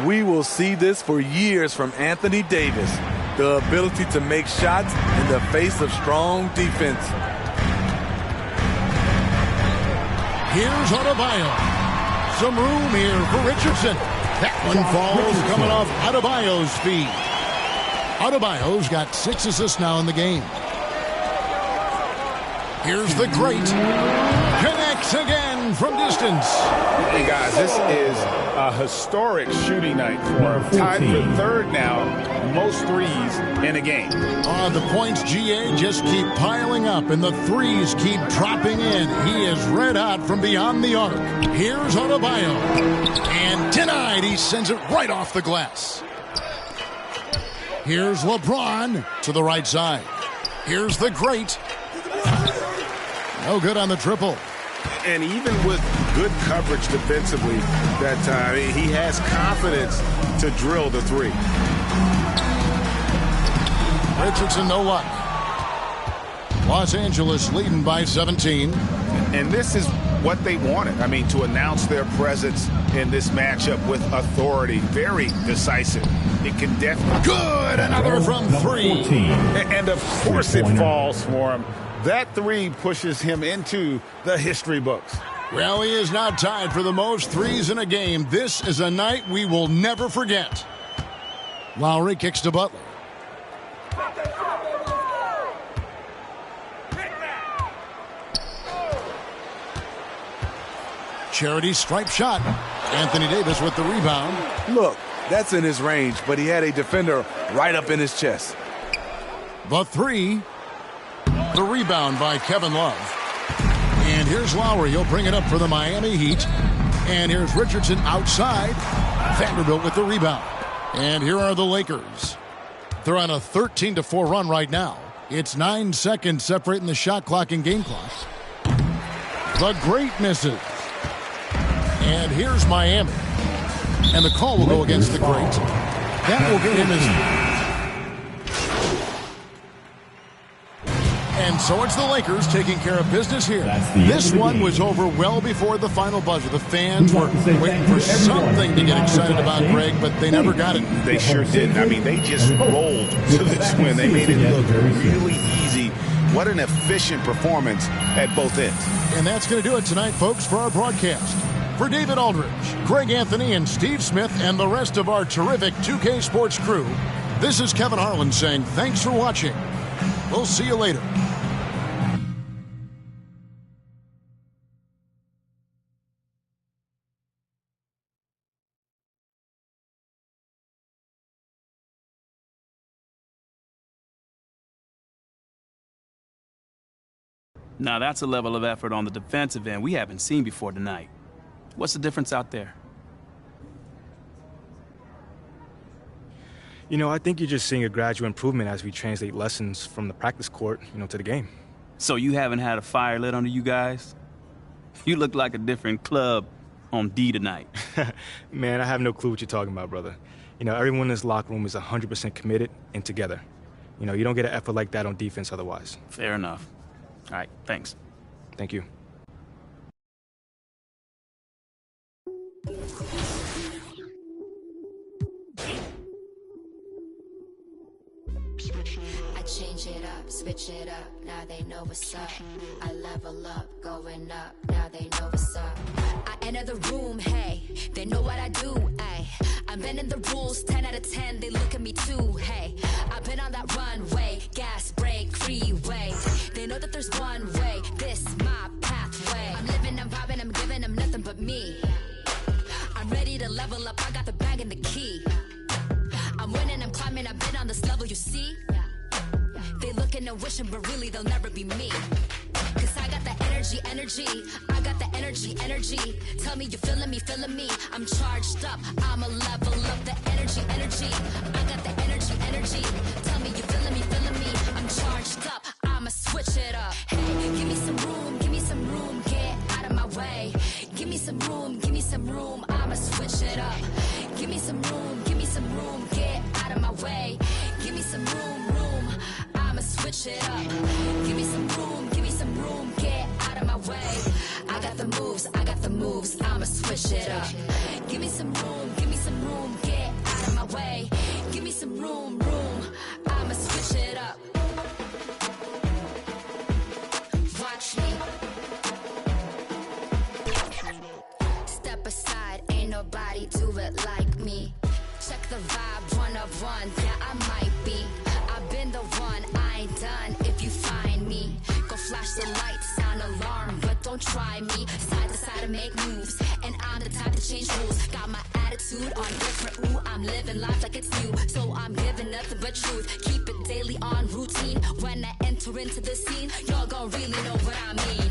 We will see this for years from Anthony Davis. The ability to make shots in the face of strong defense. Here's Adebayo. Some room here for Richardson. That one falls coming off Adebayo's feet. Adebayo's got 6 assists now in the game. Here's the great. Connects again from distance. Hey, guys, this is a historic shooting night for him. Tied for third now, most threes in a game. The points, GA, just keep piling up, and the threes keep dropping in. He is red hot from beyond the arc. Here's Adebayo. And denied. He sends it right off the glass. Here's LeBron to the right side. Here's the great. No good on the triple. And even with good coverage defensively that time, he has confidence to drill the three. Richardson, no luck. Los Angeles leading by 17. And this is what they wanted. I mean, to announce their presence in this matchup with authority. Very decisive. It can definitely... Good! Another from 3. And of course it falls for him. That 3 pushes him into the history books. Well, he is now tied for the most threes in a game. This is a night we will never forget. Lowry kicks to Butler. Charity stripe shot. Anthony Davis with the rebound. Look, that's in his range, but he had a defender right up in his chest. The 3. The rebound by Kevin Love. And here's Lowry. He'll bring it up for the Miami Heat. And here's Richardson outside. Vanderbilt with the rebound. And here are the Lakers. They're on a 13-4 run right now. It's 9 seconds separating the shot clock and game clock. The great misses. And here's Miami. And the call will go against the great. That will get him his... And so it's the Lakers taking care of business here. This one was over well before the final buzzer. The fans were waiting for something to get excited about, Greg, but they never got it. They sure didn't. I mean, they just rolled to this win. They made it look really easy. What an efficient performance at both ends. And that's going to do it tonight, folks, for our broadcast. For David Aldridge, Greg Anthony, and Steve Smith, and the rest of our terrific 2K Sports crew, this is Kevin Harlan saying thanks for watching. We'll see you later. Now that's a level of effort on the defensive end we haven't seen before tonight. What's the difference out there? You know, I think you're just seeing a gradual improvement as we translate lessons from the practice court, to the game. So you haven't had a fire lit under you guys? You look like a different club on D tonight. Man, I have no clue what you're talking about, brother. Everyone in this locker room is 100% committed and together. You don't get an effort like that on defense otherwise. Fair enough. All right, thanks. Thank you. I change it up, switch it up, now they know what's up. I level up, going up, now they know what's up. I enter the room, hey, they know what I do, ay. I'm bending the rules, 10 out of 10, they look at me too, hey. I've been on that runway, gas, brake, freeway. They know that there's one way, this my pathway. I'm living, I'm vibing, I'm giving them nothing but me. I'm ready to level up, I got the bag and the key. I'm winning, I'm climbing, I've been on this level, you see? They looking and wishing, but really they'll never be me. Cause I got the energy, I got the energy. Tell me you feeling me, I'm charged up, I'ma level up the energy. I got the energy. Tell me you feeling me, I'm charged up, I'ma switch it up. Hey, give me some room, get out of my way. Give me some room, I'ma switch it up. Give me some room, some room, get out of my way. Give me some room, I'ma switch it up. Give me some room, get out of my way. I got the moves, I'ma switch it up. Give me some room, get out of my way. Give me some room, I'ma switch it up. Watch me. Step aside, ain't nobody do it like me. Check the vibe, 1 of 1, yeah, I might be. I've been the one, I ain't done if you find me. Go flash the lights, sound alarm, but don't try me. Side to side to make moves, and I'm the type to change rules. Got my attitude on different, ooh, I'm living life like it's new. So I'm giving nothing but truth, keep it daily on routine. When I enter into the scene, y'all gon' really know what I mean.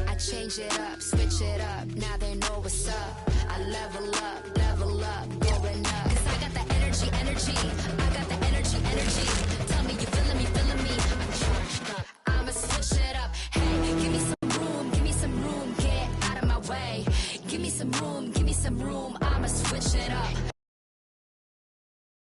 I change it up, switch it up, now they know what's up. I level up, going up. Cause I got the energy, I